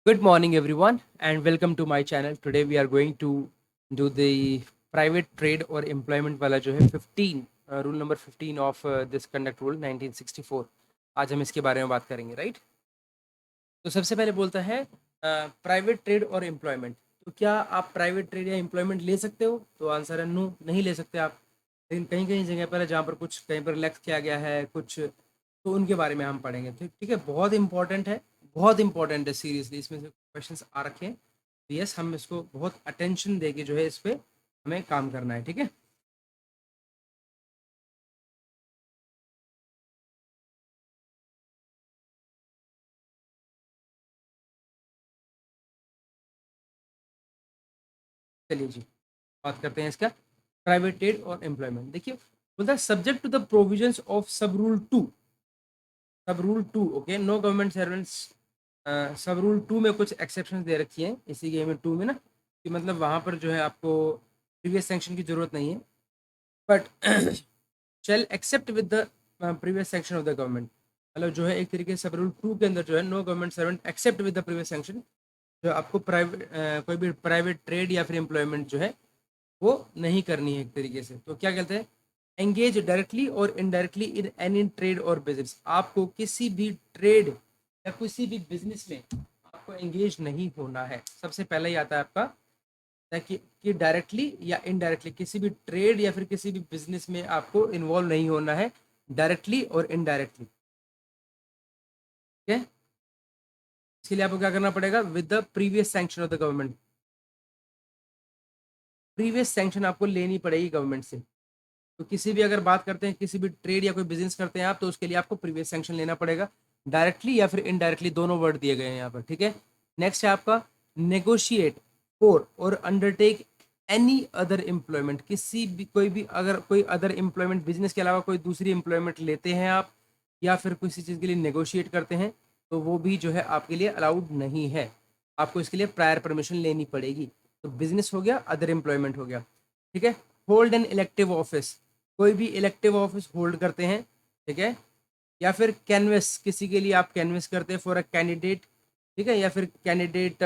Good morning, everyone, and welcome to my channel. Today we are going to do the private trade or employment वाला जो है 15 rule number 15 of this conduct rule 1964. आज हम इसके बारे में बात करेंगे, राइट? तो सबसे पहले बोलता है प्राइवेट ट्रेड और एम्प्लॉयमेंट. तो क्या आप प्राइवेट ट्रेड या एम्प्लॉयमेंट ले सकते हो? तो आंसर है नो, नहीं ले सकते आप. लेकिन कहीं कहीं जगह पर है जहाँ पर कुछ कहीं पर रिलैक्स किया गया है कुछ, तो उनके बारे में हम पढ़ेंगे. ठीक ठीक है, बहुत इंपॉर्टेंट है, बहुत इंपॉर्टेंट है सीरियसली. इसमें से क्वेश्चंस आ रखे हैं. यस, हम इसको बहुत अटेंशन देके जो है इस पे हमें काम करना है. ठीक है, चलिए जी, बात करते हैं इसका. प्राइवेट ट्रेड और एम्प्लॉयमेंट. देखिए, बोलता है subject to the provisions of sub rule two. Okay, no government servants. Sub rule two में कुछ एक्सेप्शन दे रखी हैं इसी के में टू में ना, कि मतलब वहां पर जो है आपको प्रीवियस सैंक्शन की जरूरत नहीं है. But shall except with the previous sanction of the government. मतलब जो है एक तरीके से सब रूल टू के अंदर जो है no government servant except with the previous sanction. जो आपको प्राइवेट कोई भी प्राइवेट ट्रेड या फिर एम्प्लॉयमेंट जो है वो नहीं करनी है एक तरीके से. तो क्या कहते हैं, एंगेज डायरेक्टली और इनडायरेक्टली इन एनी ट्रेड और बिजनेस. आपको किसी भी ट्रेड या किसी भी बिजनेस में आपको एंगेज नहीं होना है. सबसे पहले ही आता है आपका कि डायरेक्टली या इनडायरेक्टली किसी भी ट्रेड या फिर किसी भी बिजनेस में आपको इन्वॉल्व नहीं होना है, डायरेक्टली और इनडायरेक्टली. ठीक है, इसके लिए आपको क्या करना पड़ेगा, with the previous sanction of the government. Previous sanction आपको लेनी पड़ेगी गवर्नमेंट से. तो किसी भी अगर बात करते हैं किसी भी ट्रेड या कोई बिजनेस करते हैं आप, तो उसके लिए आपको प्रीवियस सैंक्शन लेना पड़ेगा, डायरेक्टली या फिर इनडायरेक्टली, दोनों वर्ड दिए गए हैं यहाँ पर. ठीक है, नेक्स्ट है आपका नेगोशिएट फॉर और अंडरटेक एनी अदर एम्प्लॉयमेंट. किसी भी कोई भी अगर कोई अदर एम्प्लॉयमेंट बिजनेस के अलावा कोई दूसरी एम्प्लॉयमेंट लेते हैं आप, या फिर किसी चीज़ के लिए नेगोशिएट करते हैं, तो वो भी जो है आपके लिए अलाउड नहीं है. आपको इसके लिए प्रायर परमिशन लेनी पड़ेगी. तो बिजनेस हो गया, अदर एम्प्लॉयमेंट हो गया. ठीक है, होल्ड एन इलेक्टिव ऑफिस. कोई भी इलेक्टिव ऑफिस होल्ड करते हैं. ठीक है, या फिर कैनवस, किसी के लिए आप कैनवस करते हैं फॉर अ कैंडिडेट. ठीक है, या फिर candidate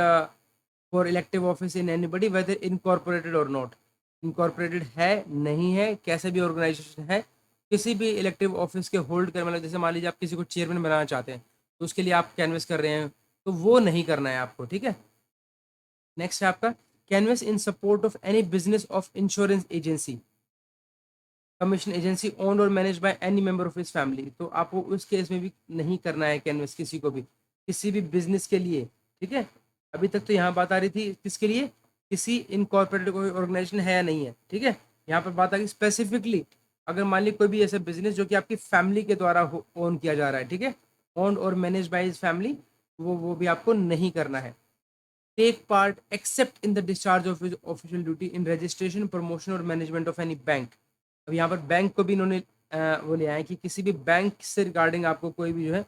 for elective office in anybody weather incorporated और नॉट. इनकॉर्पोरेटेड है नहीं है, कैसे भी ऑर्गेनाइजेशन है, किसी भी इलेक्टिव ऑफिस के होल्ड कर, मतलब जैसे मान लीजिए आप किसी को चेयरमैन बनाना चाहते हैं, तो उसके लिए आप कैनवस कर रहे हैं, तो वो नहीं करना है आपको. ठीक है, नेक्स्ट है आपका canvass in support of any business of insurance agency, commission agency owned और manage by any member of his family. तो आपको उस केस में भी नहीं करना है कैनवस किसी को भी, किसी भी बिजनेस के लिए. ठीक है, अभी तक तो यहाँ बात आ रही थी किसके लिए, किसी इनकॉर्पोरेटेड कोई ऑर्गेनाइजेशन है या नहीं है. ठीक है, यहाँ पर बात आ गई स्पेसिफिकली अगर मान ली कोई भी ऐसा बिजनेस जो कि आपकी फैमिली के द्वारा ओन किया जा रहा है. ठीक है, ओन्ड और मैनेज बाय हिज फैमिली, वो भी आपको नहीं करना है. Take part except in the discharge of official duty in registration, promotion और मैनेजमेंट ऑफ एनी बैंक. अब यहाँ पर बैंक को भी इन्होंने वो ले आए कि किसी भी बैंक से रिगार्डिंग आपको कोई भी जो है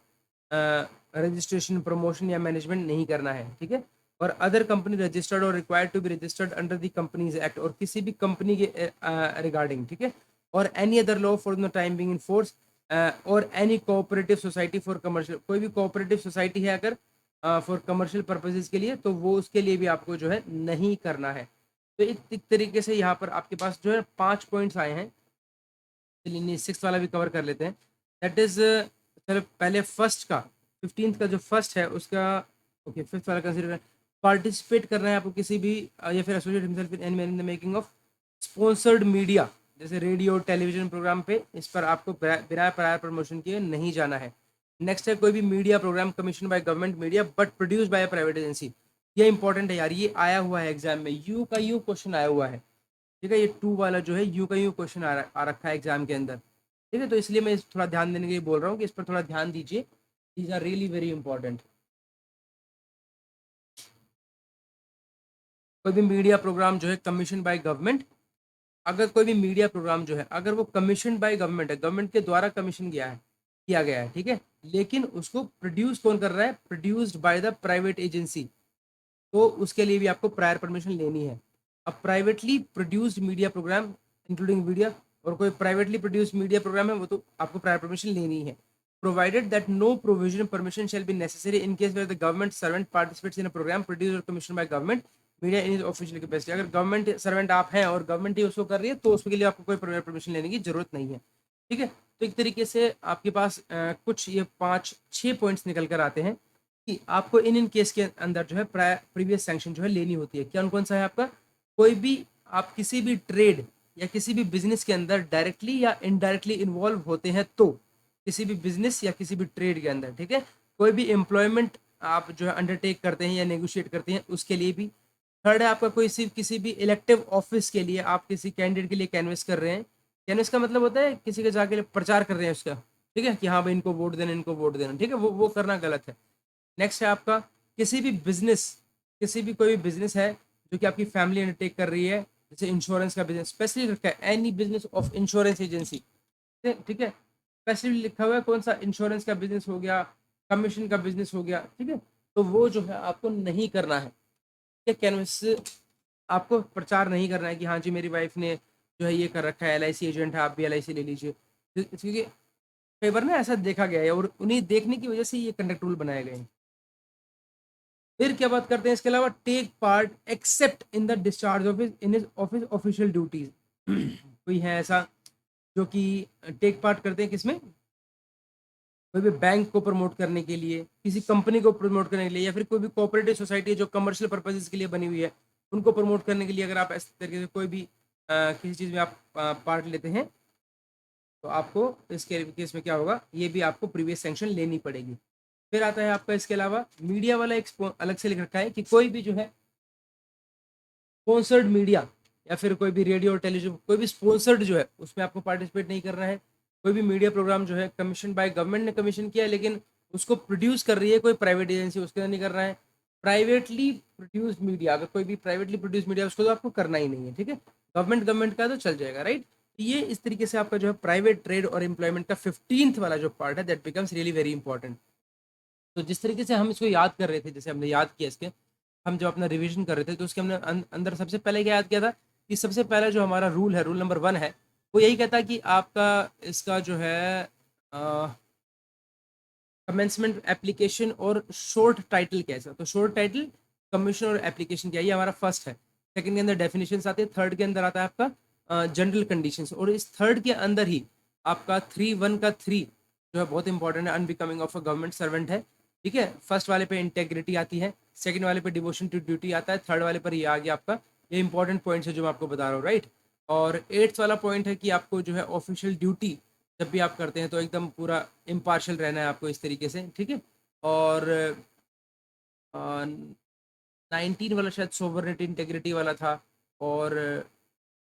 रजिस्ट्रेशन, प्रमोशन या मैनेजमेंट नहीं करना है. ठीक है, और अदर कंपनी रजिस्टर्ड और required to be registered under the companies act, और किसी भी कंपनी के रिगार्डिंग. ठीक है, और any other law for the time being in force, और any cooperative society for commercial. कोई भी कोऑपरेटिव सोसाइटी है अगर फॉर कमर्शियल पर्पजेज के लिए, तो वो उसके लिए भी आपको जो है नहीं करना है. तो एक तरीके से यहाँ पर आपके पास जो है 5 पॉइंट्स आए हैं. चलिए सिक्स वाला भी कवर कर लेते हैं. दैट इज, चलो पहले फर्स्ट का, 15th का जो फर्स्ट है उसका. ओके, फिफ्थ वाला कंसिडर, पार्टिसिपेट करना है आपको किसी भी या फिर associate himself in any in the making of sponsored media, जैसे रेडियो टेलीविजन प्रोग्राम पे, इस पर आपको बिना प्रायर प्रमोशन किए नहीं जाना है. नेक्स्ट है कोई भी media program commission by government media but produce by private agency. ये इंपॉर्टेंट है यार, ये आया हुआ है एग्जाम में, यू का यू क्वेश्चन आया हुआ है. ठीक है, ये टू वाला जो है यू का यू क्वेश्चन आ रखा है एग्जाम के अंदर. ठीक है, तो इसलिए मैं थोड़ा ध्यान देने के लिए बोल रहा हूँ कि इस पर थोड़ा ध्यान दीजिए. These are really very important. कोई भी मीडिया प्रोग्राम जो है कमीशन बाय गवर्नमेंट, अगर कोई भी मीडिया प्रोग्राम जो है अगर वो कमीशन बाय गवर्नमेंट है, गवर्नमेंट के द्वारा कमीशन किया गया है. ठीक है, लेकिन उसको प्रोड्यूस कौन कर रहा है, produced by the private agency, तो उसके लिए भी आपको प्रायर परमिशन लेनी है. अब privately produced media program including video, और कोई प्राइवेटली प्रोड्यूस्ड मीडिया प्रोग्राम है, वो तो आपको प्रायर परमिशन लेनी है. provided that no provision permission shall be necessary in case where the government servant participates in a program produced or commissioned by government media in his official capacity। अगर government servant आप हैं और government ही उसको कर रही है तो उसके लिए आपको कोई परमिशन लेने की जरूरत नहीं है, ठीक है। तो एक तरीके से आपके पास कुछ ये 5-6 पॉइंट्स निकल कर आते हैं कि आपको इन केस के अंदर जो है प्रीवियस सैंक्शन जो है लेनी होती है। क्या कौन सा है आपका? कोई भी आप किसी भी ट्रेड या किसी भी बिजनेस के अंदर डायरेक्टली या इनडायरेक्टली इन्वॉल्व होते हैं तो किसी भी बिजनेस या किसी भी ट्रेड के अंदर, ठीक है, कोई भी एम्प्लॉयमेंट आप जो है अंडरटेक करते हैं या नेगोशिएट करते हैं उसके लिए भी। थर्ड है आपका कोई सिर्फ किसी भी इलेक्टिव ऑफिस के लिए आप किसी कैंडिडेट के लिए कैनवस कर रहे हैं। कैनवस का मतलब होता है किसी के जाके प्रचार कर रहे हैं उसका, ठीक है, कि हाँ भाई इनको वोट देना, इनको वोट देना, ठीक है, वो करना गलत है। नेक्स्ट है आपका किसी भी बिजनेस, किसी भी कोई भी बिजनेस है जो कि आपकी फैमिली अंडरटेक कर रही है, जैसे इंश्योरेंस का बिजनेस स्पेशली रखा है, any business of insurance agency, ठीक है, स्पेशली लिखा हुआ है कौन सा, इंश्योरेंस का बिजनेस हो गया, कमीशन का बिजनेस हो गया, ठीक है, तो वो जो है आपको नहीं करना है। ठीक है, कैनवस आपको प्रचार नहीं करना है कि हाँ जी मेरी वाइफ ने जो है ये कर रखा है, LIC एजेंट है, आप भी LIC ले लीजिए, क्योंकि कई बार ना ऐसा देखा गया है और उन्हें देखने की वजह से ये कंडक्ट रूल बनाए गए हैं। फिर क्या बात करते हैं इसके अलावा, take part except in the discharge of in his office official duties. कोई है ऐसा जो कि टेक पार्ट करते हैं किसमें, कोई भी बैंक को प्रमोट करने के लिए, किसी कंपनी को प्रमोट करने के लिए, या फिर कोई भी कोऑपरेटिव सोसाइटी जो कमर्शियल पर्पजेस के लिए बनी हुई है उनको प्रमोट करने के लिए अगर आप इस तरीके से कोई भी किसी चीज़ में आप पार्ट लेते हैं तो आपको इसके केस में क्या होगा, ये भी आपको प्रीवियस सैंक्शन लेनी पड़ेगी। फिर आता है आपका इसके अलावा मीडिया वाला एक अलग से लिख रखा है कि कोई भी जो है स्पॉन्सर्ड मीडिया या फिर कोई भी रेडियो और टेलीविजन कोई भी स्पॉन्सर्ड जो है उसमें आपको पार्टिसिपेट नहीं करना है। कोई भी मीडिया प्रोग्राम जो है कमीशन बाय गवर्नमेंट ने कमीशन किया है लेकिन उसको प्रोड्यूस कर रही है कोई प्राइवेट एजेंसी, उसके अंदर नहीं करना है। प्राइवेटली प्रोड्यूस मीडिया, अगर कोई भी प्राइवेटली प्रोड्यूस मीडिया उसको तो आपको करना ही नहीं है, ठीक है, गवर्नमेंट का तो चल जाएगा, राइट। ये इस तरीके से आपका जो है प्राइवेट ट्रेड और एम्प्लॉयमेंट का 15th वाला जो पार्ट है that becomes really very important. तो जिस तरीके से हम इसको याद कर रहे थे, जैसे हमने याद किया इसके, हम जब अपना रिवीजन कर रहे थे तो उसके हमने अंदर सबसे पहले क्या याद किया था कि सबसे पहला जो हमारा रूल है, रूल नंबर 1 है, वो यही कहता है कि आपका इसका जो है कमेंसमेंट एप्लीकेशन और शॉर्ट टाइटल कैसा, तो शॉर्ट टाइटल कमीशन और एप्लीकेशन क्या, ये हमारा फर्स्ट है। सेकंड के अंदर डेफिनेशन आते हैं, थर्ड के अंदर आता है आपका जनरल कंडीशंस, और इस थर्ड के अंदर ही आपका 3(1) का 3 जो है बहुत इंपॉर्टेंट है, unbecoming of a government servant है, ठीक है। फर्स्ट वाले पे इंटेग्रिटी आती है, सेकंड वाले पे डिवोशन टू ड्यूटी आता है, थर्ड वाले पर ये आ गया आपका, ये इंपॉर्टेंट पॉइंट्स है जो मैं आपको बता रहा हूँ, राइट। और 8th वाला पॉइंट है कि आपको जो है ऑफिशियल ड्यूटी जब भी आप करते हैं तो एकदम पूरा इम्पार्शियल रहना है आपको इस तरीके से, ठीक है। और 19 वाला शायद सोवरेनिटी इंटेग्रिटी वाला था, और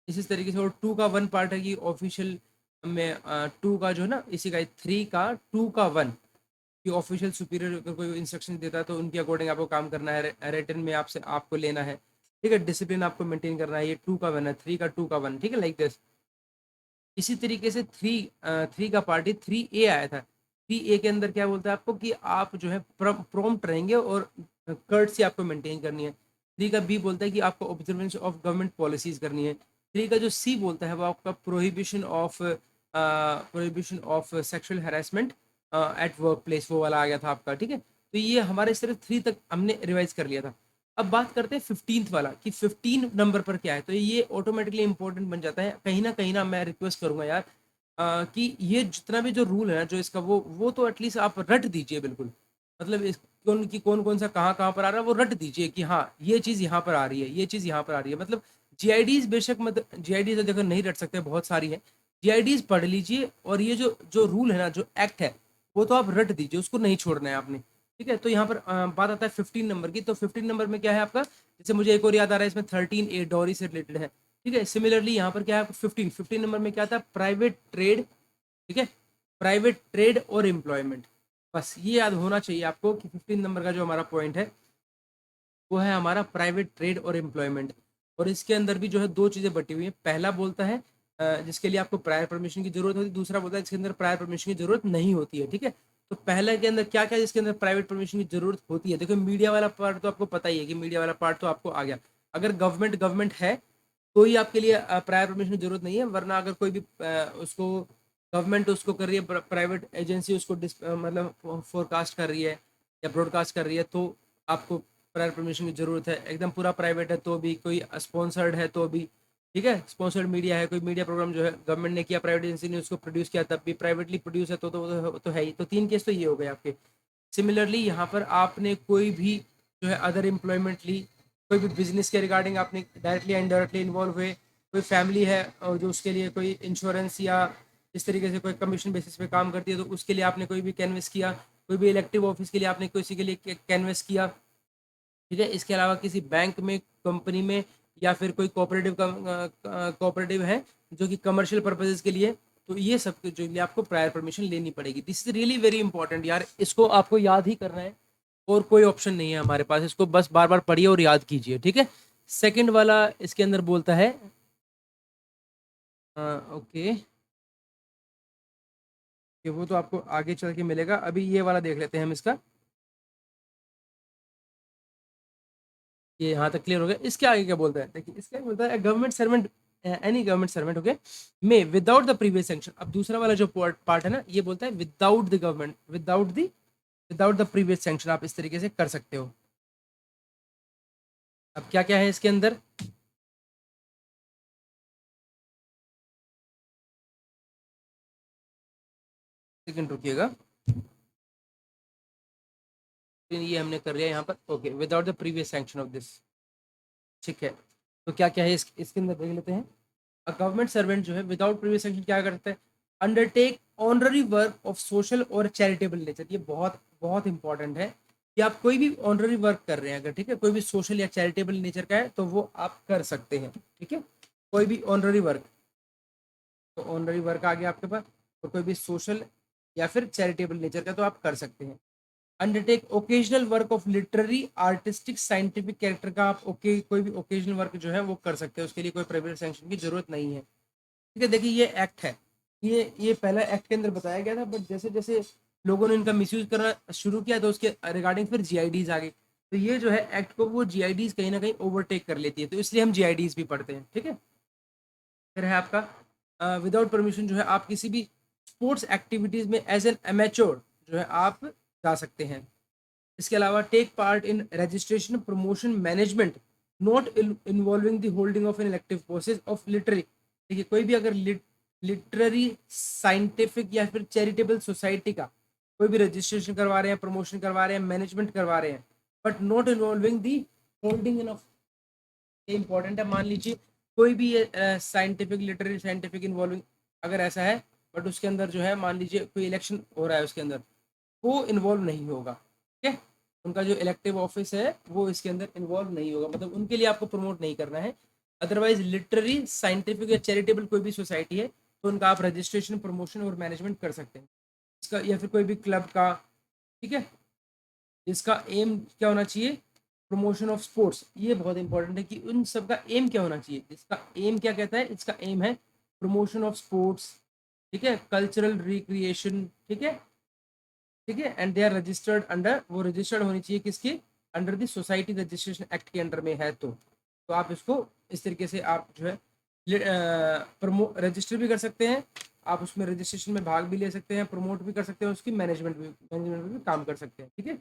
इसी तरीके से, और 2 का 1 पार्ट है कि ऑफिशियल में 2 का जो है ना, इसी का 3 का 2 का 1 कि ऑफिशियल सुपीरियर अगर कोई इंस्ट्रक्शन देता है तो उनके अकॉर्डिंग आपको काम करना है, रिटर्न में आपसे आपको लेना है, ठीक है, डिसिप्लिन आपको मेंटेन करना है, ये 2 का 1 है, 3 का 2 का 1, ठीक है, लाइक दिस। इसी तरीके से 3 का पार्ट ही 3A आया था। 3A के अंदर क्या बोलता है आपको कि आप जो है प्रॉम्प्ट रहेंगे और कर्टसी आपको मेंटेन करनी है। 3 का B बोलता है कि आपको ऑब्जर्वेंस ऑफ गवर्नमेंट पॉलिसीज करनी है। 3 का जो C बोलता है वो आपका prohibition of sexual harassment eight work place, वो वाला आ गया था आपका, ठीक है। तो ये हमारे सिर्फ 3 तक हमने रिवाइज कर लिया था। अब बात करते हैं 15th वाला कि 15 नंबर पर क्या है, तो ये ऑटोमेटिकली इंपॉर्टेंट बन जाता है। कहीं ना मैं रिक्वेस्ट करूंगा यार कि ये जितना भी जो रूल है ना जो इसका, वो तो एटलीस्ट आप रट दीजिए बिल्कुल, मतलब इस कौन कौन सा कहाँ पर आ रहा है वो रट दीजिए कि हाँ ये चीज़ यहाँ पर आ रही है, ये चीज़ यहाँ पर आ रही है, मतलब GIDs बेशक, मतलब GIDs तो देखो नहीं रट सकते, बहुत सारी है, GIDs पढ़ लीजिए, और ये जो जो रूल है ना, जो एक्ट है, वो तो आप रट दीजिए, उसको नहीं छोड़ना है आपने, ठीक है। तो यहाँ पर बात आता है 15 नंबर की, तो 15 नंबर में क्या है आपका, जैसे मुझे एक और याद आ रहा है इसमें 13A डॉरी से रिलेटेड है, ठीक है। सिमिलरली यहाँ पर क्या है 15 नंबर में क्या था, प्राइवेट ट्रेड, ठीक है, प्राइवेट ट्रेड और एम्प्लॉयमेंट, बस ये याद होना चाहिए आपको कि 15 नंबर का जो हमारा पॉइंट है वो है हमारा प्राइवेट ट्रेड और एम्प्लॉयमेंट। और इसके अंदर भी जो है 2 चीज़ें बटी हुई हैं, पहला बोलता है जिसके लिए आपको प्रायर परमिशन की जरूरत होती है, दूसरा बोलता है जिसके अंदर प्रायर परमिशन की जरूरत नहीं होती है, ठीक है। तो पहले के अंदर क्या क्या जिसके अंदर प्राइवेट परमिशन की जरूरत होती है, देखो मीडिया वाला पार्ट तो आपको पता ही है कि मीडिया वाला पार्ट तो आपको आ गया, अगर गवर्नमेंट है तो ही आपके लिए प्रायर परमिशन की जरूरत नहीं है, वरना अगर कोई भी उसको गवर्नमेंट उसको कर रही है, प्राइवेट एजेंसी उसको मतलब फोरकास्ट कर रही है या ब्रॉडकास्ट कर रही है, तो आपको प्रायर परमिशन की ज़रूरत है। एकदम पूरा प्राइवेट है तो भी, कोई स्पॉन्सर्ड है तो भी, ठीक है, स्पॉन्सर्ड मीडिया है, कोई मीडिया प्रोग्राम जो है गवर्नमेंट ने किया, प्राइवेट एजेंसी ने उसको प्रोड्यूस किया, तब भी प्राइवेटली प्रोड्यूस है तो है ही। तो 3 केस तो ये हो गए आपके। सिमिलरली यहाँ पर आपने कोई भी जो है अदर एम्प्लॉयमेंट ली, कोई भी बिजनेस के रिगार्डिंग आपने डायरेक्टली इनडायरेक्टली इन्वॉल्व हुए, कोई फैमिली है और जो उसके लिए कोई इंश्योरेंस या इस तरीके से कोई कमीशन बेसिस पे काम करती है तो उसके लिए आपने कोई भी कैनवस किया, कोई भी इलेक्टिव ऑफिस के लिए आपने किसी के लिए कैनवस किया, ठीक है। इसके अलावा किसी बैंक में, कंपनी में, या फिर कोई कोऑपरेटिव है जो कि कमर्शियल पर्पजेज के लिए, तो ये सब के जो लिए आपको प्रायर परमिशन लेनी पड़ेगी। This is really very important यार, इसको आपको याद ही करना है और कोई ऑप्शन नहीं है हमारे पास, इसको बस बार बार पढ़िए और याद कीजिए, ठीक है। सेकंड वाला इसके अंदर बोलता है, ओके, कि वो तो आपको आगे चल के मिलेगा, अभी ये वाला देख लेते हैं हम इसका। ये यहाँ तक क्लियर हो गया। इसके आगे क्या बोलता है, देखिए इसके आगे बोलता है government servant, any government servant, okay, may without the previous sanction. अब दूसरा वाला जो पार्ट है ना, ये बोलता है without the government, without the previous sanction आप इस तरीके से कर सकते हो। अब क्या क्या है इसके अंदर, सेकंड रुकिएगा, तो ये हमने कर लिया यहाँ पर, okay, without the previous sanction of this, ठीक है। तो क्या क्या है इसके अंदर देख लेते हैं। अ गवर्नमेंट सर्वेंट जो है विदाउट प्रीवियस सैंक्शन क्या करता है, undertake honorary work of social और चैरिटेबल नेचर। ये बहुत बहुत इंपॉर्टेंट है कि आप कोई भी ऑनररी वर्क कर रहे हैं अगर, ठीक है, कोई भी सोशल या चैरिटेबल नेचर का है तो वो आप कर सकते हैं, ठीक है। कोई भी ऑनररी वर्क, तो ऑनररी वर्क आ गया आपके पास, और कोई भी सोशल या फिर चैरिटेबल नेचर का तो आप कर सकते हैं। Undertake occasional work of literary, artistic, scientific character का आप कोई भी ओकेजनल वर्क जो है वो कर सकते हैं, उसके लिए कोई प्राइवेट सैंक्शन की जरूरत नहीं है, ठीक है। देखिए ये एक्ट है, ये पहला एक्ट के अंदर बताया गया था, बट जैसे जैसे लोगों ने इनका मिसयूज करना शुरू किया तो उसके रिगार्डिंग फिर जीआईडीज आ गई, तो ये जो है एक्ट को वो जीआईडीज कहीं ना कहीं ओवरटेक कर लेती है, तो इसलिए हम जीआईडीज भी पढ़ते हैं, ठीक है। फिर है आपका विदाउट परमिशन जो है आप किसी भी स्पोर्ट्स एक्टिविटीज में एज एन एमेच्योर जो है आप जा सकते हैं। इसके अलावा take part in registration, promotion, management not involving the holding of an elective courses of literary. देखिए कोई भी अगर लिटरेरी, साइंटिफिक या फिर चैरिटेबल सोसाइटी का कोई भी रजिस्ट्रेशन करवा रहे हैं, प्रमोशन करवा रहे हैं, मैनेजमेंट करवा रहे हैं, but not involving the holding in of, ये इंपॉर्टेंट है, मान लीजिए कोई भी साइंटिफिक, लिटरेरी साइंटिफिक इन्वॉल्विंग अगर ऐसा है, बट उसके अंदर जो है मान लीजिए कोई इलेक्शन हो रहा है उसके अंदर, वो इन्वॉल्व नहीं होगा, ठीक है। उनका जो इलेक्टिव ऑफिस है वो इसके अंदर इन्वॉल्व नहीं होगा, मतलब उनके लिए आपको प्रमोट नहीं करना है। अदरवाइज लिटरेरी, साइंटिफिक या चैरिटेबल कोई भी सोसाइटी है तो उनका आप रजिस्ट्रेशन, प्रमोशन और मैनेजमेंट कर सकते हैं इसका, या फिर कोई भी क्लब का, ठीक है। इसका एम क्या होना चाहिए, प्रमोशन ऑफ स्पोर्ट्स। ये बहुत इंपॉर्टेंट है कि उन सब का एम क्या होना चाहिए, इसका एम क्या कहता है, इसका एम है प्रमोशन ऑफ स्पोर्ट्स, ठीक है, कल्चरल रिक्रिएशन, ठीक है, ठीक है, and they are registered under, वो रजिस्टर्ड होनी चाहिए किसके under, the society registration act के अंडर में है, तो आप इसको इस तरीके से आप जो है रजिस्टर भी कर सकते हैं, आप उसमें रजिस्ट्रेशन में भाग भी ले सकते हैं, प्रमोट भी कर सकते हैं, उसकी मैनेजमेंट भी काम कर सकते हैं, ठीक है।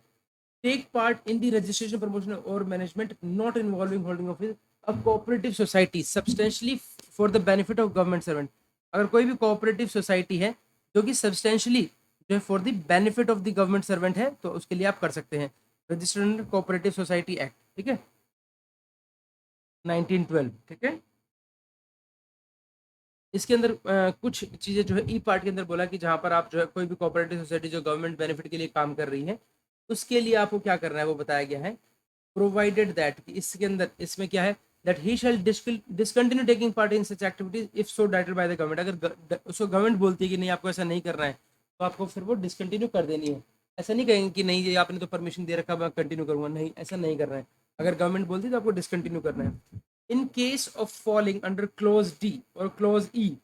Take part in the registration, promotion और management not involving holding office a cooperative society substantially for the benefit of government servant. अगर कोई भी कोऑपरेटिव सोसाइटी है जो कि सब्सटेंशियली जो है for the benefit of the government servant है, तो उसके लिए आप कर सकते हैं, रजिस्टर्ड कोऑपरेटिव सोसाइटी एक्ट, ठीक है, 1912, ठीक है। इसके अंदर कुछ चीज़ें जो है ई पार्ट के अंदर बोला कि जहाँ पर आप जो है कोई भी कोऑपरेटिव सोसाइटी जो गवर्नमेंट बेनिफिट के लिए काम कर रही है, उसके लिए आपको क्या करना है वो बताया गया है। प्रोवाइडेड दैट, इसके अंदर इसमें क्या है, that he shall discontinue taking part in such activities if so directed by the government. अगर उसको गवर्नमेंट बोलती है कि नहीं आपको ऐसा नहीं करना है, तो आपको फिर वो डिसकंटिन्यू कर देनी है। ऐसा नहीं कहेंगे कि नहीं ये आपने तो परमिशन दे रखा, मैं कंटिन्यू करूंगा, नहीं, ऐसा नहीं करना है। अगर गवर्नमेंट बोलती है तो आपको डिसकंटिन्यू करना है। In case of falling under close D और क्लोज ई,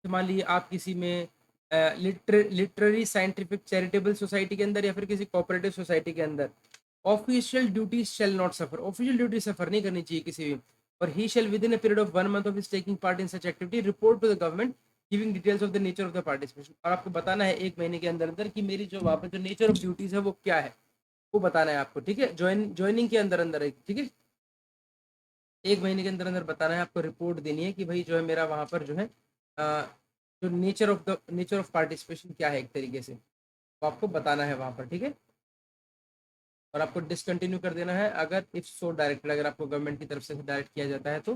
मान लीजिए आप किसी में लिटरेरी, साइंटिफिक, चैरिटेबल सोसाइटी के अंदर या फिर किसी कोऑपरेटिव सोसाइटी के अंदर, official duty shall not suffer, official duty suffer नहीं करनी चाहिए किसी भी, और he shall within a period of 1 month of his taking part in such activity report to the government giving details of the nature of the participation, और आपको बताना है 1 महीने के अंदर अंदर कि मेरी जो वहाँ पर जो नेचर ऑफ ड्यूटीज है वो क्या है, वो बताना है आपको, ठीक है। ज्वाइनिंग के अंदर अंदर है, ठीक है। 1 महीने के अंदर अंदर बताना है आपको, रिपोर्ट देनी है कि भाई जो है मेरा वहाँ पर जो है जो नेचर ऑफ पार्टिसिपेशन क्या है, एक तरीके से वो आपको बताना है वहाँ पर, ठीक है। और आपको डिसकंटिन्यू कर देना है अगर इफ सो डायरेक्टेड, अगर आपको गवर्नमेंट की तरफ से डायरेक्ट किया जाता है तो।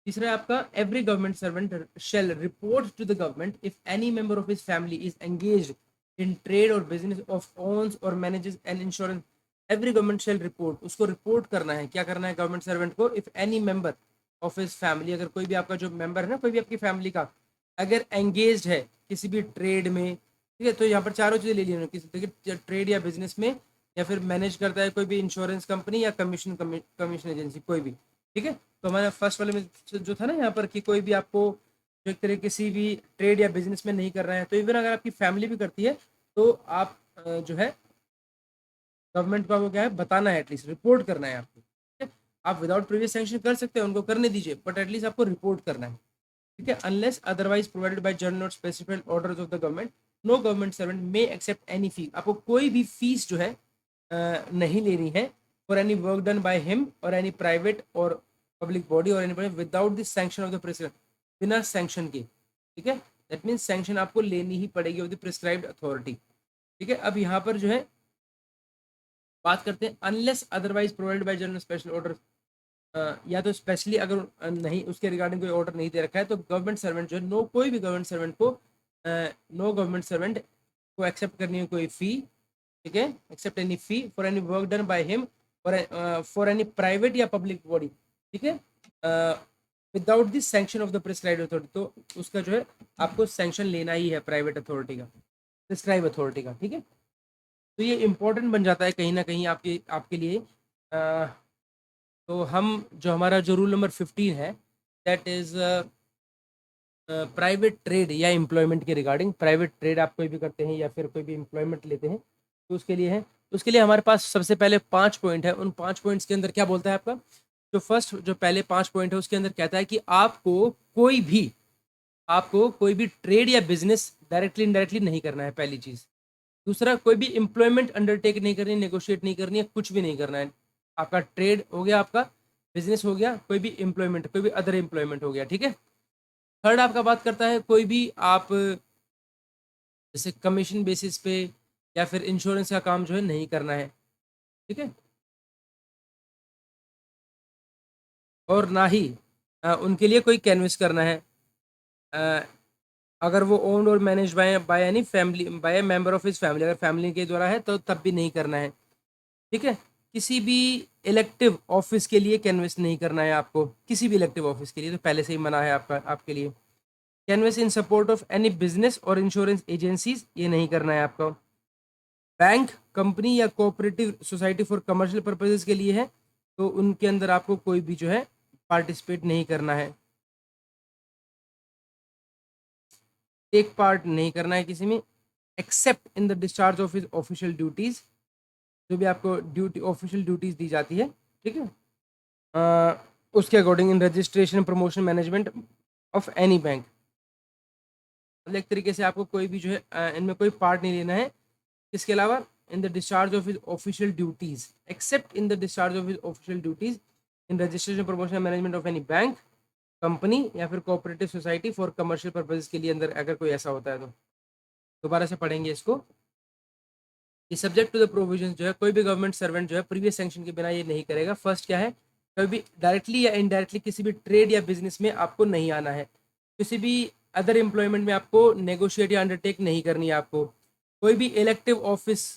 तीसरा है आपका, every government servant shall report to the government if any member of his family is engaged in trade और business of owns or manages an insurance. Every government shall report, उसको रिपोर्ट करना है, क्या करना है गवर्नमेंट सर्वेंट को, if any member of his family, अगर कोई भी आपका जो मेंबर है ना, कोई भी आपकी फैमिली का अगर एंगेज है किसी भी ट्रेड में, ठीक है। तो यहाँ पर चारों चीज़ें ले ली उन्होंने, किसी ट्रेड या बिजनेस में, या फिर मैनेज करता है कोई भी इंश्योरेंस कंपनी या कमीशन एजेंसी कोई भी, ठीक है। तो हमारा फर्स्ट वाले में जो था ना यहाँ पर कि कोई भी आपको जो एक तरह किसी भी ट्रेड या बिजनेस में नहीं कर रहा है, तो इवन अगर आपकी फैमिली भी करती है तो आप जो है गवर्नमेंट को आपको क्या है बताना है, एटलीस्ट रिपोर्ट करना है आपको, ठीक है। आप विदाउट प्रीवियस सैंक्शन कर सकते हैं, उनको करने दीजिए, बट एटलीस्ट आपको रिपोर्ट करना है, ठीक है। Unless otherwise provided by general और specified orders of the government, no government servant may accept any fee, आपको कोई भी फीस जो है नहीं लेनी है for any work done by him और एनी प्राइवेट और पब्लिक बॉडी और any without the sanction of the president, बिना सैंक्शन के, ठीक है। दैट मीन्स सैंक्शन आपको लेनी ही पड़ेगी ऑफ द प्रिस्क्राइब्ड अथॉरिटी, ठीक है। अब यहाँ पर जो है बात करते हैं unless otherwise provided by general special order, या तो स्पेशली अगर नहीं उसके रिगार्डिंग कोई ऑर्डर नहीं दे रखा है, तो गवर्नमेंट सर्वेंट जो है नो, कोई भी गवर्नमेंट सर्वेंट को नो गवर्नमेंट सर्वेंट को एक्सेप्ट करनी है कोई फी, ठीक है, except any fee for any work done by him और फॉर एनी प्राइवेट या पब्लिक बॉडी, ठीक है, without the sanction of the prescribed authority, तो उसका जो है आपको सैंक्शन लेना ही है प्राइवेट अथॉरिटी का, प्रिस्क्राइब अथॉरिटी का, ठीक है। तो ये इंपॉर्टेंट बन जाता है कहीं ना कहीं आपके आपके लिए। तो हम जो हमारा जो रूल नंबर 15 है, दैट इज प्राइवेट ट्रेड या एम्प्लॉयमेंट के रिगार्डिंग, प्राइवेट ट्रेड आप कोई भी करते हैं या फिर कोई भी एम्प्लॉयमेंट लेते हैं तो उसके लिए है, उसके लिए हमारे पास सबसे पहले 5 पॉइंट है। उन 5 पॉइंट्स के अंदर क्या बोलता है आपका, जो फर्स्ट जो पहले 5 पॉइंट है उसके अंदर कहता है कि आपको कोई भी ट्रेड या बिजनेस डायरेक्टली इनडायरेक्टली नहीं करना है, पहली चीज। दूसरा, कोई भी एम्प्लॉयमेंट अंडरटेक नहीं करनी, नेगोशिएट नहीं करनी है, कुछ भी नहीं करना है। आपका ट्रेड हो गया, आपका बिजनेस हो गया, कोई भी एम्प्लॉयमेंट, कोई भी अदर एम्प्लॉयमेंट हो गया, ठीक है। थर्ड आपका बात करता है कोई भी आप जैसे कमीशन बेसिस पे या फिर इंश्योरेंस का काम जो है नहीं करना है, ठीक है। और ना ही उनके लिए कोई कैनवस करना है, अ, अगर वो ओन्ड और manage bye by any family, by member of his family, अगर फैमिली के द्वारा है तो तब भी नहीं करना है, ठीक है। किसी भी इलेक्टिव ऑफिस के लिए कैनवस नहीं करना है आपको, किसी भी इलेक्टिव ऑफिस के लिए तो पहले से ही मना है आपका आपके लिए। Canvas in support of any business और इंश्योरेंस एजेंसीज, ये नहीं करना है आपको। बैंक, कंपनी या cooperative society for commercial purposes के लिए है तो उनके अंदर आपको कोई भी जो है पार्टिसिपेट नहीं करना है, टेक पार्ट नहीं करना है किसी में, accept in the discharge of his official duties, जो भी आपको ड्यूटी ऑफिशियल ड्यूटीज दी जाती है, ठीक है, उसके according in registration promotion management of any bank. मतलब एक तरीके से आपको कोई भी जो है इनमें कोई पार्ट नहीं लेना है। इसके अलावा इन the discharge of his official duties, accept in the discharge of his official duties in registration promotion management of any bank, company या फिर cooperative society for commercial purposes के लिए अंदर अगर कोई ऐसा होता है तो। दोबारा से पढ़ेंगे इसको, ये सब्जेक्ट टू द प्रोविजन जो है कोई भी गवर्नमेंट सर्वेंट जो है प्रीवियस सैंक्शन के बिना ये नहीं करेगा। फर्स्ट क्या है, कभी भी डायरेक्टली या इनडायरेक्टली किसी भी ट्रेड या बिजनेस में आपको नहीं आना है, किसी भी अदर एम्प्लॉयमेंट में आपको नेगोशिएट या अंडरटेक नहीं करनी है आपको, कोई भी इलेक्टिव ऑफिस,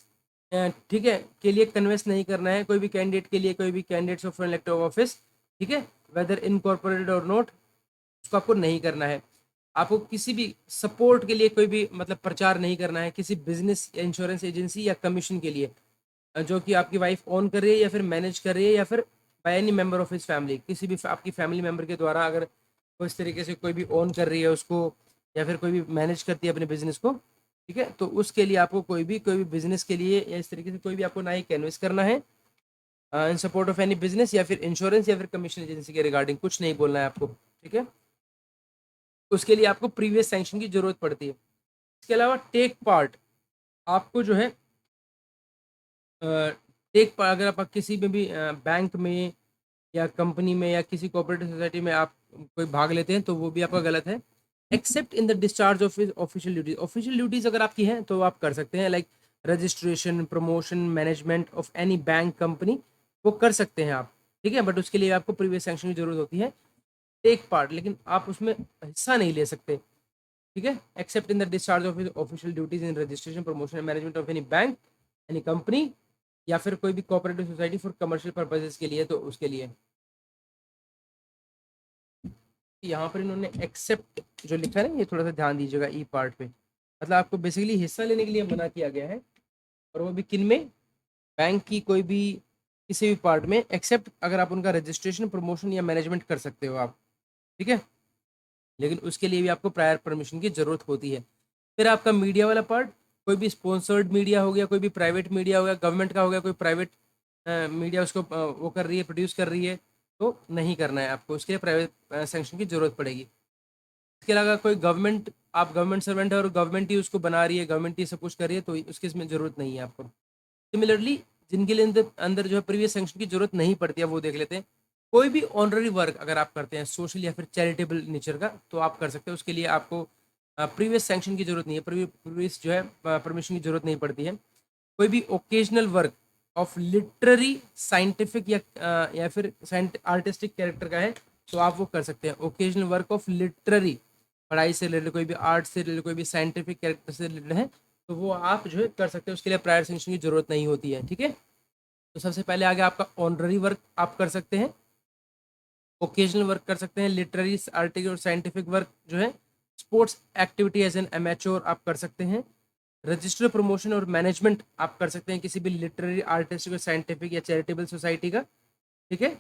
ठीक है, के लिए कन्वेंस नहीं करना है, कोई भी कैंडिडेट के लिए, कोई भी कैंडिडेट्स ऑफ इलेक्टिव ऑफिस, ठीक है, वेदर इनकॉर्पोरेटेड और नॉट, उसको आपको नहीं करना है। आपको किसी भी सपोर्ट के लिए कोई भी मतलब प्रचार नहीं करना है किसी बिजनेस या इंश्योरेंस एजेंसी या कमीशन के लिए, जो कि आपकी वाइफ ओन कर रही है या फिर मैनेज कर रही है या फिर bye any member of his family, किसी भी आपकी फैमिली मेंबर के द्वारा अगर कोई इस तरीके से कोई भी ओन कर रही है उसको, या फिर कोई भी मैनेज करती है अपने बिजनेस को, ठीक है, तो उसके लिए आपको कोई भी बिजनेस के लिए या इस तरीके से कोई भी आपको ना ही कैनवस करना है इन सपोर्ट ऑफ एनी बिजनेस या फिर इंश्योरेंस या फिर कमीशन एजेंसी के रिगार्डिंग कुछ नहीं बोलना है आपको, ठीक है। उसके लिए आपको प्रीवियस सैंक्शन की ज़रूरत पड़ती है। इसके अलावा टेक पार्ट, आपको जो है अगर आप किसी में भी बैंक में या कंपनी में या किसी कोऑपरेटिव सोसाइटी में आप कोई भाग लेते हैं तो वो भी आपका गलत है। Accept in the discharge of official duties, official duties अगर आपकी हैं तो आप कर सकते हैं, like registration, promotion, management of any bank company, वो कर सकते हैं आप, ठीक है। बट उसके लिए आपको प्रीवियस सैंक्शन की जरूरत होती है। टेक पार्ट, लेकिन आप उसमें हिस्सा नहीं ले सकते, ठीक है। Accept in the discharge of official duties in registration, promotion and management of any bank, any company, या फिर कोई भी cooperative society for commercial purposes के लिए, तो उसके लिए यहाँ पर इन्होंने एक्सेप्ट जो लिखा है ना, ये थोड़ा सा ध्यान दीजिएगा ई पार्ट पे, मतलब आपको बेसिकली हिस्सा लेने के लिए मना किया गया है, और वो भी किन में, बैंक की कोई भी किसी भी पार्ट में, एक्सेप्ट अगर आप उनका रजिस्ट्रेशन, प्रमोशन या मैनेजमेंट कर सकते हो आप, ठीक है। लेकिन उसके लिए भी आपको प्रायर परमिशन की जरूरत होती है। फिर आपका मीडिया वाला पार्ट, कोई भी स्पॉन्सर्ड मीडिया हो गया, कोई भी प्राइवेट मीडिया हो गया, गवर्नमेंट का हो गया, कोई प्राइवेट मीडिया उसको वो कर रही है, प्रोड्यूस कर रही है, तो नहीं करना है आपको, उसके लिए प्राइवेट सेंक्शन की जरूरत पड़ेगी। इसके अलावा कोई गवर्नमेंट, आप गवर्नमेंट सर्वेंट है और गवर्नमेंट ही उसको बना रही है, गवर्नमेंट ही सब कुछ कर रही है, तो उसकी इसमें जरूरत नहीं है आपको। सिमिलरली जिनके लिए अंदर अंदर जो है प्रीवियस सेंक्शन की जरूरत नहीं पड़ती है, वो देख लेते हैं। कोई भी ऑनररी वर्क अगर आप करते हैं सोशल या फिर चैरिटेबल नेचर का, तो आप कर सकते हैं, उसके लिए आपको प्रीवियस सेंक्शन की जरूरत नहीं है, प्रीवियस जो है परमिशन की जरूरत नहीं पड़ती है। कोई भी occasional work of literary, scientific या फिर आर्टिस्टिक कैरेक्टर का है, तो आप वो कर सकते हैं। ओकेजनल वर्क ऑफ लिटरेरी, पढ़ाई से रिलेटेड, कोई भी आर्ट से रिलेटेड, कोई भी साइंटिफिक कैरेक्टर से रिलेटेड है, तो वो आप जो है कर सकते हैं, उसके लिए प्रायर सेंक्शन की जरूरत नहीं होती है, ठीक है। तो सबसे पहले आगे आपका ऑनररी वर्क आप कर सकते हैं, ओकेजनल वर्क कर सकते हैं, लिटरेरी, आर्टिकल और साइंटिफिक वर्क जो है, sports activity as an amateur आप कर सकते हैं, रजिस्टर, प्रमोशन और मैनेजमेंट आप कर सकते हैं किसी भी लिटरेरी, आर्टिस्टिक, साइंटिफिक या चैरिटेबल सोसाइटी का, ठीक है।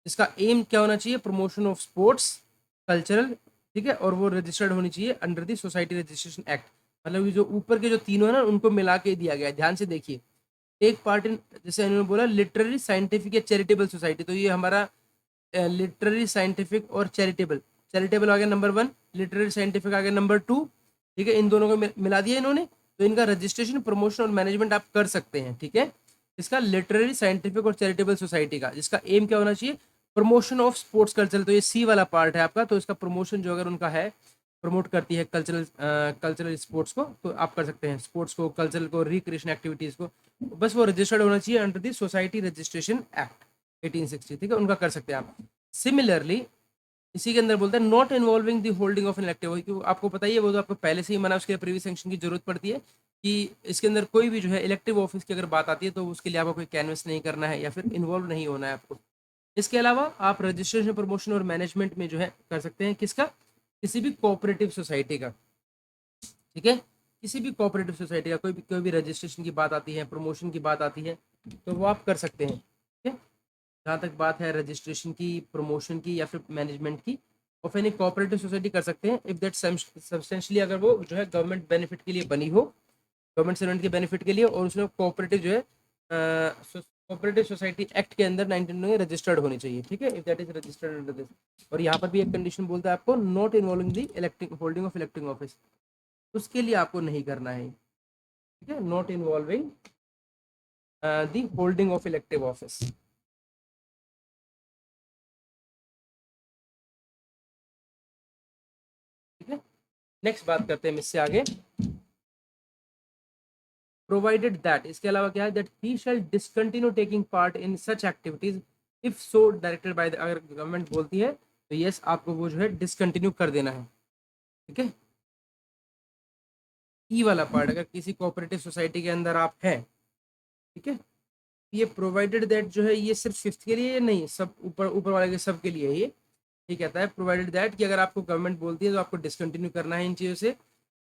इसका एम क्या होना चाहिए, प्रमोशन ऑफ स्पोर्ट्स, कल्चरल, ठीक है, और वो रजिस्टर्ड होनी चाहिए under the society registration act. मतलब ये जो ऊपर के जो तीनों है ना, उनको मिला के दिया गया है, ध्यान से देखिए। टेक पार्ट इन, जैसे इन्होंने बोला लिटरेरी, साइंटिफिक या चैरिटेबल सोसाइटी, तो ये हमारा लिटरेरी, साइंटिफिक और चैरिटेबल, चैरिटेबल आ गया नंबर 1, लिटरेरी साइंटिफिक आ गया नंबर 2, ठीक है। इन दोनों को मिला दिया इन्होंने, तो इनका रजिस्ट्रेशन, प्रमोशन और मैनेजमेंट आप कर सकते हैं, ठीक है। इसका लिटरेरी, साइंटिफिक और चैरिटेबल सोसाइटी का, जिसका एम क्या होना चाहिए, प्रमोशन ऑफ स्पोर्ट्स कल्चर, तो ये सी वाला पार्ट है आपका, तो इसका प्रमोशन जो अगर उनका है, प्रमोट करती है कल्चरल स्पोर्ट्स को, तो आप कर सकते हैं स्पोर्ट्स को, कल्चरल को, रिक्रिएशन एक्टिविटीज को, बस वो रजिस्टर्ड होना चाहिए under the society registration act 1860, ठीक है, उनका कर सकते हैं आप। सिमिलरली इसी के अंदर बोलते हैं not involving the holding of an elective, आपको पता ही है, वो तो आपको पहले से ही मना, उसके लिए प्रीवियस सैंक्शन की जरूरत पड़ती है, कि इसके अंदर कोई भी जो है इलेक्टिव ऑफिस की अगर बात आती है, तो उसके लिए आपको कोई कैनवस नहीं करना है या फिर इन्वॉल्व नहीं होना है आपको। इसके अलावा आप रजिस्ट्रेशन, प्रमोशन और मैनेजमेंट में जो है कर सकते हैं, किसका, किसी भी कोऑपरेटिव सोसाइटी का, ठीक है। किसी भी कोऑपरेटिव सोसाइटी का कोई भी रजिस्ट्रेशन की बात आती है, प्रमोशन की बात आती है, तो वो आप कर सकते हैं, ठीक है। जहाँ तक बात है रजिस्ट्रेशन की, प्रमोशन की या फिर मैनेजमेंट की, ऑफ एनी कोऑपरेटिव सोसाइटी कर सकते हैं, इफ दैट सब्सटेंशियली, अगर वो जो है गवर्नमेंट बेनिफिट के लिए बनी हो, गवर्नमेंट सर्वेंट के बेनिफिट के लिए, और उसमें कोऑपरेटिव जो है कोऑपरेटिव सोसाइटी एक्ट के अंदर 19 में रजिस्टर्ड होनी चाहिए, ठीक है, if that is registered under this. और यहाँ पर भी एक कंडीशन बोलता है आपको, not involving the electing holding of electing office, उसके लिए आपको नहीं करना है, ठीक है, not involving the holding of elective office, ठीक है। नेक्स्ट बात करते हैं इससे आगे, प्रोवाइडेड दैट, इसके अलावा क्या है, that he shall discontinue taking part in such activities if so directed by the, अगर गवर्नमेंट बोलती है तो यस, आपको वो जो है डिसकंटिन्यू कर देना है, ठीक है। ई वाला पार्ट, अगर किसी कोऑपरेटिव सोसाइटी के अंदर आप हैं, ठीक है, ये प्रोवाइडेड दैट जो है, ये सिर्फ फिफ्थ के लिए नहीं, सब ऊपर ऊपर वाले के सब के लिए है ये कहता है प्रोवाइडेड दैट, कि अगर आपको गवर्नमेंट बोलती है तो आपको डिसकंटिन्यू करना है इन चीज़ों से,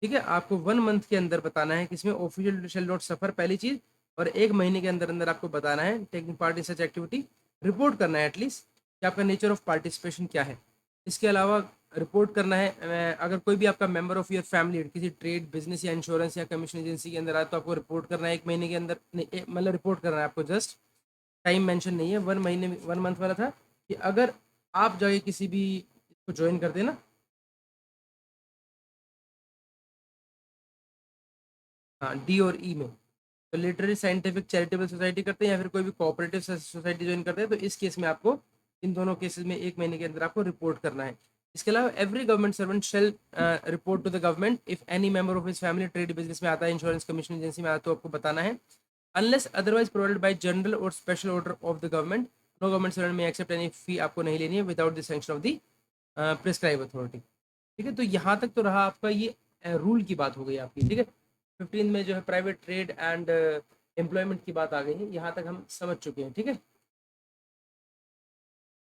ठीक है। आपको 1 मंथ के अंदर बताना है किसमें, ऑफिशियल शेल नॉट सफर, पहली चीज़, और 1 महीने के अंदर अंदर आपको बताना है taking part in such activity, report करना है एटलीस्ट कि आपका नेचर ऑफ पार्टिसिपेशन क्या है। इसके अलावा रिपोर्ट करना है, अगर कोई भी आपका मेंबर ऑफ योर फैमिली किसी ट्रेड, बिजनेस या इंश्योरेंस या कमीशन एजेंसी के अंदर आए, तो आपको रिपोर्ट करना है 1 महीने के अंदर, नहीं मतलब रिपोर्ट करना है आपको, जस्ट टाइम मेंशन नहीं है, 1 महीने 1 मंथ वाला था, कि अगर आप जाके किसी भी को ज्वाइन करते हैं ना, हाँ, डी और ई में। तो लिटरेरी साइंटिफिक चैरिटेबल सोसाइटी करते हैं या फिर कोई भी कोऑपरेटिव सोसाइटी ज्वाइन करते हैं, तो इस केस में आपको इन दोनों केसेस में 1 महीने के अंदर आपको रिपोर्ट करना है। इसके अलावा every government servant shall report to the government if any member of his family trade business में आता है, इंश्योरेंस कमीशन एजेंसी में आता है, तो आपको बताना है। Unless otherwise provided by general और special order of the government, no government servant may accept any fee, आपको नहीं लेनी है without the sanction of the prescribe authority. ठीक है, तो यहाँ तक तो रहा आपका ये रूल की बात हो गई आपकी। ठीक है, 15 में जो है प्राइवेट ट्रेड एंड एम्प्लॉयमेंट की बात आ गई है, यहाँ तक हम समझ चुके हैं। ठीक है,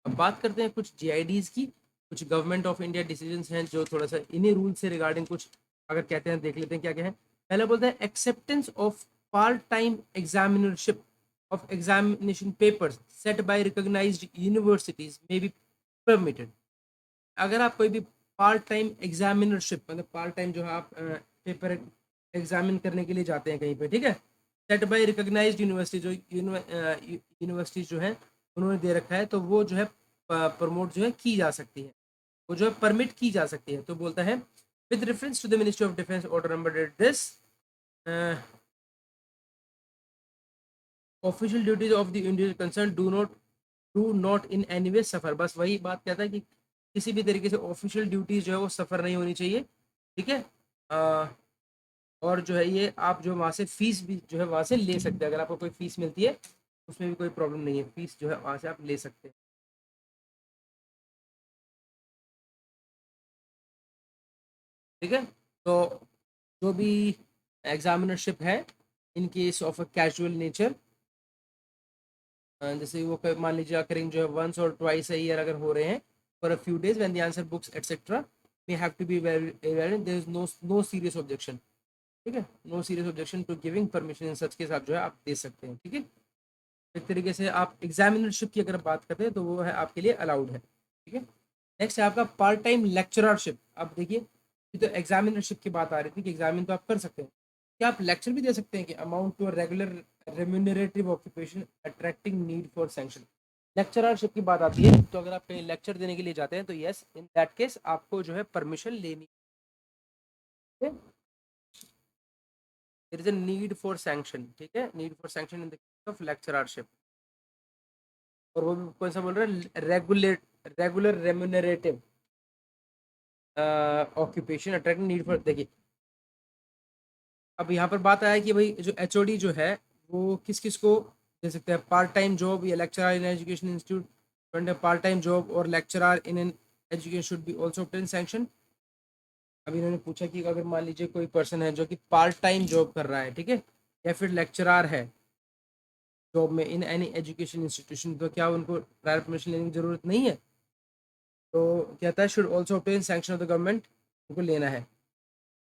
अब बात करते हैं कुछ जीआईडीज की, कुछ गवर्नमेंट ऑफ इंडिया डिसीजंस हैं जो थोड़ा सा इन्हीं रूल से रिगार्डिंग कुछ अगर कहते हैं, देख लेते हैं क्या क्या है। पहले बोलते हैं acceptance of part time examinership of examination papers set by recognised universities may be permitted. अगर आप कोई भी पार्ट टाइम एग्जामिनरशिप, मतलब पार्ट टाइम जो है आप पेपर एग्जामिन करने के लिए जाते हैं कहीं पे, ठीक है, सेट बाय रिकॉग्नाइज्ड यूनिवर्सिटी, जो यूनिवर्सिटी जो है उन्होंने दे रखा है, तो वो जो है प्रमोट जो है की जा सकती है, वो जो है परमिट की जा सकती है। तो बोलता है with reference to the ministry of defence order number this official duties of the individual concern do not in any way suffer. बस वही बात कहता है कि किसी भी तरीके से ऑफिशियल ड्यूटीज जो है वो सफर नहीं होनी चाहिए। ठीक है, और जो है ये आप जो वहाँ से फीस भी जो है वहाँ से ले सकते हैं, अगर आपको कोई फीस मिलती है उसमें भी कोई प्रॉब्लम नहीं है, फीस जो है वहाँ से आप ले सकते हैं। ठीक है, तो जो भी एग्जामिनरशिप है in case of a casual nature, जैसे वो मान लीजिए करेंगे जो है वंस और ट्वाइस अ ईयर अगर हो रहे हैं for a few days when the answer books etcetera may have to be valid, there is no serious objection। ठीक है, no serious objection to giving permission in such case, आप जो है आप दे सकते हैं। ठीक है, एक तरीके से आप एग्जामिनरशिप की अगर बात करते हैं तो वो है आपके लिए अलाउड है। ठीक है, नेक्स्ट है आपका पार्ट टाइम लेक्चररशिप। अब देखिए, ये तो एग्जामिनरशिप की बात आ रही थी कि एग्जामिन तो आप कर सकते हैं, क्या आप लेक्चर भी दे सकते हैं कि amount to regular remunerative occupation attracting need for sanction. Lectureship की बात आती है तो अगर आप कहीं लेक्चर देने के लिए जाते हैं तो यस, इन दैट केस आपको जो है परमिशन लेनी है। There is a need for sanction. ठीक है, need for sanction in the case of lectureship. और वो भी कौन सा बोल रहे हैं, regular remunerative occupation attracting need for. देखिए, अब यहाँ पर बात आया कि भाई जो एचओडी जो है वो किस किस को दे सकते हैं, पार्ट टाइम जॉब या lecturer in education institute, part time job और lecturer in an education should be also obtain sanction. अब इन्होंने पूछा कि अगर मान लीजिए कोई पर्सन है जो कि पार्ट टाइम जॉब कर रहा है, ठीक है, या फिर लेक्चरर है जॉब में इन एनी एजुकेशन इंस्टीट्यूशन, तो क्या उनको प्रायर परमिशन लेने की जरूरत नहीं है? तो कहता है should also obtain sanction of the government, उनको लेना है।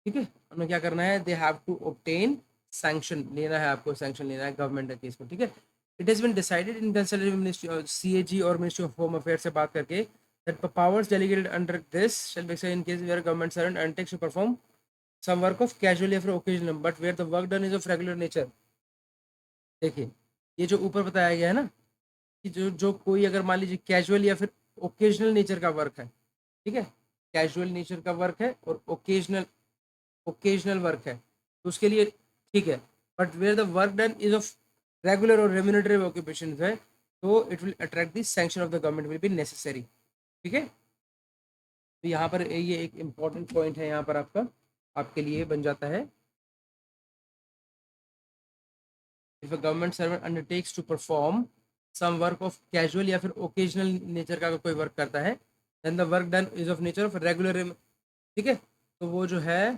ठीक है, उन्हें क्या करना है, they have to obtain sanction, लेना है आपको, सैंक्शन लेना है गवर्नमेंट के केस में। ठीक है, it has been decided in consultative ministry CAG और मिनिस्ट्री ऑफ होम अफेयर से बात करके that the powers delegated under this shall be exercised in case where government servant undertakes to perform some work of casual or occasional but where the work done is of regular nature। देखिए, ये जो ऊपर बताया गया है ना कि जो जो कोई अगर मान लीजिए कैजुअल या फिर ओकेजनल नेचर का वर्क है, ठीक है, कैजुअल नेचर का वर्क है और ओकेजनल ओकेजनल वर्क है, तो उसके लिए ठीक है, but where the work done is of regular और रेम्यूनरेटिव ऑक्यूपेशन है, तो it will attract the sanction of the government will be necessary. ठीक है, तो यहाँ पर ये एक इम्पॉर्टेंट पॉइंट है, यहाँ पर आपका आपके लिए बन जाता है, if a government servant undertakes to perform some work of casual या फिर ओकेजनल नेचर का अगर कोई वर्क करता है, then the work done is of nature of regular. ठीक है, तो वो जो है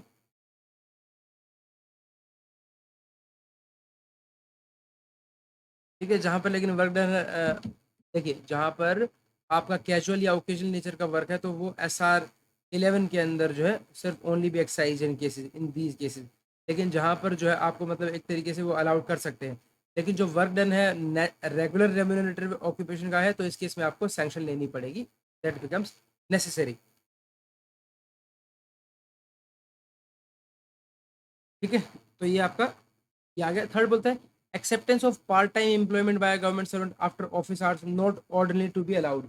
ठीक है, जहाँ पर लेकिन वर्क डन, देखिए जहाँ पर आपका कैजुअल या ओकेजनल नेचर का वर्क है तो वो SR 11 के अंदर जो है सिर्फ ओनली भी excise in cases, in these cases. लेकिन जहाँ पर जो है आपको मतलब एक तरीके से वो अलाउड कर सकते हैं, लेकिन जो वर्क डन है रेगुलर रेम्यूनरेटिव ऑक्यूपेशन का है तो इस केस में आपको सैंक्शन लेनी पड़ेगी, दैट बिकम्स नेसेसरी। ठीक है, तो ये आपका ये आ गया। थर्ड बोलता है acceptance of part time employment by government servant after office hours not ordinary to be allowed.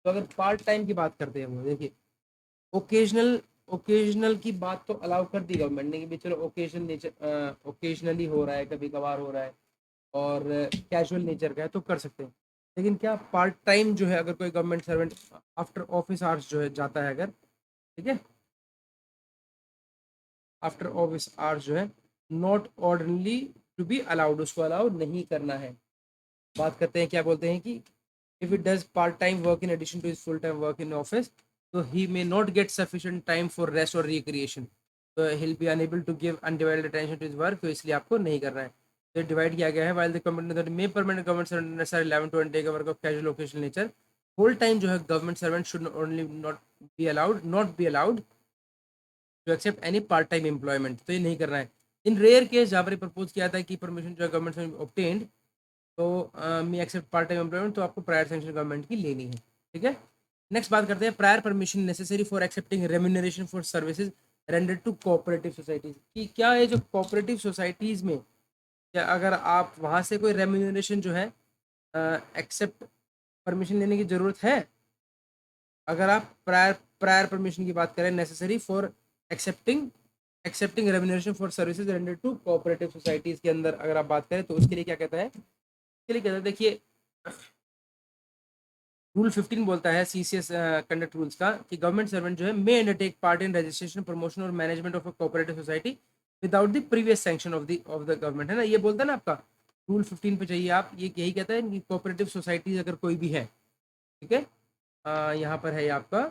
तो अगर पार्ट टाइम की बात करते हैं वो देखिए, ओकेजनल ओकेजनल की बात तो अलाउ कर दी गवर्नमेंट ने कि भी चलो ओकेजन नेचर, ओकेजनली हो रहा है, कभी कभार हो रहा है और कैजुअल नेचर का है तो कर सकते हैं। लेकिन क्या पार्ट टाइम जो है अगर कोई government servant after office hours जो है जाता है अगर, ठीक है, आफ्टर ऑफिस आवर्स जो है नॉट ऑर्डनली टू बी अलाउड, उसको अलाउ नहीं करना है। बात करते हैं क्या बोलते हैं कि if it does part-time work in addition to his full-time work in office, so he may not get sufficient time for rest or recreation. So he'll be unable to give undivided attention to his work. तो इसलिए आपको नहीं करना है। तो divide किया गया है while the government that may permanent government servant necessary 11 to take a work of casual occasional nature. Full time जो है government servant should only not be allowed to accept any part time employment. तो ये नहीं करना है। इन rare case जहाँ पर propose किया था कि परमिशन जो है गवर्नमेंट से obtained, तो मी एक्सेप्ट पार्ट टाइम एम्प्लॉयमेंट, तो आपको प्रायर सेंक्शन गवर्नमेंट की लेनी है। ठीक है, नेक्स्ट बात करते हैं prior permission necessary for accepting remuneration for services rendered to cooperative societies. कि क्या है जो कोऑपरेटिव सोसाइटीज में, क्या अगर आप वहाँ से कोई रेम्यूनरेशन जो है एक्सेप्ट परमिशन लेने की ज़रूरत है? अगर आप प्रायर प्रायर परमिशन की बात करें necessary for accepting accepting remuneration for services rendered to cooperative societies के अंदर अगर आप बात करें तो उसके लिए क्या कहता है? इसके लिए कहता है, देखिए रूल 15 बोलता है सीसीएस कंडक्ट रूल्स का कि गवर्नमेंट सर्वेंट जो है may undertake part in registration promotion और management of a cooperative society without the previous sanction of the government. है ना, ये बोलता है ना आपका रूल 15 पे चाहिए आप, ये यही कहता है कि कोऑपरेटिव सोसाइटीज अगर कोई भी है, ठीक है, यहाँ पर है ये आपका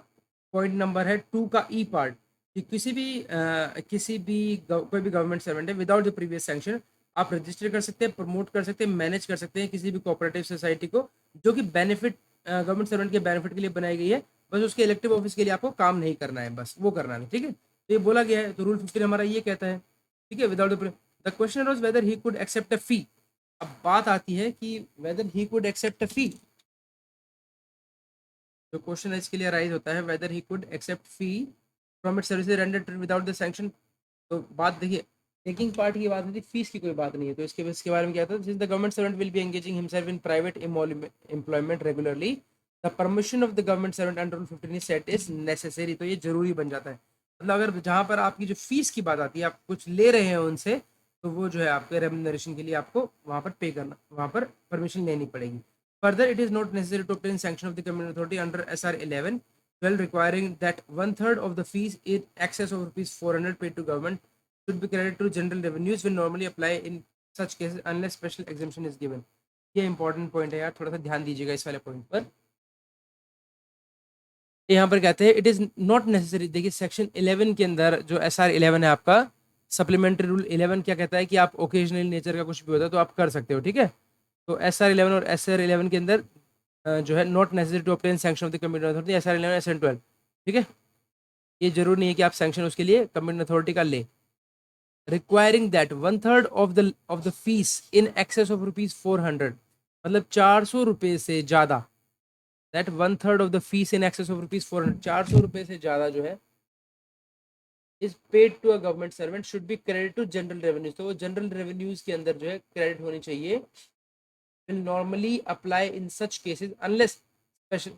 पॉइंट नंबर है 2 का ई पार्ट कि किसी भी कोई भी गवर्नमेंट सर्वेंट है विदाउट द प्रीवियस सैंक्शन आप रजिस्टर कर सकते हैं, प्रमोट कर सकते हैं, मैनेज कर सकते हैं किसी भी कोऑपरेटिव सोसाइटी को जो कि बेनिफिट गवर्नमेंट सर्वेंट के बेनिफिट के लिए बनाई गई है। बस उसके इलेक्टिव ऑफिस के लिए आपको काम नहीं करना है, बस वो करना है। ठीक है, तो ये बोला गया है, तो रूल 15 हमारा ये कहता है। ठीक है, without the question was whether he could accept a fee. अब बात आती है कि whether he could accept a fee, तो क्वेश्चन इसके लिए राइज होता है whether he could accept fee from it services rendered without the sanction. तो बात देखिए, टेकिंग पार्ट की बात होती है, फीस की कोई बात नहीं है। तो इसके बारे में क्या था, since the government servant will be engaging himself in private employment regularly the permission of the government servant under rule 15 is set is necessary. तो ये जरूरी बन जाता है। मतलब अगर जहाँ पर आपकी जो फीस की बात आती है, आप कुछ ले रहे हैं उनसे, तो वो जो है आपके रेम्यूनरेशन के लिए आपको वहाँ पर पे करना, वहाँ पर परमिशन लेनी पड़ेगी। Further, it is not necessary to obtain sanction of the communal authority under SR 11, well requiring that one third of the fees in excess of rupees 400 paid to government should be credited to general revenues will normally apply in such cases unless special exemption is given. ये important point है यार, थोड़ा सा ध्यान दीजिएगा इस वाले point पर। यहाँ पर कहते हैं इट इज नॉट नेसेसरी। देखिए सेक्शन 11 के अंदर जो SR 11 है आपका सप्लीमेंट्री रूल 11 क्या कहता है कि आप ओकेजनल नेचर का कुछ भी होता है तो आप कर सकते हो। ठीक है, तो SR 11 और SR 11 के अंदर जो है not necessary to obtain sanction of the committed authority SR 11 SR 12। ठीक है, ये जरूरी नहीं है कि आप सैंक्शन उसके लिए कमिटेड अथॉरिटी का ले। Requiring that one third of the fees in excess of rupees 400, मतलब 400 रुपये से ज़्यादा, that one third of the fees in excess of rupees 400, 400 रुपये से ज़्यादा जो है is paid to a government servant should be credit to general revenues. तो वो जनरल रेवेन्यूज के अंदर जो है क्रेडिट होनी चाहिए। Will normally apply in such cases unless special,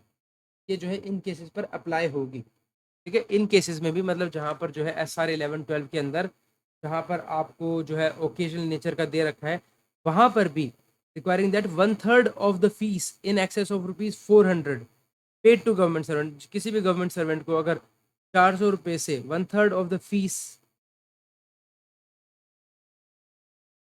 ये जो है इन केसेस पर अप्लाई होगी। ठीक है, इन केसेस में भी मतलब जहाँ पर जो है SR 11 12 के अंदर जहाँ पर आपको जो है ओकेजनल नेचर का दे रखा है, वहाँ पर भी requiring that one third of the fees in excess of rupees 400 paid to government servant. किसी भी गवर्नमेंट सर्वेंट को अगर 400 रुपये से one third of the fees,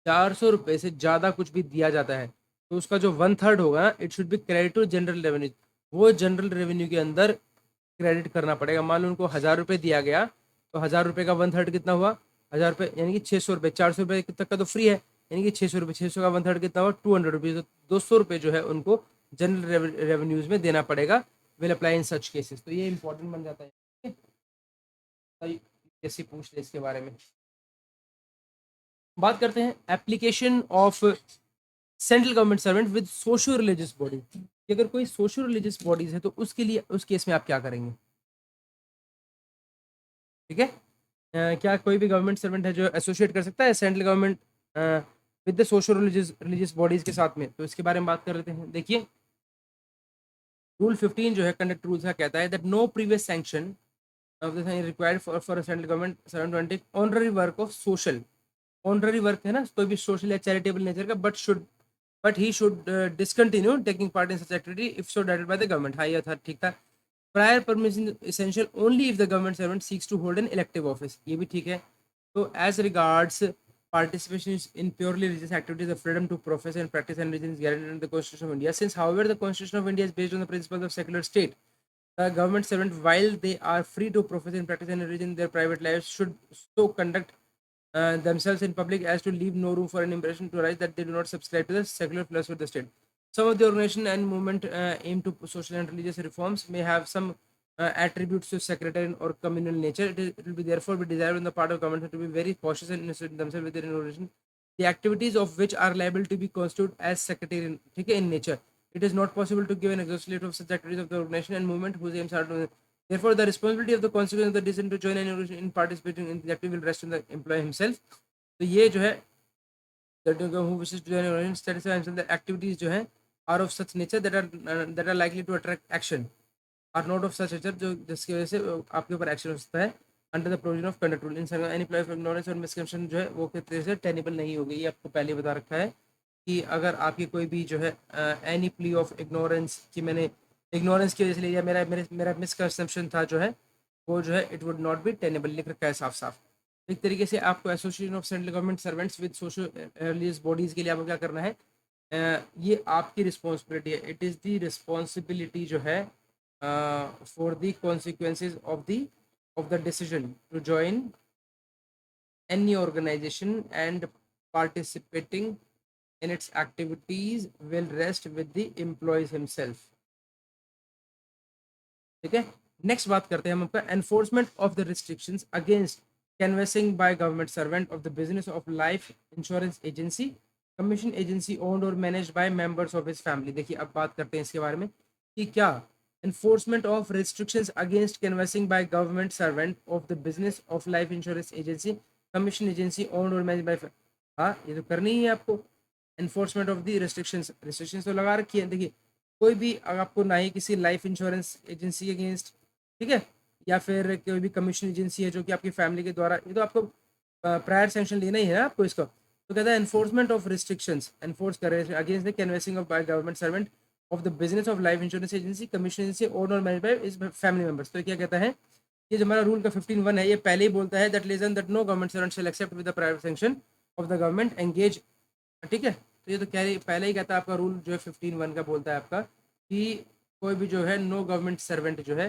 400 रुपये से ज़्यादा कुछ भी दिया जाता है तो उसका जो वन थर्ड होगा ना, it should be credit to general revenue. वो जनरल रेवेन्यू के अंदर क्रेडिट करना पड़ेगा। मान लो उनको 1000 रुपये दिया गया, तो 1000 रुपये का वन थर्ड कितना हुआ, 1000 रुपये यानी कि 600 रुपये। 400 रुपये तक का तो फ्री है, यानी कि 600 रुपये, 600 का वन थर्ड कितना हुआ 200 रुपीज़। तो 200 रुपये जो है उनको जनरल रेवेन्यूज में देना पड़ेगा। Will apply in such cases. तो ये इंपॉर्टेंट बन जाता है, कैसे पूछ ले इसके बारे में। बात करते हैं application of central government servant with socio religious body. अगर कोई सोशो रिलीजियस बॉडीज है तो उसके लिए उस केस में आप क्या करेंगे? ठीक है, क्या कोई भी गवर्नमेंट सर्वेंट है जो एसोसिएट कर सकता है central government with the socio religious bodies के साथ में? तो इसके बारे में बात कर लेते हैं। देखिए रूल 15 जो है कंडक्ट रूल्स का कहता है that no previous sanction of the thing required for a central government 720 honorary work of social honorary work है ना, कोई भी सोशल या चैरिटेबल नेचर का, but he should discontinue taking part in such activity if so directed by the government. हाँ ये था, ठीक था। Prior permission essential only if the government servant seeks to hold an elective office, ये भी ठीक है। तो as regards participation in purely religious activities, the freedom to profess and practice and religion is guaranteed in the Constitution of India. Since, however, the Constitution of India is based on the principles of secular state, the government servant, while they are free to profess and practice and religion in their private lives, should so conduct themselves in public as to leave no room for an impression to arise that they do not subscribe to the secular philosophy of the state. Some of the organization and movement aim to social and religious reforms may have some attributes to sectarian or communal nature. It will be therefore be desired on the part of government to be very cautious and innocent themselves with their organization, the activities of which are liable to be constituted as sectarian, okay, in nature. It is not possible to give an exhaustive list of such activities of the organization and movement whose aims are to. Therefore, the responsibility of the consequence of the decision to join an organization in participating in the activity will rest on the employee himself. तो ये जो है who wishes to join an organization satisfy himself that activities जो है are of such nature that are likely to attract action are not of such nature जो जिसकी वजह से आपके ऊपर एक्शन हो सकता है under the provision of conduct rule. In any ply of ignorance और मिसकंसेप्शन जो है वो किस तरह से टेनेबल नहीं होगी, ये आपको पहले बता रखा है कि अगर आपकी कोई भी जो है एनी प्ली ऑफ इग्नोरेंस कि मैंने इग्नोरेंस की वजह से लिया, मेरा मिसकंसेप्शन था जो है वो जो है it would not be tenable, लिख रखा है साफ साफ। एक तरीके से आपको association of central government servants with social religious bodies के लिए आपको क्या करना है, ये आपकी रिस्पॉन्सिबिलिटी है। इट इज़ दी रिस्पॉन्सिबिलिटी जो है for the consequences of the decision to join any organization and participating in its activities will rest with the employees himself। ठीक है, नेक्स्ट बात करते हैं हम आपका enforcement of the restrictions against canvassing by government servant of the business of life insurance agency commission agency owned और managed by members of his family. देखिए अब बात करते हैं इसके बारे में कि क्या enforcement of restrictions against canvassing by government servant of the business of life insurance agency commission agency owned or managed by हाँ ये तो करनी ही है आपको। enforcement of the restrictions तो लगा रखी है। देखिए कोई भी अगर आपको ना ही किसी लाइफ इंश्योरेंस एजेंसी के अगेंस्ट, ठीक है, या फिर कोई भी कमीशन एजेंसी है जो कि आपकी फैमिली के द्वारा, ये तो आपको प्रायर सेंक्शन लेना ही है ना आपको इसका। तो कहता है एनफोर्समेंट ऑफ रिस्ट्रिक्शंस एनफोर्स कर रहे हैं against the canvassing of bye government servant of the business of life insurance agency commission agency owned or managed by its family members। तो क्या कहता है, ये जो हमारा रूल का 15(1) है ये पहले ही बोलता है that lesson that no government servant shall accept with the private sanction of the government engage, ठीक है। तो ये तो क्या पहले ही कहता है आपका रूल जो है 15(1) का बोलता है आपका कि कोई भी जो है नो गवर्नमेंट सर्वेंट जो है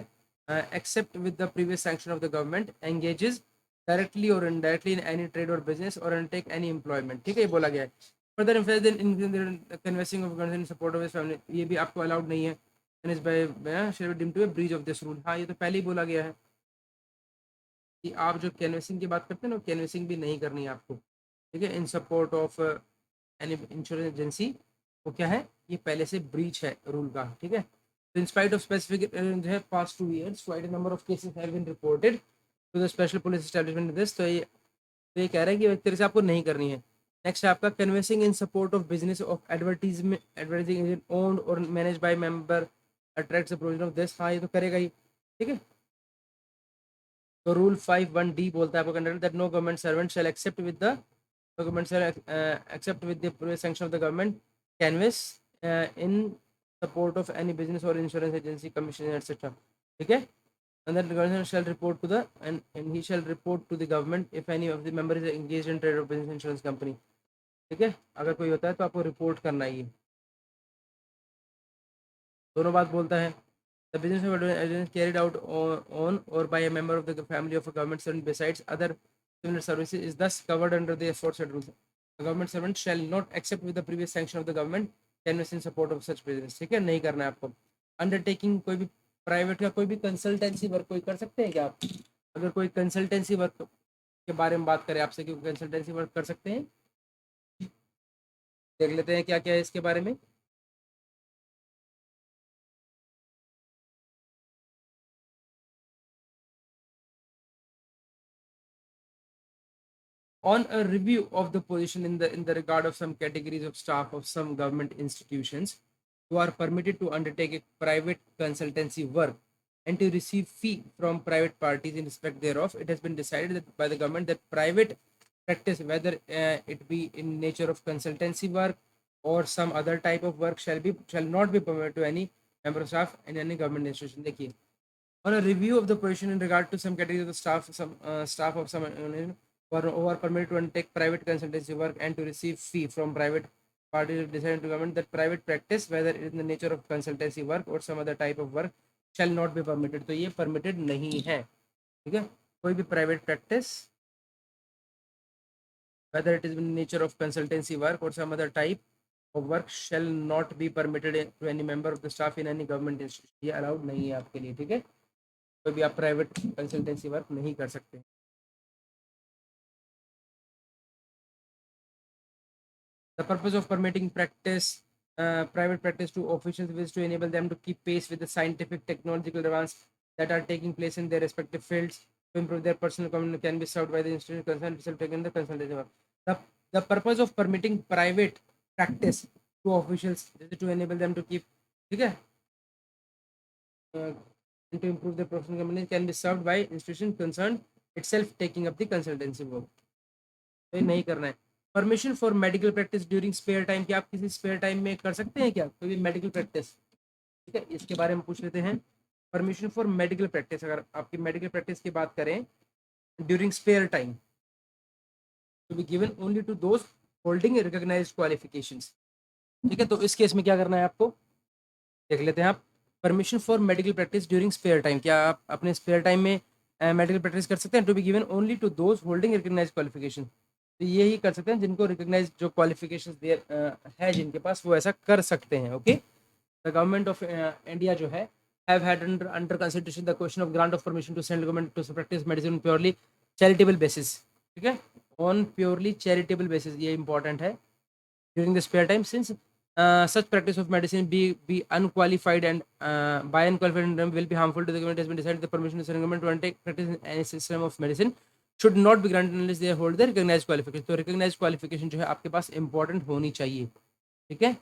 except with the previous sanction of the government engages directly और इनडायरेक्टली इन एनी ट्रेड और बिजनेस और अंडरटेक एनी एम्प्लॉयमेंट, ठीक है, ये बोला गया है। Further emphasise in canvassing of in support of his family, ये भी आपको अलाउड नहीं है and is by share deem to a breach of this rule. हाँ ये तो पहले ही बोला गया है कि आप जो कैनवेसिंग की बात करते हैं ना, कैनवेसिंग भी नहीं करनी है आपको, ठीक है, इन support of any insurance agency, वो क्या है, ये पहले से ब्रीच है रूल का, ठीक है। तो इन स्पाइट ऑफ स्पेसिफिक जो है past 2 years quite a number of cases have been reported to the special police establishment this. तो ये कह रहा है कि एक तरह से आपको नहीं करनी है। नेक्स्ट है आपका canvassing in support of business of advertising agent owned और manage by member attracts the provision of this. हाँ ये तो करेगा ही, ठीक है। तो रूल 5(1)(d) बोलता है आपको conduct that no government servant shall accept with the government shall accept with the sanction of the government canvass in support of any business or insurance agency commission etc, ठीक है। and that the government shall report to the and he shall report to the government if any of the member is engaged in trade or business insurance company, ठीक है। अगर कोई होता है तो आपको रिपोर्ट करना ही है, दोनों बात बोलता है। The business of advertising carried out on or by a member of the family of a government servant besides other similar services is thus covered under the aforesaid rules। The government servant shall not accept with the previous sanction of the government canvass in support of such business, ठीक है, नहीं करना है आपको। Undertaking कोई भी private का कोई भी कंसल्टेंसी वर्क कोई कर सकते हैं क्या आप, अगर कोई कंसल्टेंसी वर्क के बारे में बात करें आपसे कि कंसल्टेंसी वर्क कर सकते हैं, देख लेते हैं क्या क्या है इसके बारे में। On a review of the position in the regard of some categories of staff of some government institutions who are permitted to undertake a private consultancy work and to receive fee from private parties in respect thereof. It has been decided that by the government that private practice, whether it be in nature of consultancy work or some other type of work, shall not be permitted to any member of staff in any government institution. देखिए, on a review of the position in regard to some categories of the staff of some who are permitted to undertake private consultancy work and to receive fee from private parties, decided to government that private practice, whether it is in the nature of consultancy work or some other type of work, shall not be permitted. तो ये permitted नहीं है, ठीक है? कोई भी private practice, whether it is in nature of consultancy work or some other type of work, shall not be permitted to any member of the staff in any government institution. ये allowed नहीं है आपके लिए, ठीक है? कोई भी आप प्राइवेट कंसल्टेंसी वर्क नहीं कर सकते. The purpose of permitting private practice to officials is to enable them to keep pace with the scientific technological advances that are taking place in their respective fields. To improve their personal community can be served by the institution concerned itself taken the consultancy work. The, the purpose of permitting private practice to officials is to enable them to keep, ठीक है, and to improve their professional community can be served by institution concerned itself taking up the consultancy work. तो ये नहीं करना है. Permission for medical practice during spare time, क्या आप किसी स्पेयर टाइम में कर सकते हैं क्या कोई भी मेडिकल प्रैक्टिस? ठीक है, इसके बारे में पूछ लेते हैं. परमिशन फॉर मेडिकल प्रैक्टिस, अगर आपकी मेडिकल प्रैक्टिस की बात करें during spare time, to be given only to those holding recognised qualifications. ठीक है, तो इस केस में क्या करना है आपको, देख लेते हैं आप. Permission for medical practice during spare time, क्या आप अपने स्पेयर टाइम में मेडिकल प्रैक्टिस कर सकते हैं? To be given only to those holding recognised qualification, तो ये ही कर सकते हैं जिनको रिकॉग्नाइज जो क्वालिफिकेशंस है जिनके पास, वो ऐसा कर सकते हैं. Okay, the government of India जो है have had under consideration the question of grant of permission to central government to practise medicine purely charitable basis. ठीक है, ऑन प्योरली चैरिटेबल बेसिस, ये इंपॉर्टेंट है. During the spare time, since such practice of medicine be unqualified and by unqualified will be harmful to the government, has been decided the permission to central government to undertake practice in any system of medicine should not be granted unless they hold the recognized qualification. तो recognized qualification जो है आपके पास important होनी चाहिए. ठीक है,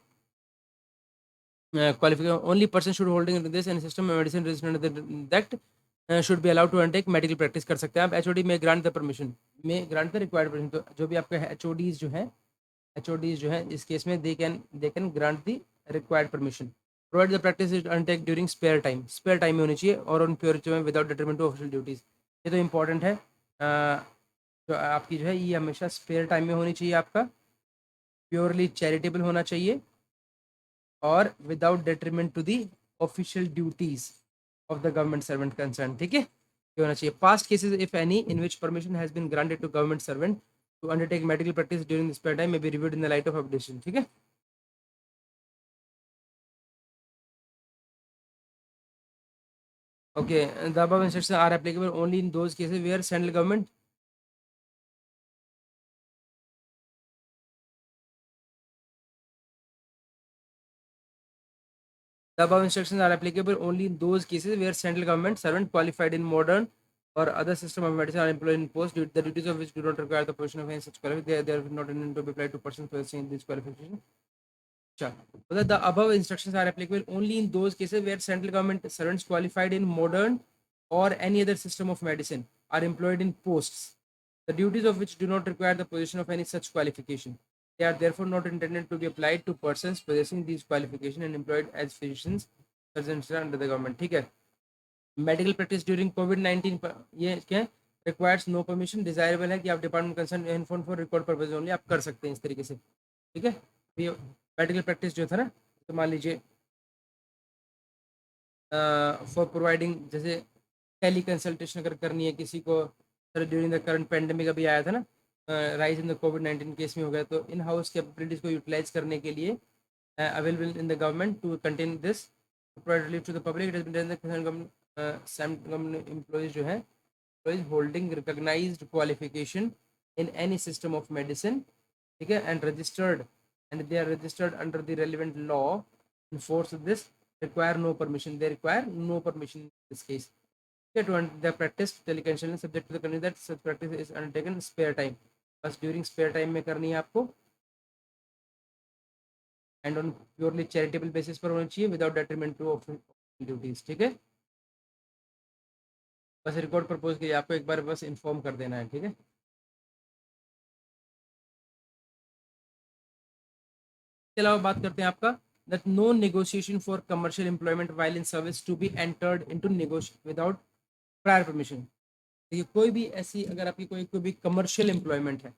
qualification only person should holding this and system of medicine registered under that should be allowed to undertake medical practice कर सकते हैं आप. HOD may grant the permission, may grant the required permission. तो जो भी आपके HODs जो है, HODs जो है इस केस में they can grant the required permission. Provide the practice is undertake during spare time, spare time में होनी चाहिए और on pure time without detriment to official duties. ये तो important है. तो आपकी जो है ये हमेशा स्पेयर टाइम में होनी चाहिए, आपका प्योरली चैरिटेबल होना चाहिए और without detriment to the official duties of the government servant concern. ठीक है, ये होना चाहिए. Past cases if any in which permission has been granted to government servant to undertake medical practice during this spare time may be reviewed in the light of updation. ठीक है, okay. The above instructions are applicable only in those cases where central government the above instructions are applicable only in those cases where central government servant qualified in modern or other system of medicine are employed in post the duties of which do not require the possession of any such qualification. They are not intended to be applied to persons possessing this qualification. So the above instructions are applicable only in those cases where central government servants qualified in modern or any other system of medicine are employed in posts, the duties of which do not require the possession of any such qualification. They are therefore not intended to be applied to persons possessing these qualifications and employed as physicians, surgeons under the government. ठीक है, medical practice during कोविड-19 ये क्या requires no permission, desirable है कि आप department concern inform for record purpose only आप कर सकते हैं इस तरीके से. ठीक है, ये मेडिकल प्रैक्टिस जो था ना, तो मान लीजिए फॉर प्रोवाइडिंग, जैसे टेली कंसल्टेशन अगर करनी है किसी को, sir during the current pandemic अभी आया था ना, राइज इन द कोविड-19 केस में हो गया, तो इन हाउस कैपेबिलिटीज को यूटिलाइज करने के लिए available in the government to contain this provide relief to the public. It has been done government employees जो है holding recognised qualification in any system of medicine. ठीक है, and registered and they are registered under the relevant law in force of this require no permission. They require no permission in this case. Okay, to the practice teleconsultation subject to the condition that such practice is undertaken spare time. बस during spare time में करनी है आपको and on purely charitable basis पर होनी चाहिए without detriment to official duties. ठीक है, बस रिकॉर्ड प्रपोज के लिए आपको एक बार बस इन्फॉर्म कर देना है, ठीक है। इसके अलावा बात करते हैं आपका that no negotiation for commercial employment while in service to be entered into negotiation without prior permission. देखिए कोई भी ऐसी अगर आपकी कोई भी कमर्शियल एम्प्लॉयमेंट है,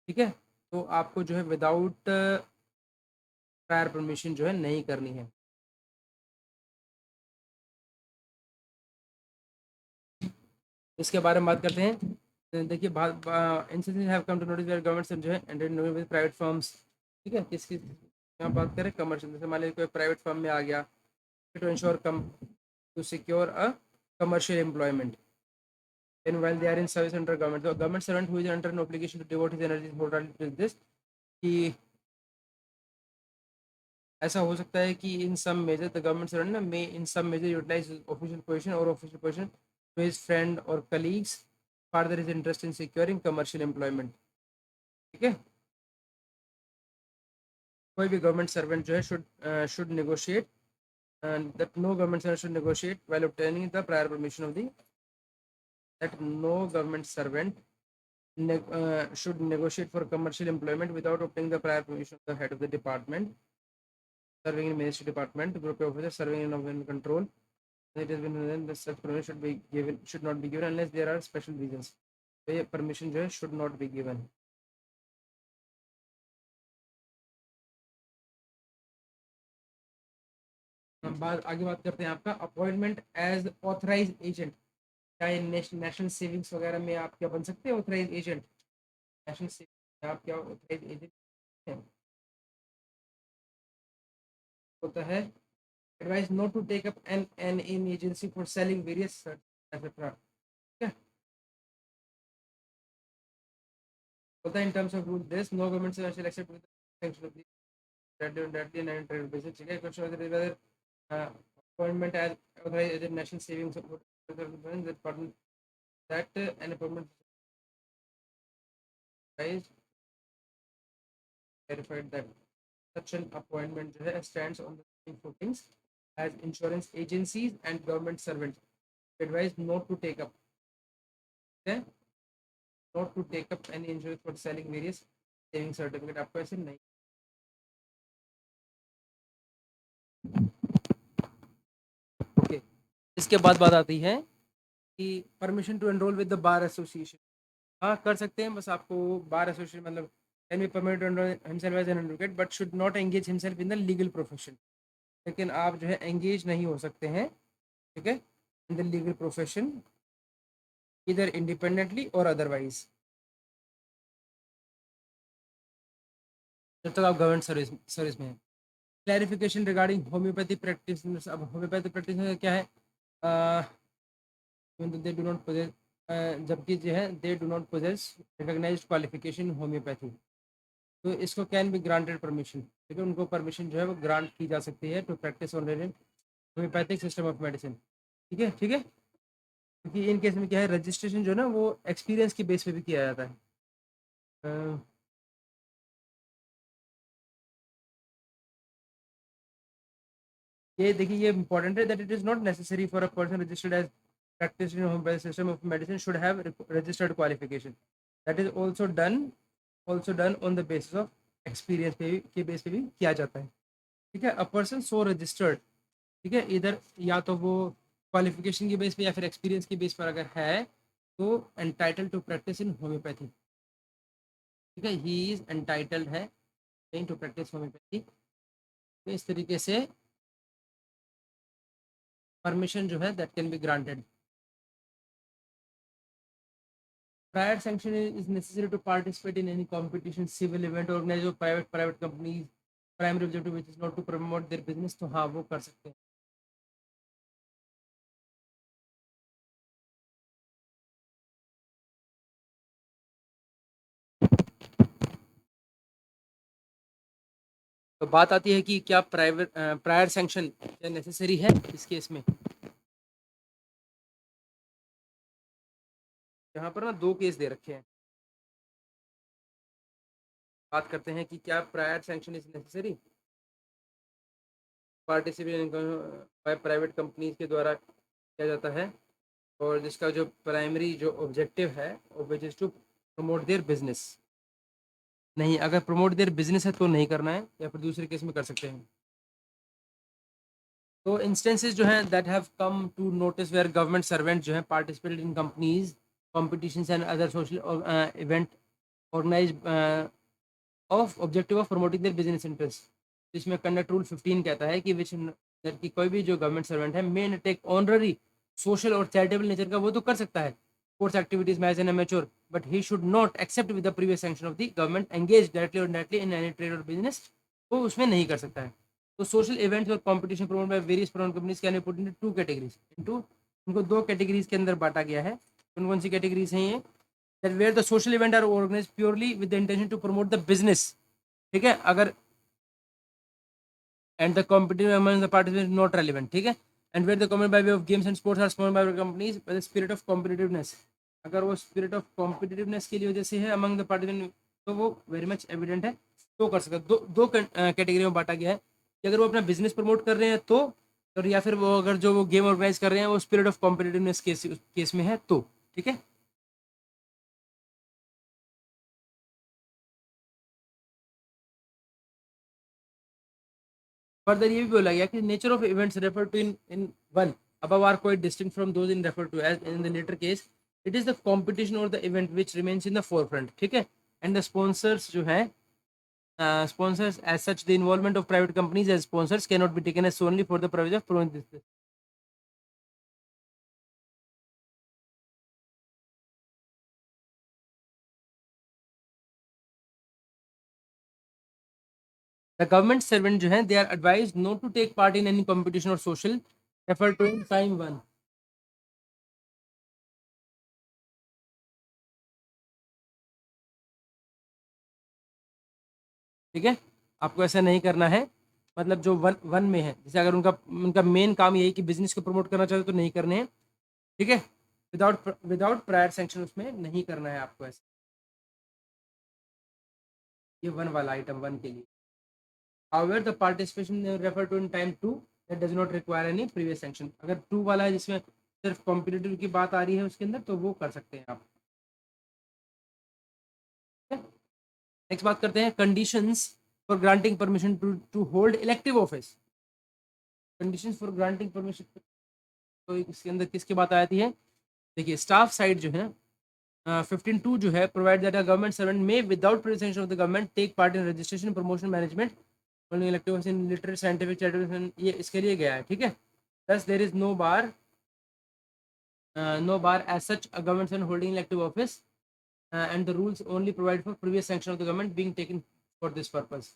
ठीक है, तो आपको जो है विदाउट प्रायर परमिशन जो है नहीं करनी है। इसके बारे में बात करते हैं। देखिए बात instances have come to notice where government जो है एंड विद प्राइवेट फर्म्स, ठीक है, किसकी यहाँ बात करें कमर्शियल, जैसे मान लीजिए कोई प्राइवेट फर्म में आ गया to ensure come to secure a commercial employment then while they are in service under government, the government servant who is under an obligation to devote his energy wholeheartedly to this कि ऐसा हो सकता है कि in some measure the government servant ना may in some measure utilise official position और official position to his friend और colleagues further is interest in securing commercial employment, ठीक है। कोई भी गवर्नमेंट सर्वेंट जो है should negotiate that no government servant should negotiate while obtaining the prior permission of the that no government servant should negotiate for commercial employment without obtaining the prior permission of the head of the department serving in ministry department, group officer serving in government control. It has been written that such permission should not be given unless there are special reasons. तो ये permission जो है should not be given. हम आगे बात करते हैं आपका अपॉइंटमेंट एज ऑथराइज एजेंट। क्या ये नेशनल सेविंग्स वगैरह में आप क्या बन सकते हैं ऑथराइज एजेंट? नेशनल सेविंग आप क्या ऑथराइज एजेंट होता है? advised not to take up an in agency for selling various etc. Yeah. होता है in terms of rule this no government shall accept with sanction of the directly and trade basis, ठीक है। question is whether appointment as authorized as a national savings that pardon that an appointment is verified that such an appointment जो है stands on the same footings as insurance agencies and government servants advised not to take up, okay, not to take up any insurance for selling various saving certificate। आपको ऐसे नहीं, okay okay। इसके बाद बात आती है कि permission to enrol with the bar association. हाँ कर सकते हैं, बस आपको बार एसोसिएशन मतलब can be permitted to enrol himself as an advocate but should not engage himself in the legal profession. लेकिन आप जो है एंगेज नहीं हो सकते हैं, ठीक है, इन द लीगल प्रोफेशन इधर इंडिपेंडेंटली और अदरवाइज जब तक आप गवर्नमेंट सर्विस में हैं। Clarification regarding homoeopathy practice. अब होम्योपैथी प्रैक्टिस क्या है? दे डू नॉट पोजेस, जबकि जो है they do not possess recognised qualification homoeopathy, तो इसको कैन बी ग्रांटेड परमिशन, ठीक है, उनको परमिशन जो है वो ग्रांट की जा सकती है to practise on homoeopathic system of medicine, ठीक है, ठीक है। क्योंकि इन केस में क्या है रजिस्ट्रेशन जो है ना वो एक्सपीरियंस की बेस पे भी किया जाता है। अ, ये देखिए ये इंपॉर्टेंट है that it is not necessary for a person registered as practice in homoeopathic system of medicine should have registered qualification, that is also done on the basis of experience पे भी के बेस पे भी किया जाता है, ठीक है। अ पर्सन सो रजिस्टर्ड, ठीक है, इधर या तो वो क्वालिफिकेशन की बेस पे या फिर एक्सपीरियंस की बेस पर अगर है तो entitle to practise in homoeopathy, ठीक है, ही इज एंटाइटल्ड है टू प्रैक्टिस होम्योपैथी। तो इस तरीके से परमिशन जो है that can be granted. Prior sanction is necessary to participate in any competition, civil event organized by private companies, primary objective which is not to promote their business, तो हाँ वो कर सकते हैं। तो बात आती है कि क्या प्रायर सैंक्शन क्या नेसेसरी है इस केस में। यहाँ पर ना दो केस दे रखे हैं, बात करते हैं कि क्या prior sanction is necessary participate by private companies के द्वारा किया जाता है और जिसका जो प्राइमरी जो ऑब्जेक्टिव है which is to promote their business. नहीं, अगर प्रमोट देयर बिजनेस है तो नहीं करना है, या फिर दूसरे केस में कर सकते हैं। तो इंस्टेंसेस जो हैं that have come to notice where government servant जो है participated in companies competitions and other social event organise of objective of promoting their business interest. जिसमें कंडक्ट रूल 15 कहता है कि विच कि कोई भी जो गवर्नमेंट सर्वेंट है मे टेक ऑनररी सोशल और चैरिटेबल नेचर का वो तो कर सकता है sports activities match an amateur, but he should not accept with the previous sanction of the government engage directly और इनडायरेक्टली इन एनी ट्रेड और बिजनेस। वो उसमें नहीं कर सकता है। तो सोशल इवेंट्स और competition promote by various foreign companies can be put into two categories into, उनको दो कैटेगरीज के अंदर बांटा गया है। कौन कौन सी कैटेगरीज हैं ये? That where the social event are organised purely with the intention to promote the business, ठीक है, अगर and the competitive among the participants not relevant, ठीक है, and where the comment by way of games and sports are sponsored by companies by the spirit of competitiveness, अगर वो spirit of competitiveness की वजह से है among the participants तो वो वेरी मच एविडेंट है, तो कर सकते। दो कैटेगरी में बांटा गया है कि अगर वो अपना बिजनेस प्रमोट कर रहे हैं तो, और या फिर वो अगर जो वो गेम ऑर्गेनाइज कर रहे हैं वो स्पिरिट ऑफ कॉम्पिटिटिवनेस केस में है तो, ठीक है। फर्दर ये भी बोला गया कि nature of events refer to in one above are quite distinct from those in referred to as in the later case it is the competition or the event which remains in the forefront, ठीक है, and the sponsors जो है sponsors as such the involvement of private companies as sponsors cannot be taken as solely for the purpose of promoting this. The government servant जो है they are advised not to take part in any competition or social referred to in time 1, ठीक है, आपको ऐसा नहीं करना है। मतलब जो वन वन में है, जैसे अगर उनका उनका मेन काम यही कि बिजनेस को प्रमोट करना चाहते तो नहीं करने हैं, ठीक है, विदाउट प्रायर सेंक्शन उसमें नहीं करना है आपको ऐसा। ये वन वाला आइटम वन के लिए। However the participation refer to in time to that does not require any previous sanction, अगर टू वाला है जिसमें सिर्फ कॉम्पिटिटिव की बात आ रही है उसके अंदर तो वो कर सकते हैं आप। नेक्स्ट बात करते हैं conditions for granting permission to hold elective office. Conditions for granting permission, तो इसके अंदर किसकी बात आती है? देखिए स्टाफ साइड जो है ना 15(2) जो है provide that a government servant may without presence of the government take part in registration promotion management elective in literary scientific charitable, ये इसके लिए गया है, ठीक है। thus there is no bar as such a government servant holding elective office and the rules only provide for previous sanction of the government being taken for this purpose.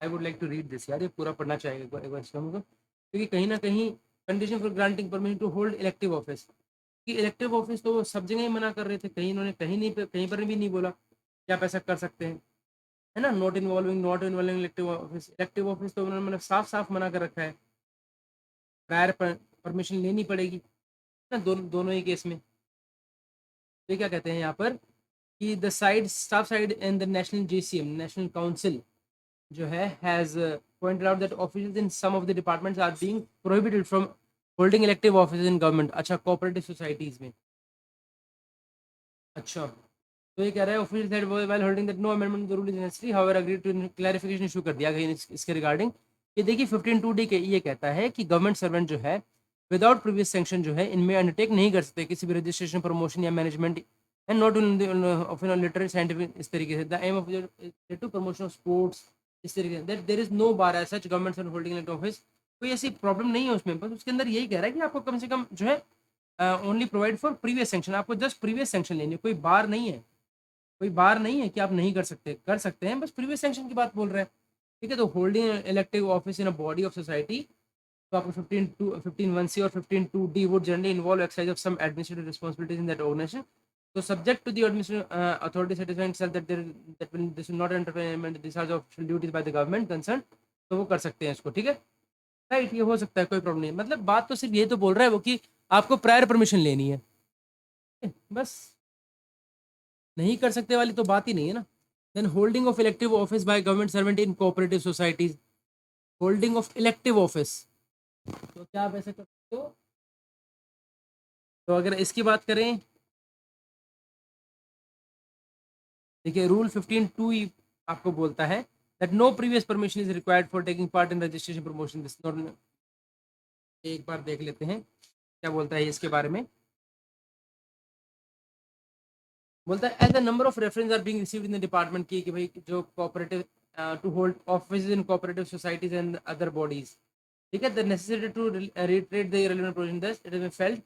I would like to read this, यार ये पूरा पढ़ना चाहिए एक बार इसको हमको, क्योंकि कहीं ना कहीं condition for granting permission to hold elective office, कि इलेक्टिव ऑफिस तो वो सब जगह ही मना कर रहे थे, कहीं इन्होंने कहीं पर भी नहीं बोला कि आप ऐसा कर सकते हैं, है ना। नॉट इन्वॉल्विंग इलेक्टिव ऑफिस तो उन्होंने मतलब साफ साफ मना कर रखा है, प्रायर परमिशन लेनी पड़ेगी ना, दोनों ही केस में। तो क्या कहते हैं यहाँ पर कि the side staff side and the national GCM national council जो है has pointed out that officers in some of the departments are being prohibited from holding elective office in government. अच्छा, कोऑपरेटिव सोसाइटीज में। अच्छा, तो ये कह रहा है official side while holding that no amendment the rule is necessary however agreed to clarification issue कर दिया गया इसके रिगार्डिंग। ये देखिए 15(2)(d) के ये कहता है कि गवर्नमेंट सर्वेंट जो है विदाउट प्रीवियस सैंक्शन जो है इनमें अंडरटेक नहीं कर सकते किसी भी रजिस्ट्रेशन प्रमोशन या management and not of literary scientific, इस तरीके से the aim of to promotion of sports, इस तरीके से that there is no bar as such government servant holding elective office. कोई ऐसी प्रॉब्लम नहीं है उसमें, बस उसके अंदर यही कह रहा है कि आपको कम से कम जो है only provide for previous sanction, आपको जस्ट प्रीवियस सैंक्शन लेनी है, कोई बार नहीं है, कोई बार नहीं है कि आप नहीं कर सकते, कर सकते हैं, बस प्रीवियस सैंक्शन की बात बोल रहे हैं, ठीक है। तो holding elective office in a body of society, तो आपको 15(1)(c) और 15(2)(d would generally involve exercise of some administrative responsibilities in that organisation, तो subject to the administrative authority satisfying itself that there that will this will not interfere in the discharge of official duties by the government concerned, तो वो कर सकते हैं इसको, ठीक है। Right, ये हो सकता है, कोई प्रॉब्लम नहीं, मतलब बात तो सिर्फ ये तो बोल रहा है वो कि आपको प्रायर परमिशन लेनी है, बस। नहीं कर सकते वाली तो बात ही नहीं है ना। Then holding of elective office by government servant in cooperative societies, holding of elective office, तो क्या आप ऐसे कर सकते हो तो अगर इसकी बात करें, देखिए रूल 15(2) ही आपको बोलता है that no previous permission is required for taking part in registration promotion this not. एक बार देख लेते हैं क्या बोलता है इसके बारे में। बोलता है as the number of reference are being received in the department की, कि भाई जो cooperative to hold office in cooperative societies and other bodies, ठीक है, the necessity to retreat the irrelevant provision thus it is felt.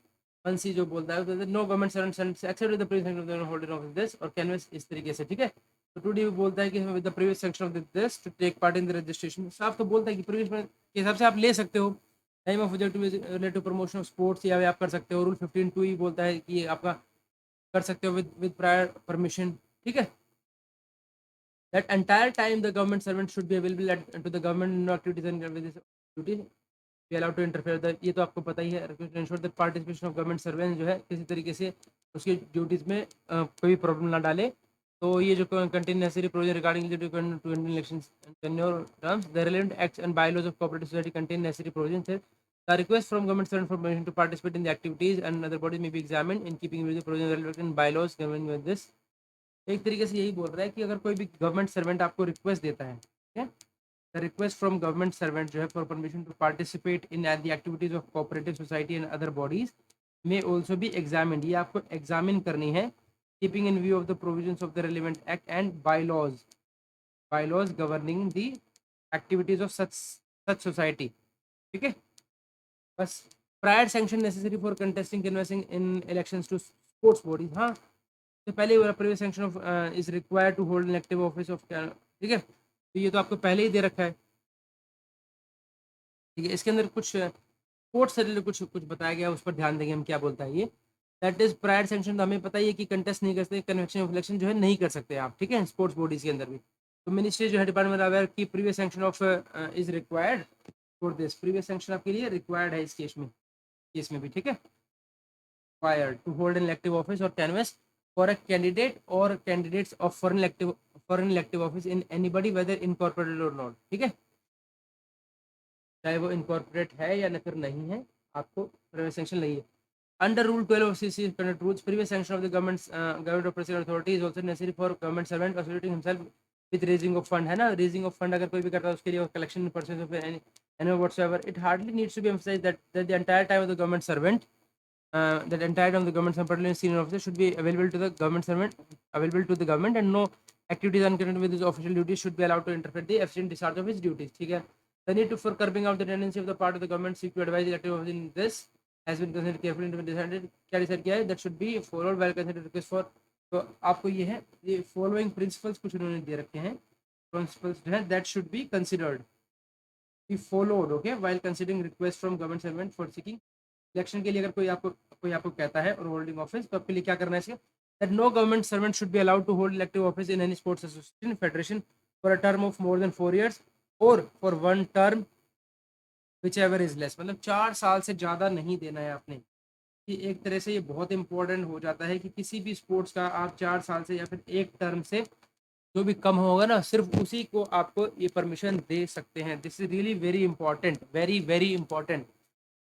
One C जो बोलता है no government servant accept the previous of the holder of this और canvass इस तरीके से, ठीक है। तो टू डी बोलता है कि with the previous section of this to take part in the registration, साफ तो बोलता है कि प्रीवियस के हिसाब से आप ले सकते हो time of related promotion of sports, या आप कर सकते हो। रूल 15(2) ही बोलता है कि आपका कर सकते हो विद प्रायर परमिशन, ठीक है। That entire time the government servant should be available to the government no activities and duty be allowed to interfere the, ये तो आपको पता ही है। Ensure the participation of government servant जो है किसी तरीके से उसकी ड्यूटीज में कोई प्रॉब्लम ना डाले। तो ये जो contain necessary provision regarding to election tenure terms the relevant acts and bylaws of cooperative society contain necessary provisions है। The request from government servant for permission to participate in the activities and other bodies may be examined in keeping with the provisions relevant in bylaws governing with this। एक तरीके से यही बोल रहा है कि अगर कोई भी गवर्नमेंट सर्वेंट आपको रिक्वेस्ट देता है, ठीक है, the request from government servant जो है for permission to participate in the activities of cooperative society and other bodies में ऑल्सो बी एग्जामिन्ड, ये आपको एग्जामिन करनी है keeping in view of the provisions of the relevant act and bylaws governing the activities of such society, ठीक है। बस prior sanction necessary for contesting canvassing in elections to sports bodies, हाँ तो पहले previous sanction of is required to hold an active office of, ठीक है, तो ये तो आपको पहले ही दे रखा है, ठीक है। इसके अंदर कुछ स्पोर्ट्स से रिलेटेड कुछ कुछ बताया गया, उस पर ध्यान देंगे हम क्या बोलता है ये। दैट इज प्रायर सैंक्शन, तो हमें पता ही है कि कंटेस्ट नहीं कर सकते, कन्वेक्शन ऑफ इलेक्शन जो है नहीं कर सकते आप, ठीक है, स्पोर्ट्स बॉडीज के अंदर भी। तो मिनिस्ट्री जो है डिपार्टमेंट अवेयर की previous sanction of is required for this, previous sanction आपके लिए रिक्वायर्ड है इस केस में भी, ठीक है। required to hold an elective office or canvass for a candidate or candidates of foreign elective office in anybody whether incorporated or not, ठीक है, चाहे वो इनकॉर्पोरेट है या फिर नहीं है, आपको प्रीवियस सैंक्शन नहीं है। Under rule 12 of CC conduct rules, previous sanction of the government of president authority is also necessary for government servant associating himself with raising of fund, है ना, raising of fund अगर कोई भी करता है उसके लिए collection purposes of any whatsoever, it hardly needs to be emphasized that the entire time of the government servant that entire time of the government servant particularly senior officer should be available to the government and no activities unconnected with his official duties should be allowed to interfere the efficient discharge of his duties, ठीक है। The need for curbing out the tendency of the part of the government seek to advise elective office in this has been considered carefully to be decided, क्या decide किया है, that should be followed while considered request for, तो आपको ये है, ये following principles कुछ उन्होंने दे रखे हैं, प्रिंसिपल्स जो है that should be considered be followed, okay, while considering request from government servant for seeking election के लिए। अगर कोई आपको कहता है और होल्डिंग ऑफिस, तो आपके लिए क्या करना है इसके, that no government servant should be allowed to hold elective office in any sports association federation for a term of more than 4 years और for one term whichever is less, मतलब 4 साल से ज़्यादा नहीं देना है आपने। कि एक तरह से ये बहुत इंपॉर्टेंट हो जाता है कि किसी भी स्पोर्ट्स का आप 4 साल से या फिर एक टर्म से जो भी कम होगा ना, सिर्फ उसी को आपको ये परमिशन दे सकते हैं। This is really very important, very very important.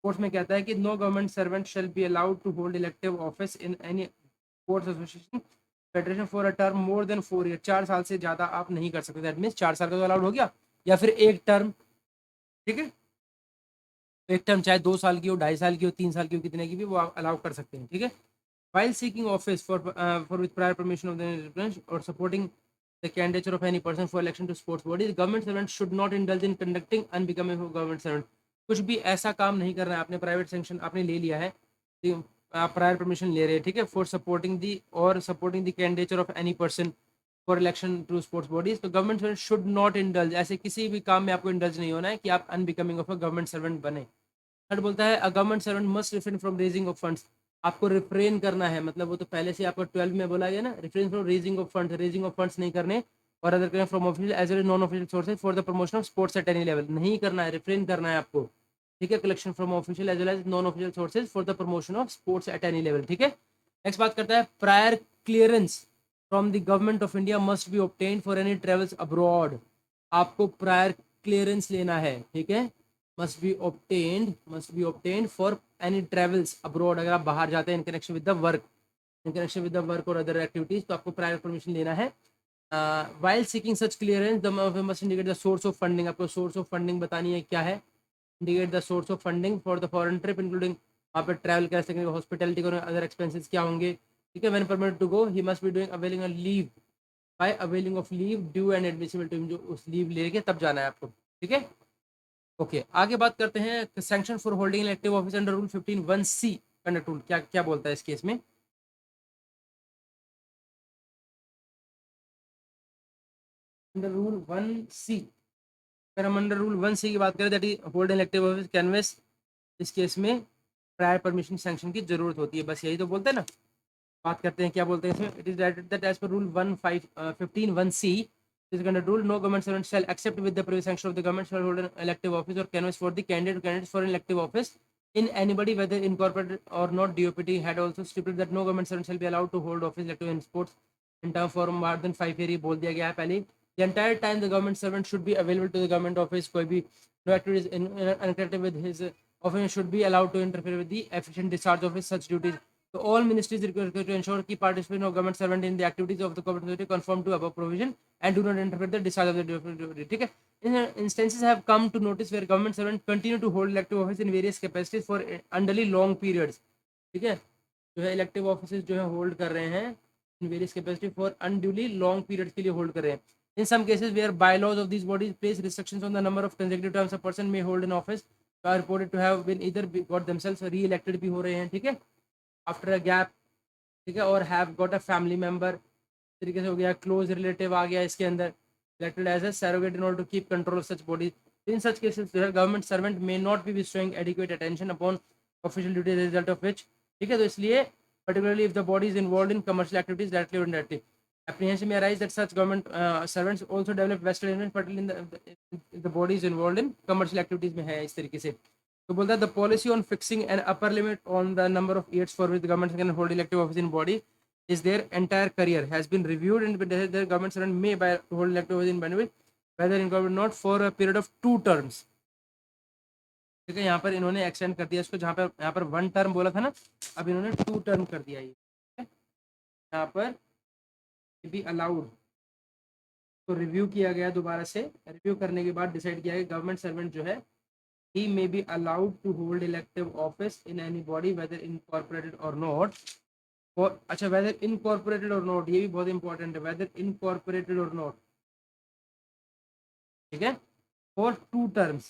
Sports में कहता है कि no government servant shall be allowed to hold elective office in any sports association federation for a term more than 4 years, 4 साल से ज़्यादा आप नहीं कर सकते। दैट मीन्स 4 साल का तो अलाउड हो गया, या फिर एक टर्म, ठीक है, एक टर्म चाहे 2 साल की हो, 2.5 साल की हो, 3 साल की हो, कितने की भी वो आप अलाउ कर सकते हैं, ठीक है। While seeking office for with prior permission of the representative or supporting the candidature of any person for election to sports bodies, government servant should not indulge in conducting unbecoming of government servant। कुछ भी ऐसा काम नहीं करना है, आपने private sanction आपने ले लिया है, ठीक, आप प्रायर परमिशन ले रहे हैं, ठीक है, for supporting the candidature of any person for election to sports bodies, तो government servant should not indulge, ऐसे किसी भी काम में आपको इंडल्ज नहीं होना है कि आप unbecoming of a government servant बने। थर्ड बोलता है अ government servant must refrain from raising of funds, आपको रिफ्रेन करना है, मतलब वो तो पहले से आपको 12 में बोला गया ना, refrain from raising of funds नहीं करने, और अदर करें from official as well non official sources for the promotion of sports at any level, नहीं करना है, रिफ्रेन करना है आपको, ठीक है। Collection from official as well as non official sources for the promotion of sports at any level, ठीक है। नेक्स्ट बात करता है prior clearance from the government of India must B obtain for any travels abroad, आपको prior clearance लेना है, ठीक है, must be obtained for any travels abroad. अगर आप बाहर जाते हैं in connection with the work, in connection with the work or other activities, तो आपको प्रायर परमिशन लेना है. While seeking such clearance, the must indicate the source of funding. आपको source of funding बतानी है क्या है. Indicate the source of funding for the foreign trip, including वहाँ पर ट्रैवल कर सकेंगे, हॉस्पिटलिटी और अदर एक्सपेंसेस क्या होंगे. ठीक है. When permitted to go, he must be doing availing a leave by availing of leave due and admissible to him. जो उस लीव लेके तब जाना है आपको. ठीक है. ओके, आगे बात करते हैं sanction for holding elective office under rule 15(1)(c) conduct rule. क्या क्या बोलता है इस केस में. अंडर रूल 1(c), अगर हम अंडर रूल 1(c) की बात करें, that is hold elective office canvass, इस केस में प्रायर परमिशन सैंक्शन की जरूरत होती है. बस यही तो बोलते हैं ना. बात करते हैं क्या बोलते हैं इसमें. It is that as per rule 15(1)(c) is under rule, no government servant shall, except with the previous sanction of the government, shall hold an elective office or canvass for the candidate or candidates for an elective office in anybody, whether incorporated or not. DOPT had also stipulated that no government servant shall be allowed to hold office elective in sports in term for more than 5 years. बोल दिया गया है पहले. The entire time the government servant should be available to the government office. कोई भी no activities unconnected with his office should be allowed to interfere with the efficient discharge of his such duties. So all ministries required to ensure key participation of government servant in the activities of the government authority conform to above provision and do not interfere with the discharge of the duty. ठीक है. In instances have come to notice where government servant continue to hold elective office in various capacities for unduly long periods. ठीक है. जो है elective office जो है hold कर रहे हैं in various capacity for unduly long period के लिए होल्ड कर रहे हैं. In some cases where bylaws of these bodies place restrictions on the number of consecutive terms a person may hold in office, are reported to have been either got themselves re-elected भी हो रहे हैं. ठीक है. After a gap. ठीक है. और have got a family member तरीके से हो गया. क्लोज रिलेटिव आ गया इसके अंदर. Elected as a surrogate in order to keep control of such bodies. In such cases government servant may not be bestowing adequate attention upon official duty as a result of which. ठीक है. तो इसलिए particularly if the body is involved in commercial activities directly or indirectly, apprehension may arise that such government servants also develop vested interest, particularly in the body is involved in commercial activities में है इस तरीके से. तो बोलता है the policy on fixing an upper limit on the number of years for which government can hold elective office in body is their entire career has been reviewed and their government servant may by hold elective office in benefit whether incorporated not for a period of 2 terms. ठीक है. यहाँ पर इन्होंने extend कर दिया इसको. जहाँ पर यहाँ पर 1 टर्म बोला था ना, अब इन्होंने 2 टर्म कर दिया. ये यहाँ पर बी अलाउड. तो रिव्यू किया गया दोबारा से. रिव्यू करने के बाद डिसाइड किया गया गवर्नमेंट सर्वेंट जो है he may be allowed to hold elective office in any body whether incorporated or not for. अच्छा, whether incorporated or not, ये भी बहुत इंपॉर्टेंट है. whether incorporated or not. ठीक है. for 2 terms,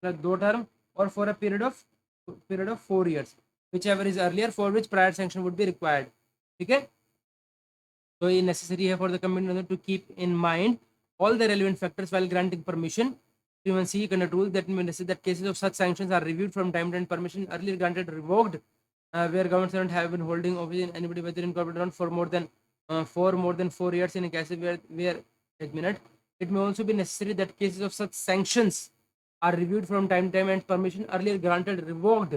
मतलब 2 टर्म, और for a period of 4 years whichever is earlier for which prior sanction would be required. ठीक है. तो ये necessary है for the committee to keep in mind all the relevant factors while granting permission. 3(1)(c) conduct rule that means that cases of such sanctions are reviewed from time to time. Permission earlier granted revoked where government servant have been holding office in anybody whether incorporated or not for more than 4 years in a case where एक minute. It may also be necessary that cases of such sanctions are reviewed from time to time and permission earlier granted revoked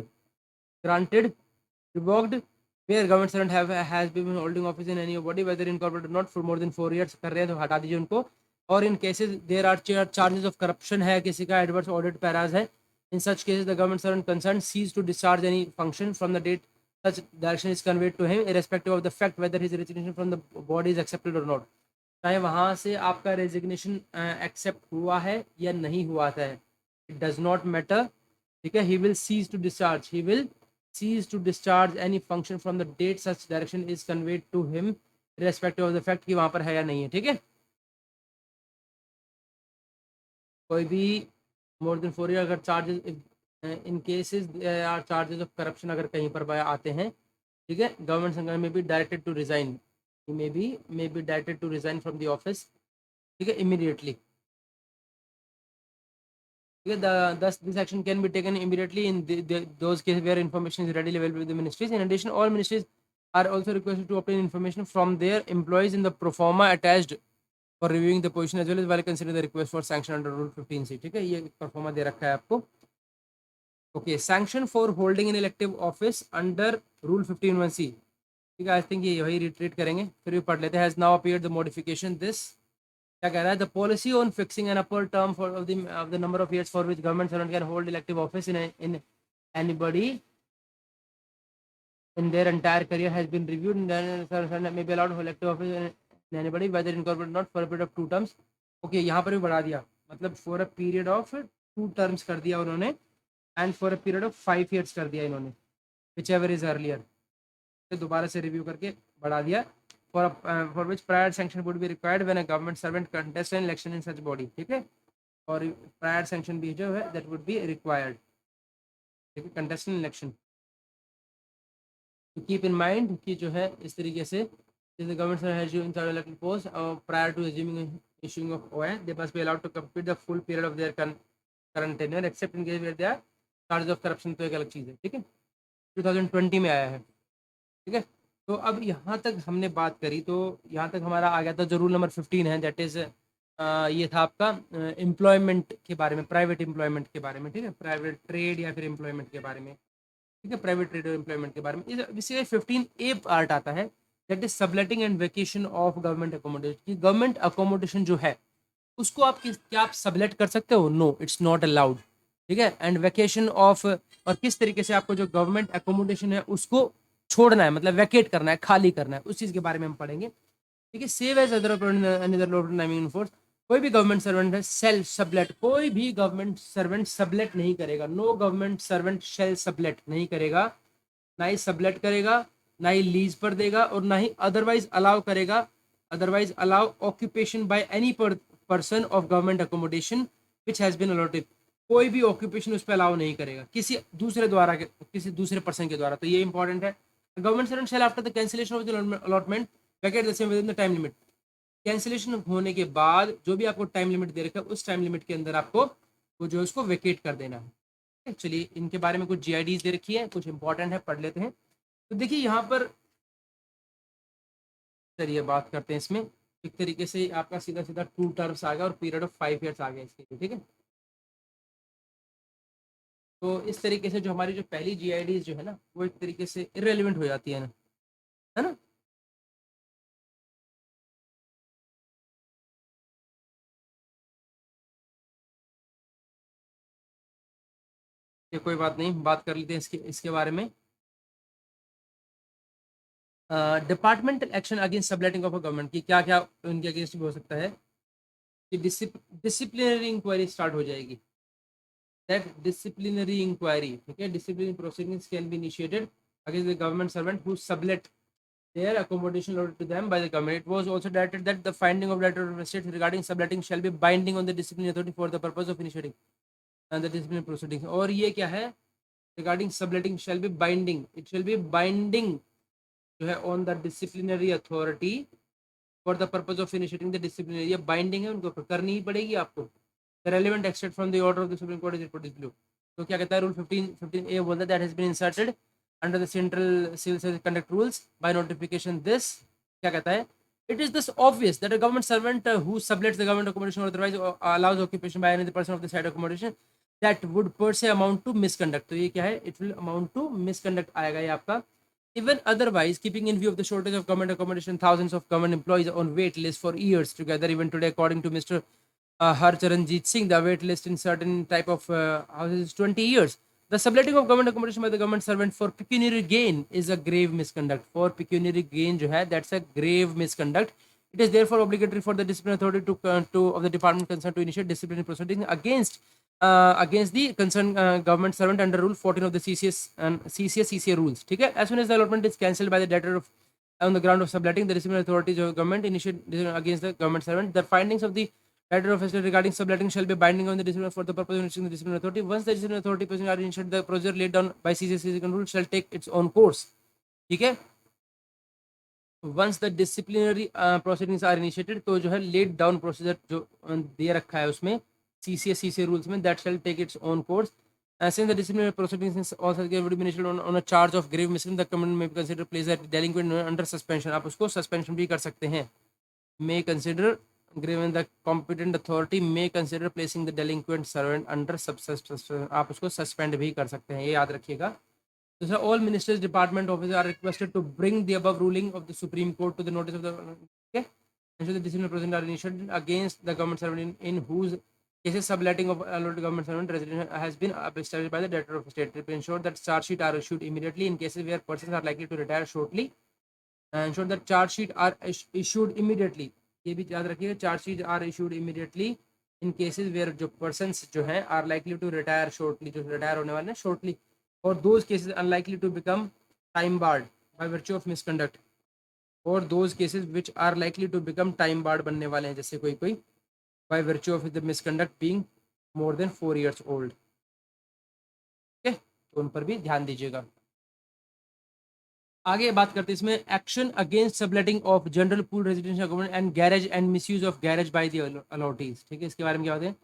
where government servant has been holding office in any body whether incorporated or not for more than 4 years. कर रहे हैं तो हटा दीजिए उनको. और in cases there are charges of corruption है, किसी का एडवर्स ऑडिट पैराज है. In such cases the government servant concern cease to discharge any function from the date such direction is conveyed to him irrespective of the fact whether his resignation from the body is accepted or not. चाहे वहाँ से आपका resignation accept हुआ है या नहीं हुआ था, इट डज नॉट मैटर. ठीक है. he will cease to discharge any function from the date such direction is conveyed to him irrespective of the fact कि वहाँ पर है या नहीं है. ठीक है. कोई भी मोर देन 4 ईयर अगर charges in cases are charges of corruption अगर कहीं पर आते हैं. ठीक है. गवर्नमेंट संगठन में भी directed to resign, may be directed to resign from the office. ठीक है. इमीडिएटली. ठीक है. thus this action can be taken immediately in those cases where information is readily available with the ministries. In addition, all ministries are also requested to obtain information from their employees in the proforma attached for reviewing the position as well as while considering the request for sanction under rule 15(c). ठीक है. ये pro forma दे रखा है आपको. Okay. Sanction for holding in elective office under rule 15(1)(c). ठीक है. I think ये वही रिट्रीट करेंगे, फिर भी पढ़ लेते हैं. Has now appeared the modification this क्या कह रहा है, the policy on fixing an upper term for of the number of years for which government servant can hold elective office in anybody in their entire career has been reviewed, and then Servant may be allowed to elect office in anybody whether incorporated or not for a period of 2 terms. Okay, यहाँ पर भी बढ़ा दिया, मतलब for a period of 2 terms कर दिया उन्होंने, and for a period of 5 years कर दिया इन्होंने, whichever is earlier. तो दोबारा से रिव्यू करके बढ़ा दिया, for which prior sanction would be required when a government servant contests an election in such body. ठीक है, और prior sanction भी जो है that would be required. ठीक है, contest an election. to keep in mind कि जो है इस तरीके से the government has you in charge of elected post prior to assuming issuing of OA they must be allowed to complete the full period of their current tenure except in case where they are charges of corruption. तो एक अलग चीज़ है, ठीक है, 2020 में आया है, ठीक है. तो अब यहाँ तक हमने बात करी, तो यहाँ तक हमारा आ गया था जो रूल नंबर 15 है, दैट इज़ ये था आपका एम्प्लॉयमेंट के बारे में, प्राइवेट एम्प्लॉयमेंट के बारे में, ठीक है, प्राइवेट ट्रेड या फिर एम्प्लॉयमेंट के बारे में, ठीक है, प्राइवेट ट्रेड और एम्प्लॉयमेंट के बारे में. इसी 15A पार्ट आता है, that is subletting and vacation of government accommodation. कि गवर्नमेंट अकोमोडेशन जो है उसको आप क्या आप सबलेट कर सकते हो? नो, इट्स नॉट अलाउड, ठीक है. एंड वेकेशन ऑफ, और किस तरीके से आपको जो गवर्नमेंट अकोमोडेशन है उसको छोड़ना है, मतलब वैकेट करना है, खाली करना है, उस चीज़ के बारे में हम पढ़ेंगे, ठीक है. सेव एज अदर फोर्स, कोई भी गवर्नमेंट सर्वेंट है सेल्फ सबलेट, कोई भी गवर्नमेंट सर्वेंट सबलेट नहीं करेगा. No government servant shall sublet नहीं करेगा, ना ही सबलेट करेगा, ना ही लीज पर देगा, और ना ही अदरवाइज अलाउ करेगा, otherwise allow occupation by any person of government accommodation which has been allotted. कोई भी ऑक्यूपेशन उस पर अलाउ नहीं करेगा किसी दूसरे द्वारा, किसी दूसरे पर्सन के द्वारा. तो ये इंपॉर्टेंट है. Government servant shall after the cancellation of the allotment vacate the same with in the time limit. Cancellation होने के बाद जो भी आपको टाइम लिमिट दे रखा है उस टाइम लिमिट के अंदर आपको वो जो है उसको वेकेट कर देना है. चलिए इनके बारे में कुछ जीआईडीज दे रखी है, कुछ इंपॉर्टेंट है, पढ़ लेते हैं. तो देखिए यहाँ पर चलिए बात करते हैं इसमें. एक तरीके से आपका सीधा सीधा 2 टर्म्स आ गया और पीरियड ऑफ 5 ईयर्स आ गया इसके लिए, ठीक है. तो इस तरीके से जो हमारी जो पहली जीआईडीज जो है ना वो एक तरीके से इरेलीवेंट हो जाती है ना. ये कोई बात नहीं, बात कर लेते हैं इसके बारे में. Departmental action against subletting of a government की क्या क्या उनके अगेंस्ट भी हो सकता है कि डिसिप्लिनरी इंक्वायरी स्टार्ट हो जाएगी. दैट डिसिप्लिनरी इंक्वायरी, ठीक है, disciplinary proceedings can be initiated against the government servant who sublet their accommodation allotted to them by the government. It was also directed that the finding of letter of state regarding subletting shall be binding on the disciplinary authority for the purpose of initiating and the disciplinary proceedings. और ये क्या है, regarding subletting shall be binding, it shall be binding जो है on the disciplinary authority for the purpose of initiating the disciplinary. ये binding है, उनको करनी ही पड़ेगी आपको. The relevant extract from the order of the Supreme Court is reported below. तो क्या कहता है रूल 15A बोलता है that has been inserted under the central civil service conduct rules by notification. This क्या कहता है, it is thus obvious that a government servant who sublets the government accommodation or otherwise allows occupation by any person of the side accommodation that would per se amount to misconduct. तो ये क्या है, it will amount to misconduct आएगा ये आपका. Even otherwise, keeping in view of the shortage of government accommodation, thousands of government employees on wait list for years together. Even today, according to Mr. Harcharanjit Singh, the wait list in certain type of houses is 20 years. The subletting of government accommodation by the government servant for pecuniary gain is a grave misconduct. For pecuniary gain, जो है, that's a grave misconduct. It is therefore obligatory for the disciplinary authority to of the department concerned to initiate disciplinary proceedings against the concerned government servant under Rule 14 of the CCS and CCA rules. ठीक है. As soon as the allotment is cancelled by the debtor of on the ground of subletting, the disciplinary authorities of government initiate against the government servant. The findings of the letter of estate regarding subletting shall be binding on the disciplinary for the purpose of initiating the disciplinary authority. Once the disciplinary authority proceedings are initiated, the procedure laid down by CCA rule shall take its own course. ठीक है. Once the disciplinary proceedings are initiated, तो जो है laid down procedure जो दे रखा है उसमें CCA rules में, that shall take its own course. Since the disciplinary proceedings also would be initiated on a charge of grave misconduct, the government may consider place that delinquent under suspension. आप उसको suspension भी कर सकते हैं. May consider given the competent authority may consider placing the delinquent servant under suspension. आप उसको suspend भी कर सकते हैं, ये याद रखिएगा. So all ministers, department officers are requested to bring the above ruling of the Supreme Court to the notice of the. Okay. ensure the disciplinary proceedings are initiated against the government servant in whose cases subletting of allotted government servant residence has been established by the Director of State to ensure that charge sheet are issued immediately in cases where persons are likely to retire shortly. Ensure that charge sheet are issued immediately. ये भी याद रखिएगा, charge sheet are issued immediately in cases where जो persons जो हैं are likely to retire shortly, जो retire होने वाले हैं शॉर्टली, और those cases unlikely to become time barred by virtue of misconduct, और those cases which are likely to become time barred बनने वाले हैं, जैसे कोई कोई by virtue of the misconduct being more than 4 years old. Okay, तो उन पर भी ध्यान दीजिएगा। आगे बात करते हैं इसमें, action against subletting of general pool residential accommodation and garage and misuse of garage by the allottees. ठीक है, इसके बारे में क्या बात है?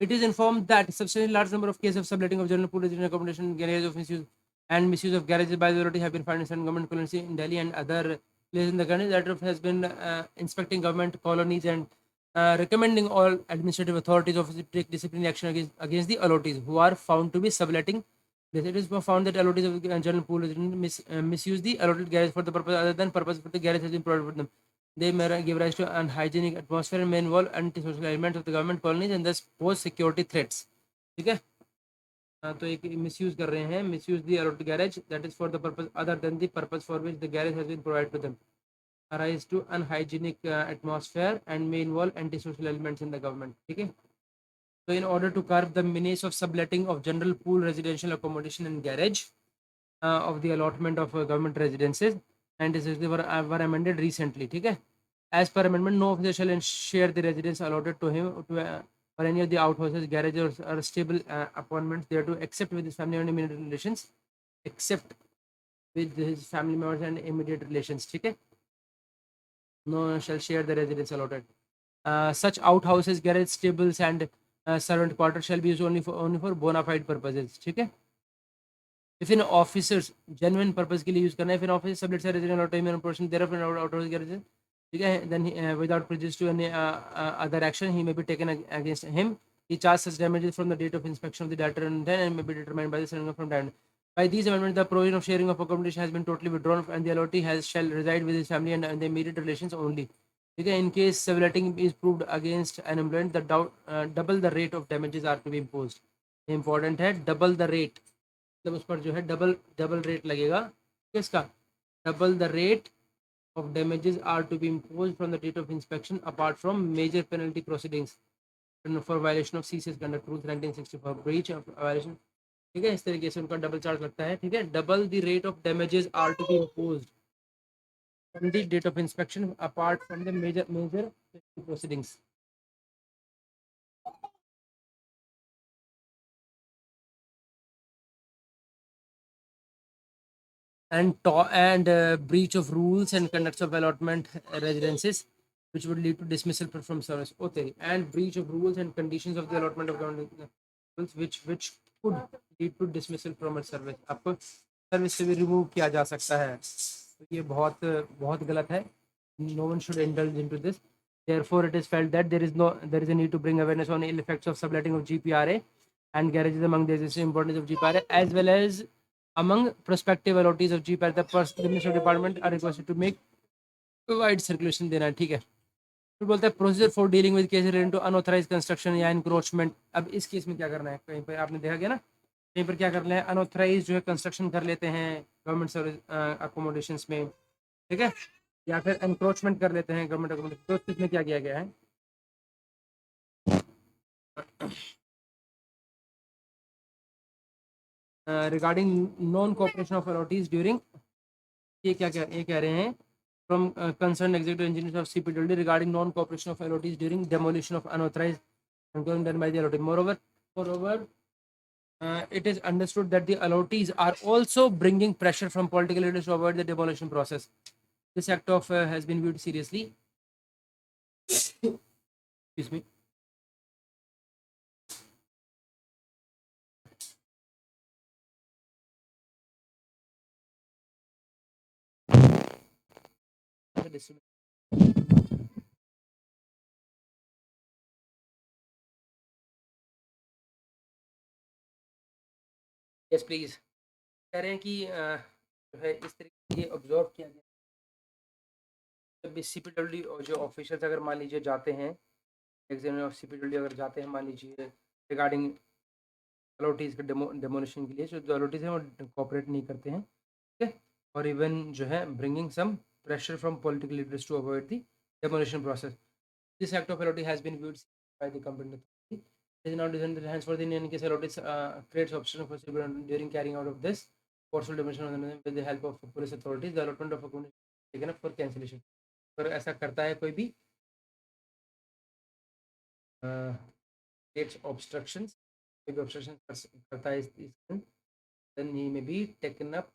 It is inform that substantial large number of case of subletting of general pool residential accommodation, garage of misuse and misuse of garages by the authority have been found in certain government colonies in Delhi and other places in the country. That has been inspecting government colonies and recommending all administrative authorities officers to take disciplinary action against the allottees who are found to be subletting. It is found that allottees of the general pool misuse the allotted garage for the purpose other than purpose for the garage has been provided for them. They may give rise to unhygienic atmosphere and may involve antisocial elements of the government colonies and thus pose security threats. ठीक है, तो एक misuse कर रहे हैं, misuse the allotted garage that is for the purpose other than the purpose for which the garage has been provided to them, arise to unhygienic atmosphere and may involve antisocial elements in the government. ठीक है, so in order to curb the menace of subletting of general pool residential accommodation and garage of the allotment of government residences and this were amended recently. ठीक है, as per amendment, no officer shall share the residence allotted to him to or any of the outhouses, garages, or stable appointments there to except with his family and immediate relations, except with his family members and immediate relations. ठीक है, no one shall share the residence allotted. Such outhouses, garages, stables, and servant quarters shall be used only for bona fide purposes. ठीक है, if in officers genuine purpose के लिए use करना है, if in officer sublet a resident allotted him portion thereof in outhouse garages, ठीक है, then without prejudice to any other action, he may be taken against him. He charged such damages from the date of inspection of the debtor and may be determined by the settlement from time. By these amendments, the provision of sharing of accommodation has been totally withdrawn, and the allottee shall reside with his family and the immediate relations only. ठीक है, in case subletting is proved against an employment, the double the rate of damages are to be imposed. Important है, double the rate, मतलब उस पर जो है double double rate लगेगा किसका, double the rate of damages are to be imposed from the date of inspection apart from major penalty proceedings for violation of CCS conduct rules 1964 breach of violation. ठीक है, इस तरीके से उनका double charge लगता है। ठीक है, double the rate of damages are to be imposed from the date of inspection apart from the major proceedings. And breach of rules and conducts of allotment residences which would lead to dismissal from service. And breach of rules and conditions of the allotment of government which could lead to dismissal from a service. आपको service से भी remove किया जा सकता है, तो ये बहुत बहुत गलत है. No one should indulge into this. Therefore, it is felt that there is a need to bring awareness on ill effects of subletting of GPRA and garages among the existing importance of GPRA as well as among prospective allottees of GPRA. The Ministry of Department are requested to make wide circulation देना है. ठीक है, फिर बोलता है procedure for dealing with case related to unauthorise construction या encroachment. अब इस केस में क्या करना है, कहीं पर आपने देखा गया ना, कहीं पर क्या करना है, अनऑथराइज जो है कंस्ट्रक्शन कर लेते हैं गवर्नमेंट सर्विस अकोमोडेशंस में. ठीक है, या फिर एनक्रोचमेंट कर लेते हैं गवर्नमेंट अकोमोडेशन. तो इसमें क्या किया गया है, regarding non cooperation of allottees during, ये कह रहे हैं from concerned executive engineers of CPWD regarding non-cooperation of allottees during demolition of unauthorized and done by the allottee. Moreover, it is understood that the allottees are also bringing pressure from political leaders to avoid the demolition process. This act of has been viewed seriously. Excuse me. Yes, please. कह रहे हैं कि जो है इस तरीके से observe किया गया जब CPWD जो ऑफिसर्स अगर मान लीजिए जाते हैं एग्जाम ऑफ CPWD अगर जाते हैं मान लीजिए रिगार्डिंग अलॉटीज़ के डेमोलिशन के लिए, जो अलॉटीज़ हैं वो कोऑपरेट नहीं करते हैं, ठीक है, और इवन जो है bringing some pressure from political leaders to avoid the demolition process. This act of allotee has been viewed by the competent authority. It is now designed to hands for the Indian case allotee creates obstruction for civil during carrying out of this forceful demolition of the with the help of police authorities. The allotment of a community is taken up for cancellation. अगर ऐसा करता है कोई भी creates obstructions, कोई भी obstruction करता है इस then he may be taken up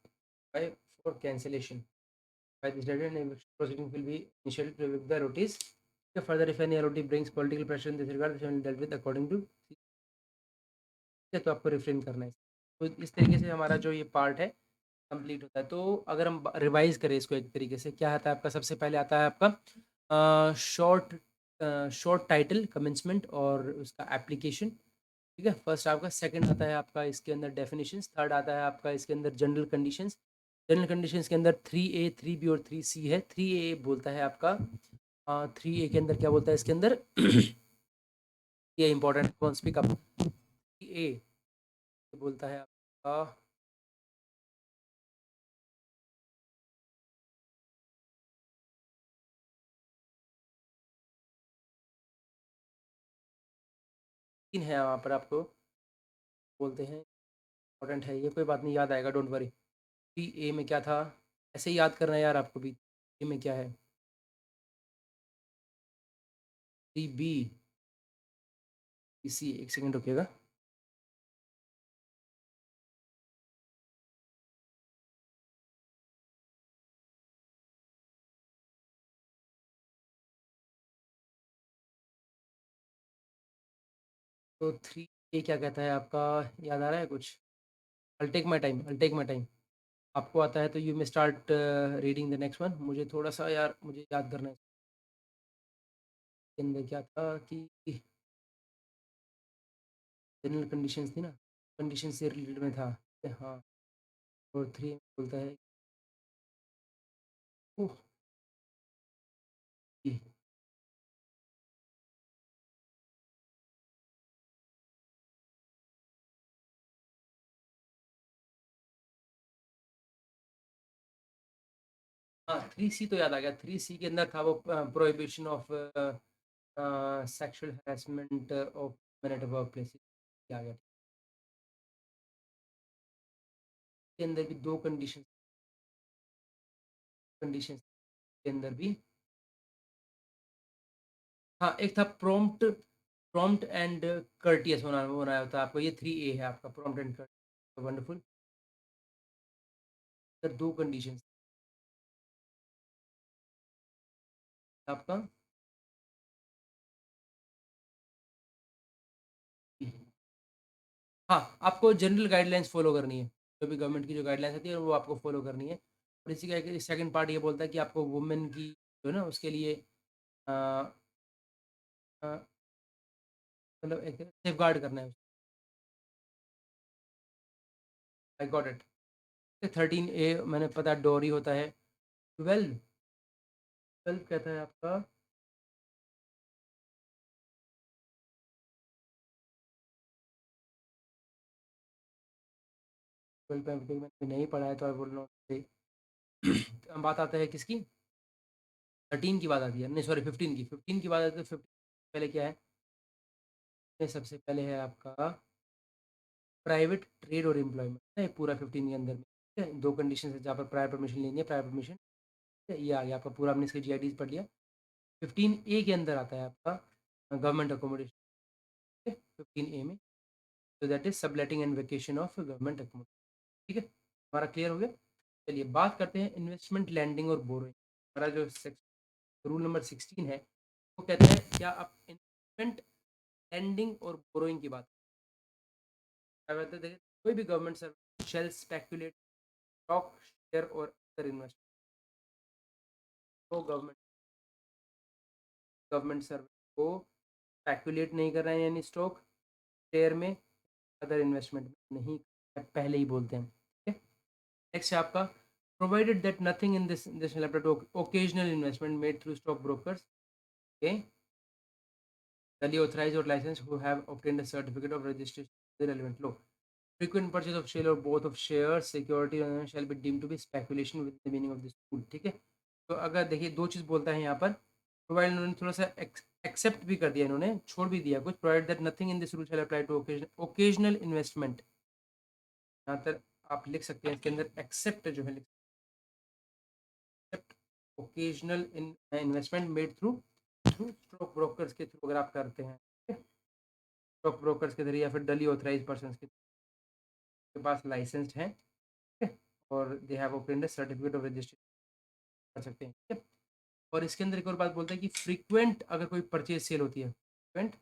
by for cancellation. By this deadline, eviction proceedings will be initiated to evict the allotees. Further, if any allotee brings political pressure in this regard, they will be dealt with according to. तो आपको refrain करना है. तो इस तरीके से हमारा जो ये पार्ट है कंप्लीट होता है. तो अगर हम रिवाइज करें इसको एक तरीके से, क्या आता है आपका? सबसे पहले आता है आपका शॉर्ट टाइटल कमेंसमेंट और उसका एप्लीकेशन, ठीक है, फर्स्ट आपका. सेकंड आता है आपका इसके अंदर डेफिनेशंस. थर्ड आता है आपका इसके अंदर जनरल कंडीशंस. जनरल कंडीशंस के अंदर 3A 3B और 3C है. 3A बोलता है आपका 3A के अंदर क्या बोलता है इसके अंदर ये इंपॉर्टेंट कौन स्पीक अप. 3A बोलता है आपका तीन है वहाँ पर आपको बोलते हैं इंपॉर्टेंट है ये, कोई बात नहीं, याद आएगा, डोंट वरी. 3A में क्या था ऐसे ही याद करना है यार आपको भी. ए में क्या है 3B C. एक सेकंड रुकिएगा. तो 3A क्या कहता है आपका, याद आ रहा है कुछ? I'll take my time. आपको आता है तो you may start reading the next one. मुझे थोड़ा सा यार मुझे याद करना है इसके अंदर क्या था कि जनरल कंडीशंस थी ना, कंडीशन से रिलेटेड में था. हाँ, और 3 बोलता है ओह, ये. हाँ 3C तो याद आ गया. 3C के अंदर था वो prohibition of sexual harassment of men at work place. आ गया के अंदर भी दो कंडीशन के अंदर भी. हाँ एक था प्रॉम्प्ट एंड कर्टियस होना होना होता है आपको. ये 3A है आपका, prompt and courteous. Wonderful. Sir दो कंडीशन आपका. हाँ आपको जनरल गाइडलाइंस फॉलो करनी है. जो भी गवर्नमेंट की जो गाइडलाइंस होती है वो आपको फॉलो करनी है. और इसी का सेकंड पार्ट ये बोलता है कि आपको वुमेन की जो है ना उसके लिए अ, अ, मतलब एक सेफ गार्ड करना है. I got it. 13A मैंने पता डोरी होता है. 12 कहता है आपका 12 पे मैंने नहीं पढ़ा है तो आई बोल रहा हूँ. बात आता है किसकी? 13 की बात आती है, नहीं सॉरी 15 की बात आती है. 15 पहले क्या है? सबसे पहले है आपका प्राइवेट ट्रेड और एम्प्लॉयमेंट है पूरा 15 के अंदर में. ठीक है, दो कंडीशन है जहाँ पर प्रायर परमिशन लेनी है. प्रायर परमिशन ये आ गया आपका पूरा. आपने इसके GIDs पढ़ लिया. 15A के अंदर आता है आपका गवर्नमेंट अकोमोडेशन. 15A में तो that is subletting and vacation of government accommodation. ठीक है, हमारा क्लियर हो गया. चलिए बात करते हैं इन्वेस्टमेंट लैंडिंग और बोरोइंग. हमारा जो रूल नंबर 16 है वो कहता है क्या आप इन्वेस्टमेंट लैंडिंग और बोरोइंग की बात करते हैं. कोई भी government service shall speculate stock share और अदर इन्वेस्टमेंट. तो गवर्नमेंट सर्विस को स्पेकुलेट नहीं कर रहे हैं यानी स्टॉक शेयर में अदर इन्वेस्टमेंट में नहीं, पहले ही बोलते हैं. ठीक है. नेक्स्ट है आपका provided that nothing in this shall apply to occasional investment made through stock brokers, okay, duly authorized or licensed who have obtained a certificate of registration in the relevant law. Frequent purchase of share or both of shares security shall be deemed to be speculation with the meaning of this rule. ठीक है, तो अगर देखिए दो चीज बोलता है यहाँ पर, प्रोवाइड इन्होंने थोड़ा सा एक्सेप्ट भी कर दिया, इन्होंने छोड़ भी दिया कुछ, provide that nothing in this rule shall apply to occasional investment, यहाँ तक आप लिख सकते हैं, इसके अंदर एक्सेप्ट जो है, except occasional investment made through through stock brokers के थ्रू अगर आप करते हैं, स्टॉक ब्रोकर्स के जरिए या फिर डली ऑथराइज पर्सन के पास लाइसेंस्ड है, ठीक है, और they have obtained a certificate of registration कर सकते हैं, ठीक है। और इसके अंदर एक और बात बोलता है कि फ्रीक्वेंट अगर कोई परचेज सेल होती है, फ्रीक्वेंट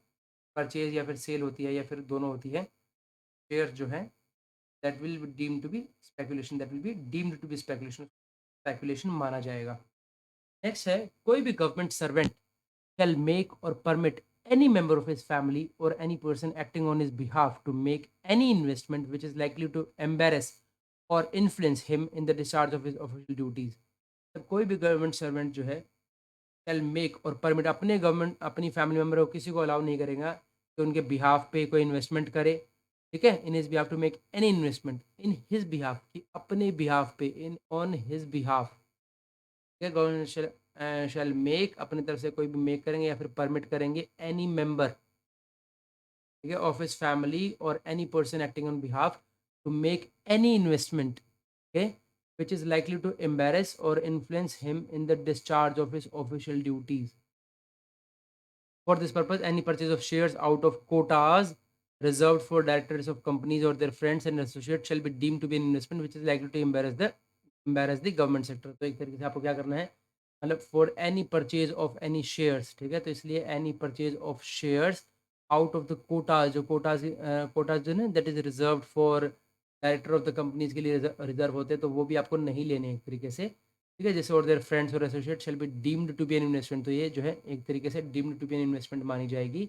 परचेज या फिर सेल होती है या फिर दोनों होती है, शेयर जो है that will be deemed to be speculation, that will be deemed to be speculation, speculation माना जाएगा। नेक्स्ट है, कोई भी government servant shall make or permit any member of his family or any person acting on his behalf to make any investment which is likely to embarrass or influence him in the discharge of his official duties. तो कोई भी government servant जो है shall make और permit अपने government अपनी family member को किसी को अलाउ नहीं करेगा कि उनके बिहाफ पे कोई इन्वेस्टमेंट करे, ठीक है, in his behalf to make any investment in his behalf, कि अपने बिहाफ पे, in on his behalf, government shall make अपनी तरफ से कोई भी मेक करेंगे या फिर परमिट करेंगे एनी मेंबर, ठीक है, ऑफ हिज फैमिली और any person acting on behalf to make any investment, okay, which is likely to embarrass or influence him in the discharge of his official duties. For this purpose, any purchase of shares out of quotas reserved for directors of companies or their friends and associates shall be deemed to be an investment which is likely to embarrass the government sector. तो एक तरीके से आपको क्या करना है, मतलब for any purchase of any shares, ठीक है, तो इसलिए any purchase of shares out of the Kota's, जो कोटाज जो है that is reserve for director of the companies के लिए रिजर्व होते हैं, तो वो भी आपको नहीं लेने एक तरीके से, ठीक है, जैसे और देयर फ्रेंड्स और associate shall be deemed to be an investment, तो ये जो है एक तरीके से deemed to be an investment मानी जाएगी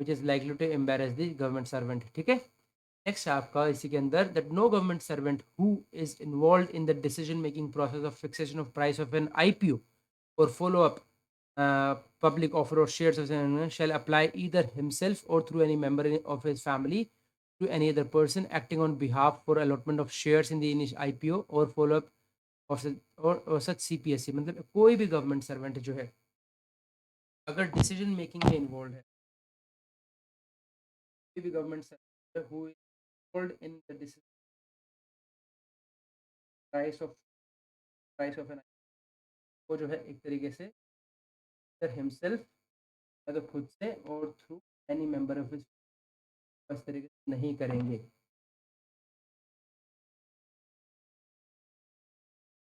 which is likely to embarrass the government servant, ठीक है। नेक्स्ट आपका इसी के अंदर, that no government servant who is involve in the decision making process of fixation of price of an IPO और follow up public offer or shares of shall apply either himself or through any member of his family to any other person acting on behalf for allotment of shares in the initial IPO or follow up of such, or such CPSC, मतलब कोई भी government servant जो है अगर decision making में involve है, कोई भी government servant who is involved in the decision price of an, वो जो है एक तरीके से हिमसेल्फ या तो खुद से और through any member of his, इस तरीके से नहीं करेंगे,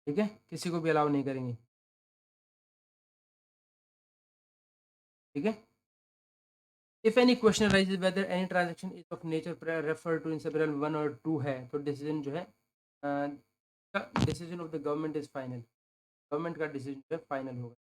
ठीक है, किसी को भी अलाउ नहीं करेंगे, ठीक है। If any question raises whether any transaction is of nature refer to in subrule 1 और 2 है, तो डिसीजन जो है decision of the government is final, गवर्नमेंट का डिसीजन जो है फाइनल होगा।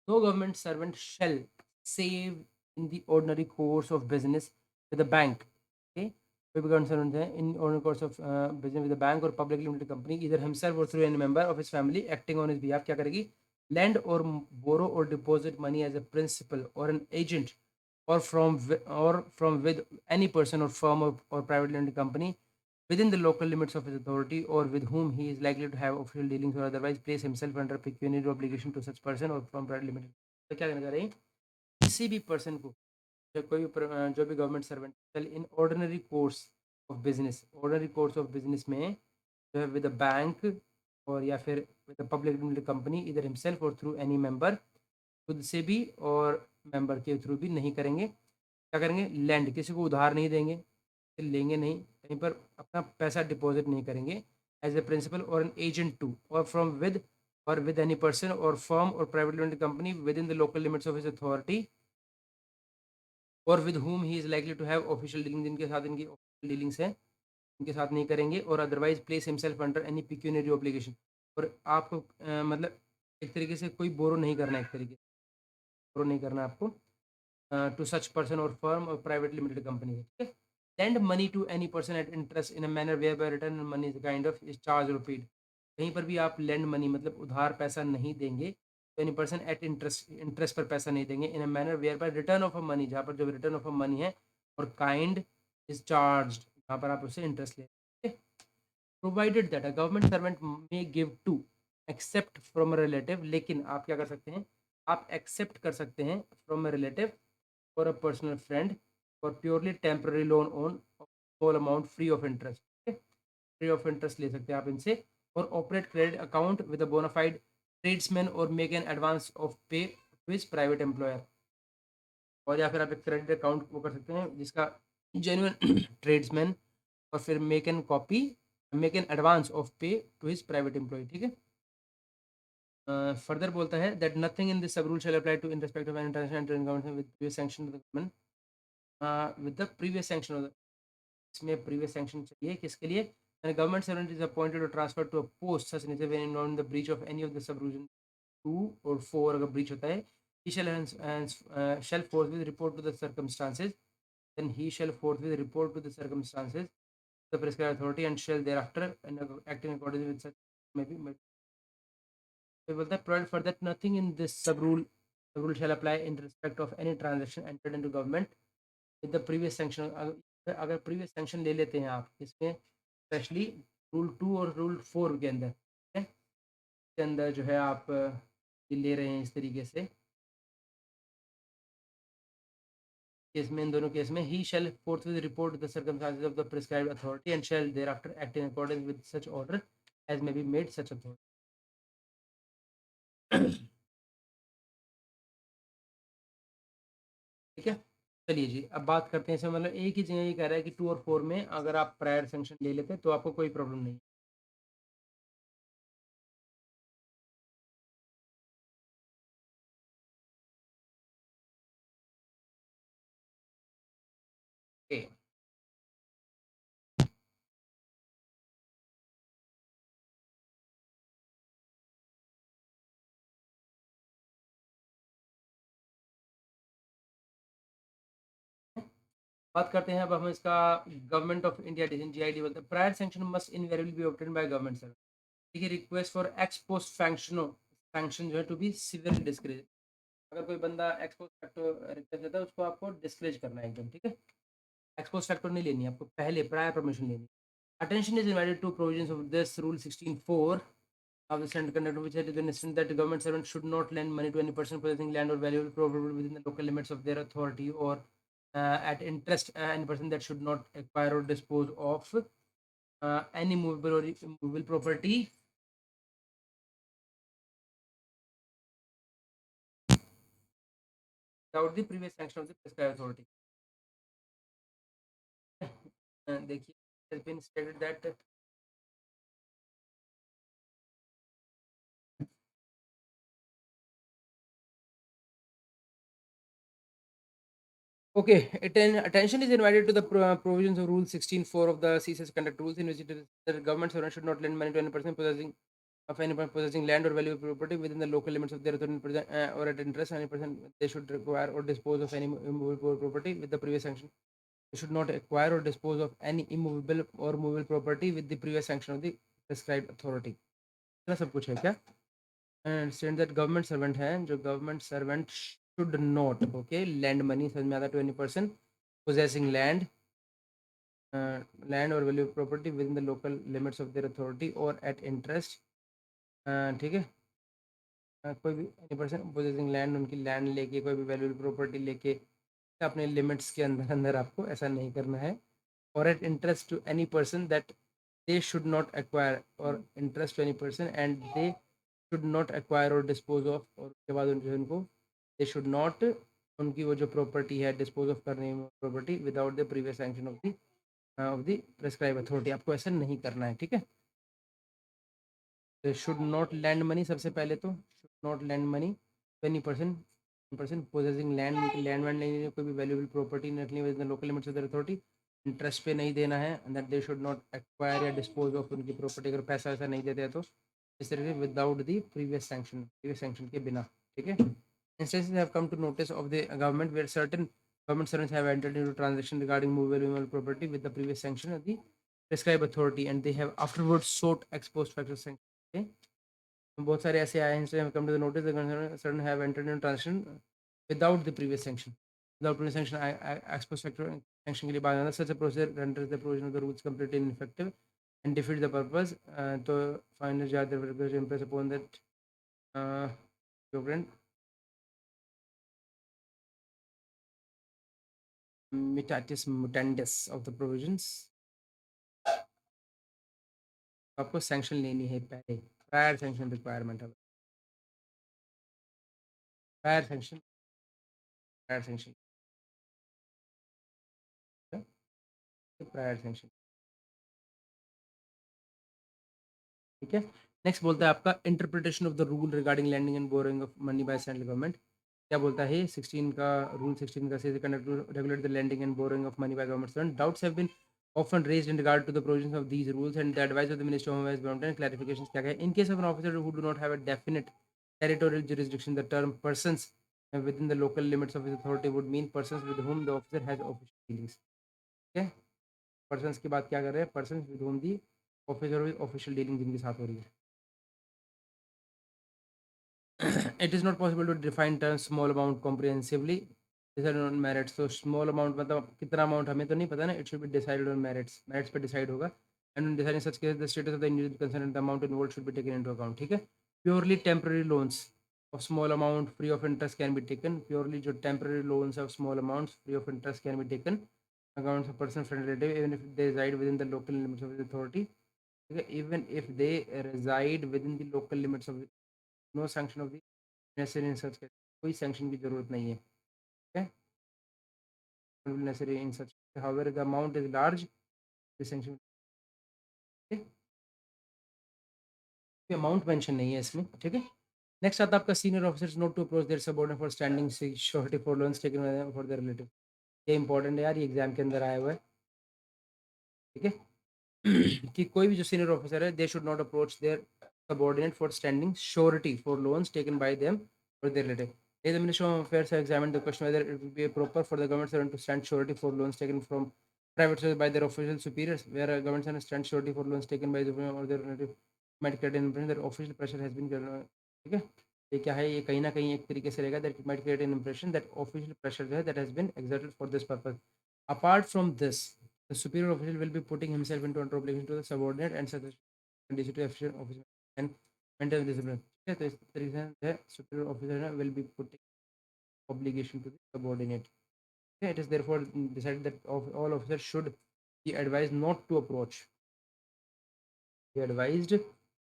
No government servant shall save in the ordinary course of business with the bank, okay, कोई भी गवर्नमेंट सर्वेंट है in ordinary course of business with the bank और public limited company इधर हिमसेल्फ और through any member of his family acting on his behalf क्या करेगी, lend or borrow or deposit money as a principal or an agent or from with any person or firm or private limited company within the local limits of his authority or with whom he is likely to have official dealings or otherwise place himself under pecuniary obligation to such person or from private limited, तो क्या कहना चाह रहे हैं, किसी भी person को, जो कोई जो भी government servant in ordinary course of business, ordinary course of business में जो है विद द बैंक और या फिर with the public limited company इधर हिमसेल्फ और थ्रू एनी मेंबर, खुद से भी और मेंबर के थ्रू भी नहीं करेंगे, क्या करेंगे, लैंड, किसी को उधार नहीं देंगे, लेंगे नहीं, कहीं पर अपना पैसा डिपॉजिट नहीं करेंगे, एज ए प्रिंसिपल और एन एजेंट टू और फ्रॉम विद और विद एनी पर्सन और फर्म और private limited company with in the local limits of his authority और with whom he is likely to have official dealing, जिनके साथ इनकी official dealings हैं उनके साथ नहीं करेंगे, और otherwise place himself under any pecuniary obligation, और आपको मतलब एक तरीके से कोई बोरो नहीं करना, एक तरीके से बोरो नहीं करना आपको टू सच पर्सन और फर्म और प्राइवेट लिमिटेड कंपनी, ठीक है। lend money to any person at interest in a manner whereby return money is a kind of is charged or paid, कहीं पर भी आप लेंड मनी मतलब उधार पैसा नहीं देंगे, 20% एट इंटरेस्ट पर पैसा नहीं देंगे in a manner whereby return of a money, जहाँ पर जो रिटर्न ऑफ अ मनी है और काइंड इज चार्ज, जहाँ पर आप उससे इंटरेस्ट ले, provided that a government servant may give to accept from a relative, लेकिन आप क्या कर सकते हैं, आप एक्सेप्ट कर सकते हैं फ्रॉम अ रिलेटिव और अ पर्सनल फ्रेंड और purely temporary loan on small amount free of interest, free of interest ले सकते हैं आप इनसे, और operate credit account with a bona fide tradesman और make an advance of pay to his private employer, और या फिर आप एक क्रेडिट अकाउंट वो कर सकते हैं जिसका जेन्युइन ट्रेड्समैन, और फिर make an advance of pay to his private employ, ठीक है। फर्दर बोलता है that nothing in this subrule shall apply to in respect of any international government with previous sanction of the government, with the previous sanction of the, इसमें previous sanction चाहिए किसके लिए, when a government servant is appointed or transferred to a post such as when involved in the breach of any of the sub-region 2 or 4 अगर breach होता है, he shall forthwith report to the circumstances, then he shall forthwith report to the circumstances the prescribed authority and shall thereafter and act in accordance with such maybe तो बोलता है provide for that nothing in this sub rule shall apply in respect of any transaction entered into government with the previous sanction, अगर previous sanction ले लेते हैं आप इसमें specially rule 2 और रूल 4 के अंदर, ठीक है, के अंदर जो है आप ये ले रहे हैं इस तरीके से, केस में, इन दोनों केस में ही शैल forthwith report the circumstances of the prescribed authority and shall thereafter act in accordance with such order as may be made such authority। ठीक है, चलिए जी अब बात करते हैं इसमें, मतलब एक ही जगह ये कह रहा है कि 2 और 4 में अगर आप प्रायर सेंक्शन ले लेते हैं तो आपको कोई प्रॉब्लम नहीं। ओके, बात करते हैं अब हम इसका, government of India decision GID बोलते हैं prior sanction must invariably B obtained by government sir, ठीक है, request for x post sanction जो है टू बी सिवियरली डिस्करेज, अगर कोई बंदा एक्स पोस्ट फैक्टो रिक्वेस्ट देता है उसको आपको डिस्करेज करना है एकदम, ठीक है, एक्स पोस्ट फैक्टो नहीं लेनी है आपको, पहले प्रायर परमिशन लेनी है। Attention is invited to provisions of this rule 16(4) of the Senate conduct which had been insisted that the government servant should not lend money to any person possessing land or valuable property within the local limits of their authority or at interest any person that should not acquire or dispose of any movable or immovable property without the previous sanction of the prescribed authority। देखिए, it has been stated that okay, attention is invited to the provisions of Rule 16(4) of the CSS Conduct Rules, in which it is that the government servant should not lend money to any person possessing land or valuable property within the local limits of their authority or at interest. Any person they should require or dispose of any immovable property with the previous sanction. They should not acquire or dispose of any immovable or movable property with the previous sanction of the prescribed authority। इतना सब कुछ है क्या? And state that government servant है जो government servant should not okay lend money समझ में आता है to any person possessing land or value property within the local limits of their authority or at interest, ठीक है, कोई भी एनी पर्सन पोजेसिंग लैंड, उनकी लैंड लेके कोई भी वैल्यूएबल प्रॉपर्टी लेके अपने लिमिट्स के अंदर अंदर आपको ऐसा नहीं करना है, और at interest to any person that they should not acquire, और interest to any person and they should not acquire और डिस्पोज ऑफ, और उसके बाद उनको दे शुड नॉट, उनकी वो जो प्रॉपर्टी है डिस्पोज ऑफ करने property without the previous sanction of the prescribe authority, आपको ऐसा नहीं करना है, ठीक है। शुड नॉट लैंड मनी, सबसे पहले तो should not lend money to any person possessing land, lend वैंड नहीं, कोई भी वैल्यूबल प्रॉपर्टी नहीं रखनी with the local limits of the authority, interest पे नहीं देना है, and that they should not acquire या डिस्पोज ऑफ उनकी प्रॉपर्टी, अगर पैसा वैसा नहीं देते हैं तो इस तरह से विदाउट द प्रीवियस सैंक्शन के बिना, ठीक है। Instances have come to notice of the government where certain government servants have entered into transaction regarding movable property with the previous sanction of the prescribed authority, and they have afterwards sought ex post facto sanction okay, बहुत सारे ऐसे आए हैं come to the notice certain have entered in transaction without the previous sanction, without previous sanction ex post facto sanction के लिए बात करना, such a procedure renders the provision of the rules completely ineffective and defeat the purpose. तो final ज्यादा impress upon that mutatis mutandis of the provisions। आपको sanction लेनी है पहले, प्रायर सैंक्शन रिक्वायरमेंट है, prior sanction, prior sanction, prior sanction. ठीक है, next बोलता है आपका interpretation of the rule regarding lending and borrowing of money by central government. क्या बोलता है 16 का रूल 16 का से conduct regulate the lending and borrowing of money by government. Doubts have been often raised in regard to the provisions of these rules and the advice of the Minister of Home Affairs Boundary clarifications क्या है। In case of an officer who do not have a definite territorial jurisdiction, the term persons within the local limits of his authority would mean persons with whom the officer has official dealings। ठीक है, persons की बात क्या कर रहे हैं, persons with whom the officer with official dealing जिनके साथ हो रही है। It is not possible to define term small amount comprehensively, decided on merits। तो small amount मतलब कितना amount हमें तो नहीं पता ना, it should be decided on merits, merits पे decide होगा। And in deciding such cases, the status of the individual concerned and the amount involved should be taken into account। ठीक है, purely temporary loans of small amount free of interest can be taken, purely जो temporary loans of small amounts free of interest can be taken accounts of person friend relative even if they reside within the local limits of the authority। ठीक है, even if they reside within the local limits of the, no sanction of the necessary in such case, कोई sanction की जरूरत नहीं है। ठीक है, necessary in such however the amount is large, the sanction, amount mention नहीं है इसमें। ठीक है, नेक्स्ट आता है आपका senior officers not to approach their subordinate for standing surety for loans taken for their relative. ये इंपॉर्टेंट है यार, ये एग्जाम के अंदर आया हुआ है। ठीक है, कि कोई भी जो सीनियर ऑफिसर है, दे should not approach their subordinate for standing surety for loans taken by them for their relative. The Ministry of Affairs has examined the question whether it would be proper for the government servant to stand surety for loans taken from private sources by their official superiors, where a government servant stands surety for loans taken by the or their relative might create an impression that official pressure has been given। ठीक है, ये क्या है, ये कहीं ना कहीं एक तरीके से रहेगा that it might create an impression that official pressure जो है that has been exerted for this purpose। Apart from this, the superior official will be putting himself into under obligation to the subordinate and such condition to efficient officer and maintain discipline। ठीक है, तो इस तरीके से superior officer will be putting obligation to the subordinate। Okay, it is therefore decided that all officers should be advised not to approach, be advised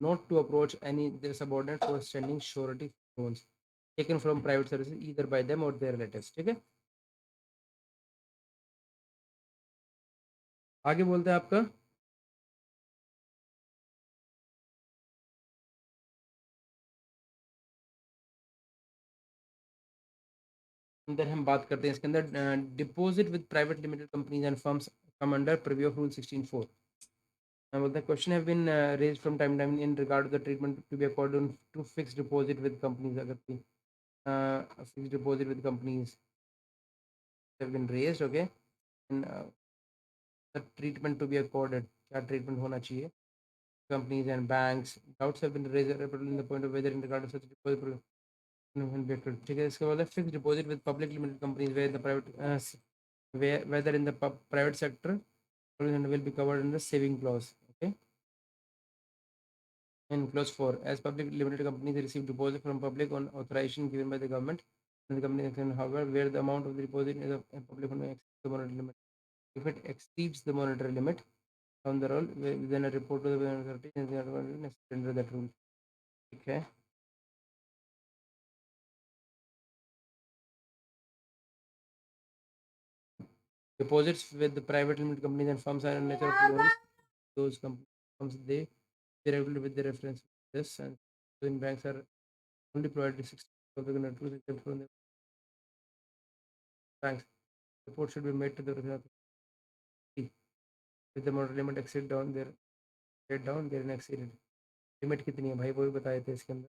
not to approach any their subordinate for standing surety loans taken from private services either by them or their relatives। ठीक है, आगे बोलते हैं आपका अंदर हम बात करते हैं इसके अंदर deposit with private limited companies and firms come under purview of rule 16(4)। बोलते हैं question have been raised from time time in regard to the treatment to be according to fix deposit with companies. अगर fix deposit with companies have been raised, okay, and the treatment to be accorded, क्या treatment होना चाहिए companies and banks, doubts have been raised in the point of whether in regard to such deposit ठीक है, इसके बाद fixed deposit with public limited companies where the private where whether in the private sector will be covered in the saving clause। Okay, in clause 4, as public limited companies receive deposit from public on authorization given by the government, and the company can, however, where the amount of the deposit is a public fund exceeds the monetary limit, if it exceeds the monetary limit on the roll, then a report to the authority is under that rule। ठीक है, deposits with the private limited companies and firms are in nature of loans, those companies they regulate with the reference to this, and in banks are only provided 60 of the rules except from the banks, report should be made to the authority with the monetary limit exceed down there, get down there exceeded। Limit कितनी है भाई, वो भी बताए थे इसके अंदर।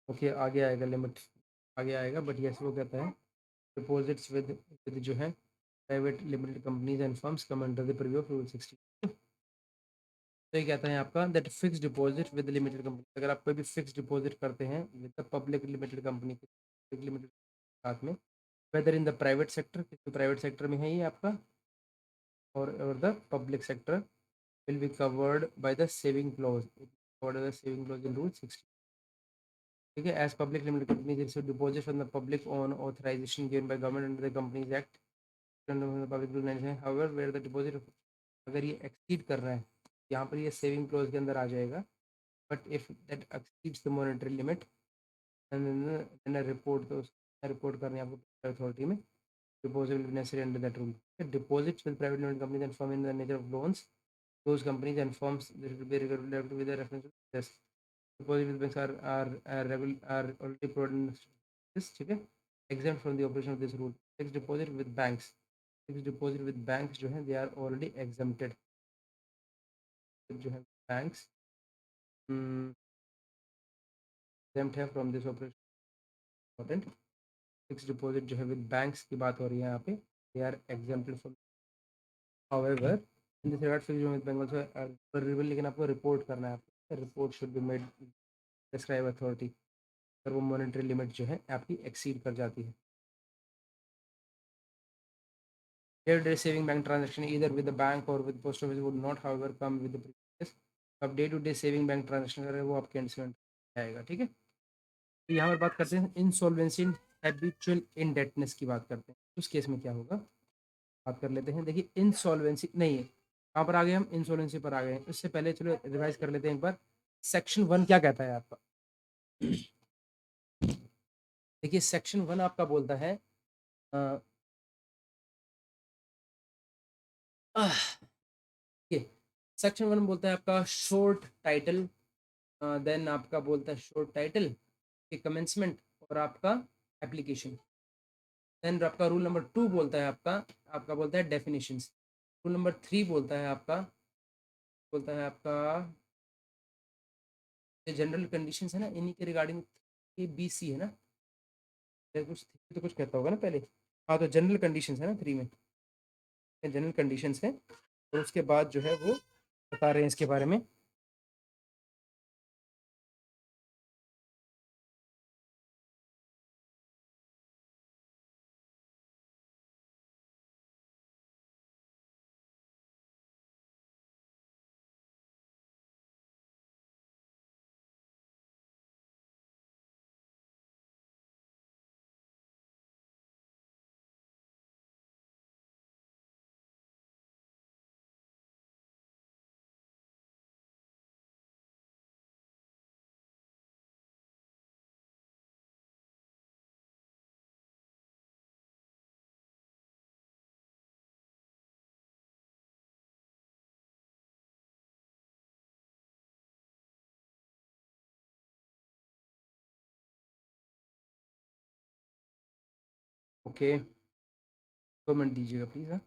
Okay, आगे आएगा लिमिट, आगे आएगा, बट यस वो कहता है डिपॉजिट्स विद जो है private limited companies and firms come under the preview of rule 16। तो ये कहता है आपका that fix deposit with limited company, अगर आप कोई भी फिक्स डिपॉजिट करते हैं with the public limited company, public limited साथ में, whether in the private sector, किसी प्राइवेट सेक्टर में है ये आपका, और the public sector will be covered by the saving clause, covered by the saving clause in rule 60. ठीक है, as public limited companies receive deposits from the public on authorization given by government under the Companies Act, under the public rule 97, however where the deposit अगर ये exceed कर रहा है, यहाँ पर ये saving clause के अंदर आ जाएगा, but if that exceeds the monetary limit then a report, तो रिपोर्ट करनी है आपको अथॉरिटी में, deposit will be necessary under that rule. Deposits with private limited companies and firm in the nature of loans, those companies and firms that will be regulated with a reference to this. Deposit with banks are already provided in this, ठीक है, exempt from the operation of this rule. Fixed deposit with banks, fixed deposit with banks जो है they are already exempted, जो है banks exempt है from this operation. Important, fixed deposit जो है with banks की बात हो रही है यहाँ पे, they are exempted from, however in this regard fixed with bank also are vulnerable, लेकिन आपको रिपोर्ट करना है, आपको report should be made prescribe authority, अगर वो मॉनेटरी लिमिट जो है आपकी एक्सीड कर जाती है. Day-to-day saving bank transaction either with the bank or with post office would not however come with the previous. अब day to day saving bank transaction करें वो आपके इंस्टेंट आएगा. ठीक है, तो यहाँ पर बात करते हैं इंसॉल्वेंसी हैबिचुअल इनडेटनेस की बात करते हैं, उस केस में क्या होगा बात कर लेते हैं. देखिए इंसॉल्वेंसी नहीं है, कहाँ पर आ गए हम, इंसॉल्वेंसी पर आ गए हैं. इससे पहले चलो रिवाइज कर लेते हैं एक बार, सेक्शन 1 क्या कहता है आपका. देखिए सेक्शन 1 आपका बोलता है सेक्शन 1 बोलता है आपका शॉर्ट टाइटल, देन आपका बोलता है शॉर्ट टाइटल के कमेंसमेंट और आपका एप्लीकेशन. देन आपका रूल नंबर 2 बोलता है आपका बोलता है डेफिनेशंस. रूल नंबर 3 बोलता है आपका जनरल कंडीशंस है ना, इन्हीं के रिगार्डिंग ये BC है ना, कुछ तो कुछ कहता होगा ना पहले. हाँ, तो जनरल कंडीशंस है ना 3 में, जनरल कंडीशंस है, और उसके बाद जो है वो बता रहे हैं इसके बारे में. ओके, 2 मिनट दीजिएगा प्लीज़. हाँ,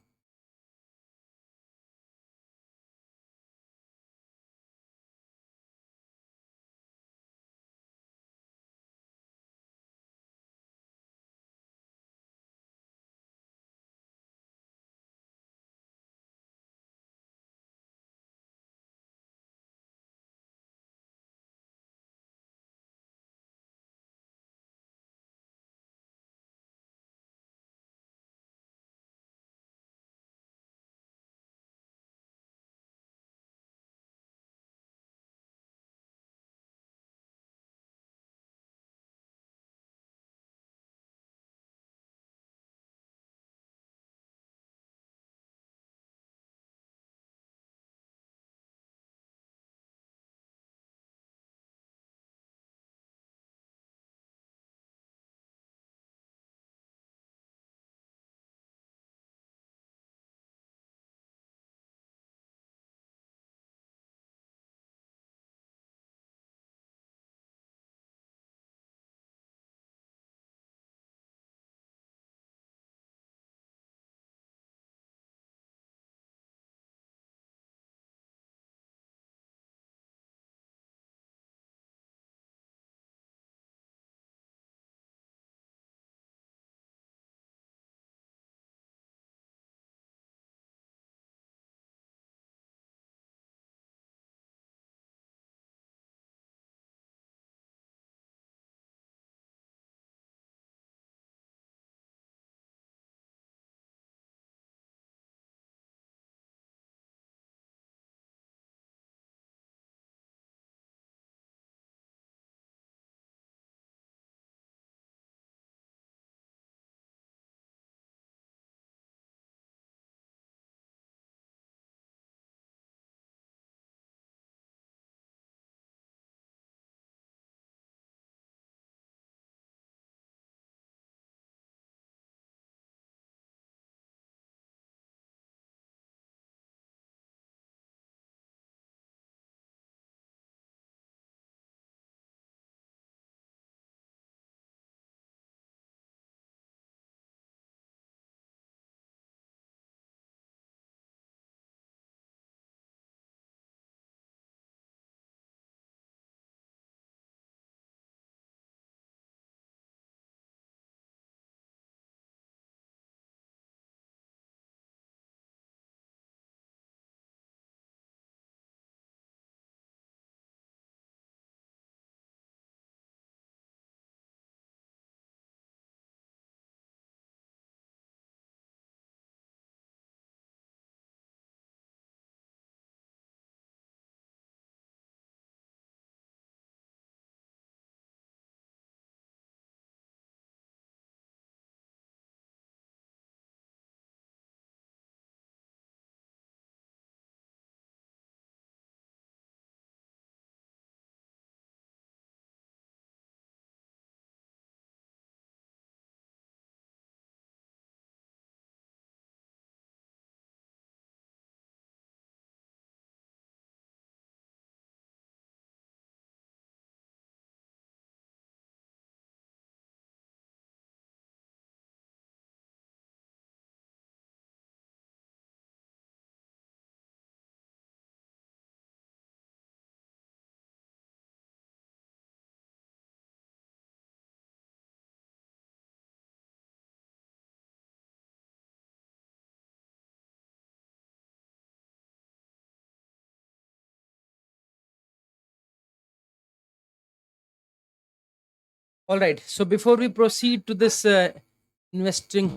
all right, so before we proceed to this investing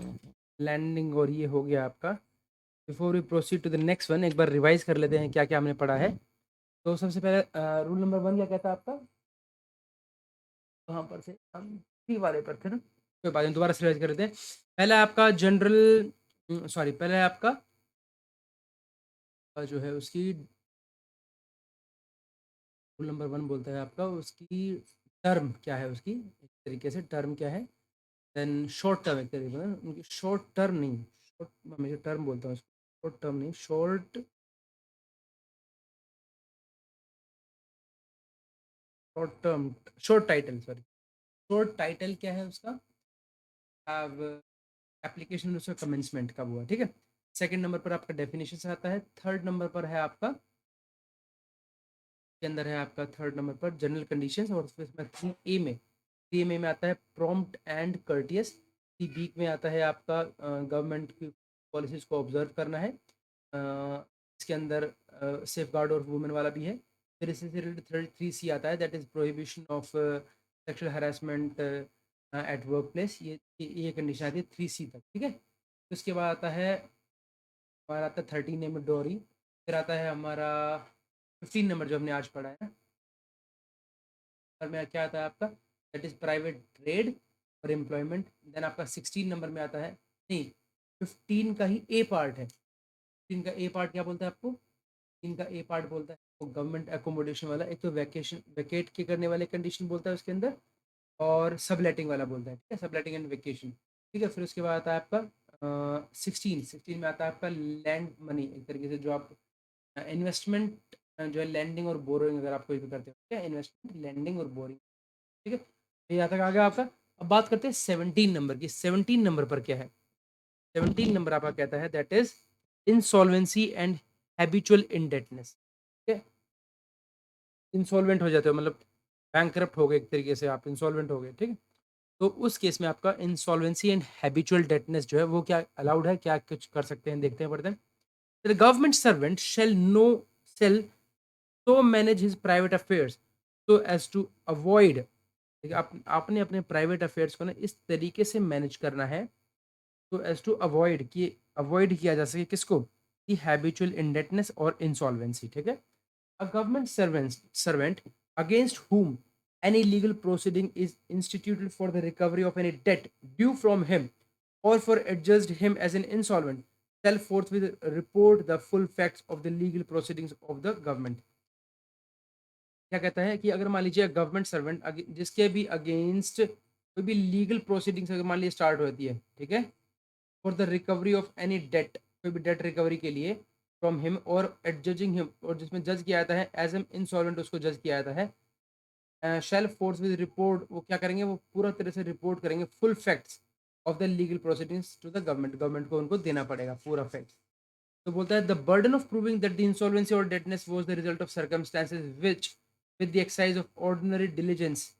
lending, और ये हो गया आपका, before we proceed to the next one, एक बार रिवाइज कर लेते हैं क्या क्या हमने पढ़ा है। तो सबसे पहले रूल नंबर 1 क्या कहता है आपका, वहाँ पर से हम 3 वाले पर थे ना, कोई बात नहीं, दोबारा से रिवाइज कर लेते हैं। पहला आपका जनरल, सॉरी, पहले आपका जो है उसकी, रूल नंबर 1 बोलता है आपका उसकी टर्म क्या है, उसकी एक तरीके से टर्म क्या है, देन शॉर्ट टर्म, एक तरीके से उनकी शॉर्ट टर्म नहीं, शॉर्ट, मैं हमेशा टर्म बोलता हूँ उसको, शॉर्ट टर्म नहीं, short, short term, short title, sorry, short title क्या है उसका, अब एप्लीकेशन उसका कमेंसमेंट कब हुआ, ठीक है। सेकंड नंबर पर आपका डेफिनेशन आता है। थर्ड नंबर पर है आपका, के अंदर है आपका थर्ड नंबर पर जनरल कंडीशंस, और उसमें 3A में, 3A में आता है प्रॉम्प्ट एंड कर्टियस, 3B में आता है आपका गवर्नमेंट की पॉलिसीज को ऑब्जर्व करना है, इसके अंदर सेफ गार्ड और वुमेन वाला भी है। फिर इससे रिलेटेड 3C आता है, that is prohibition of sexual harassment eight work place, ये कंडीशन आती है 3C तक, ठीक है। तो उसके बाद आता है हमारा, आता है 13A में डोरी, फिर आता है हमारा 15 नंबर जो हमने आज पढ़ा है ना, नंबर में क्या आता है आपका, दैट इज प्राइवेट ट्रेड और एम्प्लॉयमेंट। देन आपका 16 नंबर में आता है, नहीं, 15 का ही ए पार्ट है, 15 का ए पार्ट क्या बोलता है आपको, 15 का ए पार्ट बोलता है वो गवर्नमेंट एकोमोडेशन वाला, एक तो वैकेशन वैकेट के करने वाले कंडीशन बोलता है उसके अंदर, और सबलेटिंग वाला बोलता है, ठीक है, सबलेटिंग एंड वेकेशन, ठीक है। फिर उसके बाद आता है आपका 16 में आता है आपका लैंड मनी, एक तरीके से जो आप इन्वेस्टमेंट जो है लैंडिंग और बोरोइंग, अगर आप कोई भी करते हो, ठीक है, इन्वेस्टमेंट, लैंडिंग और बोरिंग, ठीक है। तो यहाँ तक आ गया आपका। अब बात करते हैं 17 नंबर की। 17 नंबर पर क्या है, 17 नंबर आपका कहता है that is insolvency and habitual indebtedness, ठीक है। इंसॉल्वेंट हो जाते हो, मतलब बैंकरप्ट हो गए, एक तरीके से आप इंसॉल्वेंट हो गए, ठीक है। तो उस केस में आपका इंसॉल्वेंसी एंड हैबिचुअल डेटनेस जो है वो क्या अलाउड है, क्या कुछ कर सकते हैं, देखते हैं, पढ़ते हैं। The government servant shall no sell to manage his private affairs so as to avoid, आपने अपने प्राइवेट अफेयर्स को ना इस तरीके से मैनेज करना है तो एज टू अवॉइड, कि अवॉइड किया जा सके किसको, कि हैबिचुअल इंडेटनेस और इंसॉल्वेंसी, ठीक है। अ government servant against whom any legal proceeding is instituted for the recovery of any debt due from him or for adjudged him as an insolvent shall forthwith report the full facts of the legal proceedings of the government। क्या कहता है कि अगर मान लीजिए government servant जिसके भी against कोई भी लीगल प्रोसीडिंग्स अगर मान लीजिए स्टार्ट होती है, ठीक है, for the recovery of any debt, कोई भी डेट रिकवरी के लिए, फ्रॉम हिम और एडजजिंग हिम, और जिसमें जज किया जाता है एज एम इंसॉल्वेंट, उसको जज किया जाता है, शेल फोर्स विद रिपोर्ट, वो क्या करेंगे, वो पूरा तरह से रिपोर्ट करेंगे full facts of the legal proceedings to the government, government को उनको देना पड़ेगा पूरा फैक्ट्स। तो बोलता है the burden of proving that the insolvency और indebtedness was the result of circumstances which with the exercise of ordinary diligence,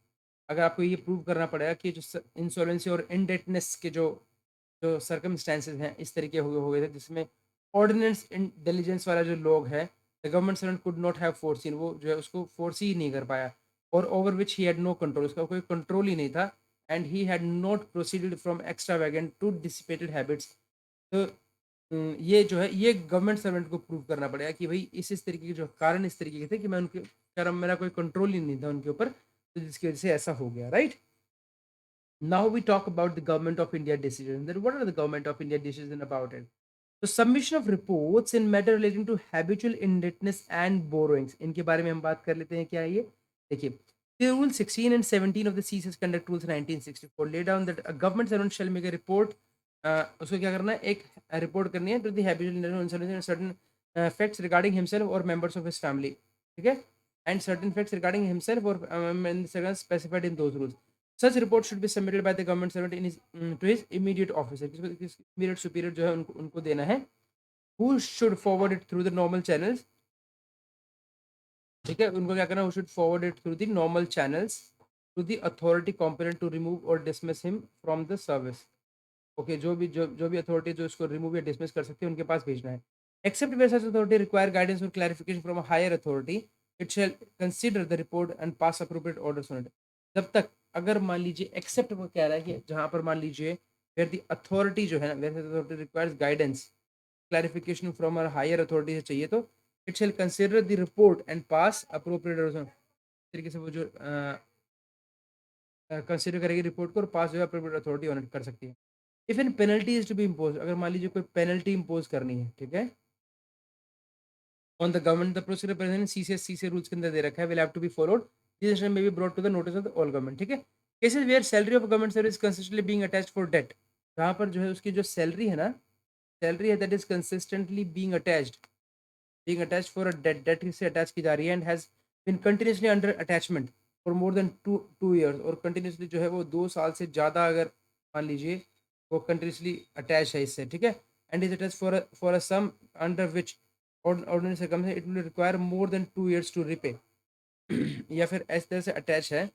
अगर आपको ये प्रूव करना पड़ेगा कि जो इंसॉल्वेंसी और इनडेटनेस के जो जो सर्कमस्टेंसेज हैं इस तरीके हो गए थे जिसमें ऑर्डिनेंस इंटेलिजेंस वाला जो लोग है, the government servant could not have foreseen, वो जो है उसको फोर्सी ही नहीं कर पाया, और over which he had no control, उसका कोई कंट्रोल ही नहीं था, and he had not proceeded from extravagant to dissipated habits. तो ये जो है ये गवर्नमेंट सर्वेंट को प्रूव करना पड़ेगा कि भाई इस तरीके के जो कारण इस तरीके के थे कि मैं उनके कर्म, मेरा कोई कंट्रोल ही नहीं था उनके ऊपर, तो जिसकी वजह से ऐसा हो गया, right. Now we talk about the government of India decision. Then what are the government of India decision about it? So submission of reports in matter relating to habitual indebtedness and borrowings. इनके बारे में हम बात कर लेते हैं, क्या है ये, देखिए, the rule 16 and 17 of the CSS conduct rules 1964 lay down that a government servant shall make a report, उसको क्या करना है, एक रिपोर्ट करनी है to the habitual indebtedness and certain facts regarding himself or members of his family, ठीक है, and certain facts regarding himself or specified in those rules. Such report should be submitted by the government servant in his to his immediate officer, immediate superior जो है उनको देना है, who should forward it through the normal channels, ठीक है, उनको क्या करना है, who should forward it through the normal channels to the authority competent to remove or dismiss him from the service। Okay, जो भी अथॉरिटी जो इसको रिमूव या डिसमिस कर सकती है उनके पास भेजना है। Except where such authority require guidance और clarification from a higher authority, it shall consider the report and pass appropriate orders on it. जब तक अगर मान लीजिए एक्सेप्ट वो कह रहा है कि जहां पर मान लीजिए वेयर द अथॉरिटी जो है ना, where authority requires guidance clarification from a higher authority से चाहिए, तो it shall consider the report and pass appropriate तरीके से वो जो कंसिडर करेगी रिपोर्ट को और पास जो है अप्रोप्रिएट अथॉरिटी ऑन कर सकती है। If an penalty is to be impose, अगर मान लीजिए कोई पेनल्टी इम्पोज करनी है, ठीक है, on the government, the procedure present CCS rules के अंदर दे रखा है, will have to be followed, this may be brought to the notice of the all government, ठीक है। Cases where salary of government service consistently being attached for debt, जहाँ पर जो है उसकी जो सैलरी है ना, सैलरी है that is consistently being attached for a debt, debt से अटैच की जा रही है, and has been continuously under attachment for more than two years, और कंटिन्यूसली जो है वो 2 साल से ज़्यादा अगर मान लीजिए वो कंटिन्यूसली अटैच है इससे, ठीक है, and is attach for a sum under which ordinary circumstance it will require more than 2 years to repay, या फिर इस तरह से अटैच है,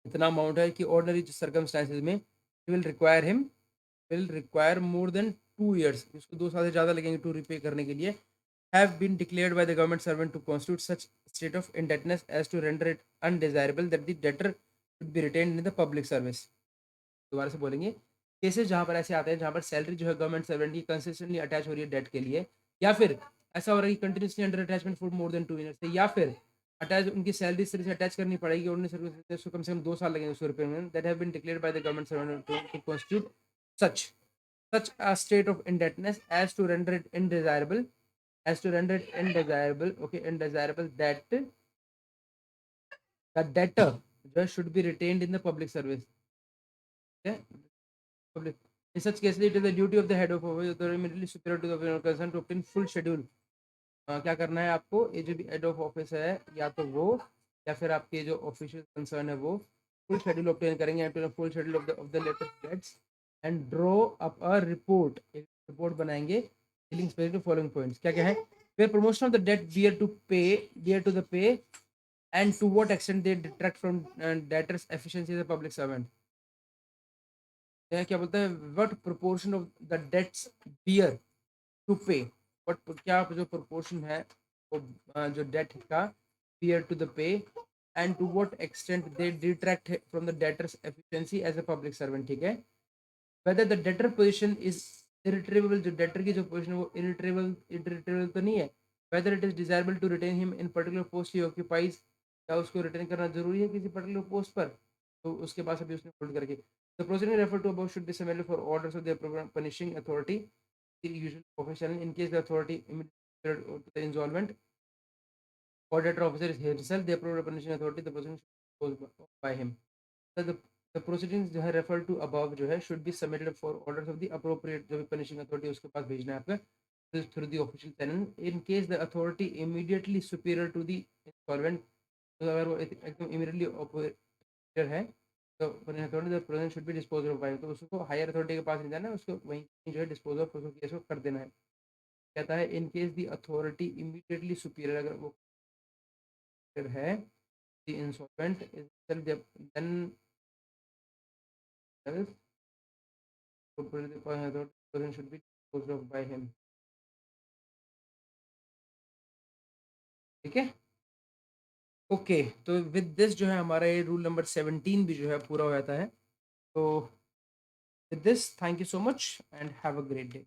इतना अमाउंट है कि ऑर्डिनरी सर्कमस्टांसिस में will require more than 2 years, उसको 2 साल से ज़्यादा लगेंगे टू रिपे करने के लिए, have been declared by the government servant to constitute such state of indebtedness as to render it undesirable that the debtor should be retained in the public service। दोबारा से बोलेंगे, केसेस जहां पर ऐसे आते हैं जहां पर सैलरी जो है गवर्नमेंट सर्वेंट की कंसिस्टेंटली अटैच हो रही है डेट के लिए, या फिर ऐसा हो रहा है कि continuously under attachment for more than 2 years है, या फिर अटैच उनकी सैलरी से अटैच करनी पड़ेगी और उसको कम से कम 2 साल लगेंगे उसको रिपेयर में, that have been declared by the government servant to constitute such such a state of indebtedness as to render it undesirable, okay, undesirable that the debtor just should be retained in the public service, okay, public, in such case it is the duty of the head of office or immediately superior to the officer concerned to obtain full schedule। क्या करना है आपको, ये जो भी head of office है या तो वो या फिर आपके जो ऑफिशियल कंसर्न है वो फुल शेड्यूल ऑब्टेन करेंगे, full schedule of the latest debts and draw up a report, एक रिपोर्ट बनाएंगे डीलिंग स्पेसिफिक फॉलोइंग पॉइंट्स, क्या क्या है, where promotion of the debt bear to the pay and to what extent they detract from debtors efficiency as a public servant, क्या बोलते हैं, what proportion of the debts bear to pay, but क्या जो proportion है वो जो date का bear to the pay and to what extent they detract from the debtor's efficiency as a public servant, ठीक है, whether the debtor position is irretrievable, जो debtor की जो पोजीशन है वो इरिट्रेबल तो नहीं है, whether it is desirable to retain him in particular post he occupies, क्या उसको रिटेन करना जरूरी है किसी पर्टिकुलर पोस्ट पर, तो उसके पास अभी उसने होल्ड करके, the proceeding refer to above should be similar for orders of the punishing authority, the usual profession in case the authority immediately to the insolvent auditor officer is himself the appropriate punishing authority, the proceedings should be closed by him, so the proceedings जो है referred to above जो है should be submitted for orders of the appropriate जो भी punishing authority उसके पास भेजना है आपका through the official tenant in case the authority immediately superior to the insolvent, तो अगर वो एकदम immediately operator है तो authority the present should be dispose of by, तो उसको हायर अथॉरिटी के पास नहीं जाना है, उसको वहीं जो है डिस्पोज ऑफ उसको केस को कर देना है, कहता है in case the authority immediately superior, अगर वो है the insolvent then present should be dispose of by him, ठीक है, ओके। तो विद दिस जो है हमारा ये रूल नंबर 17 भी जो है पूरा हो जाता है, तो with this thank you so much and have a great day.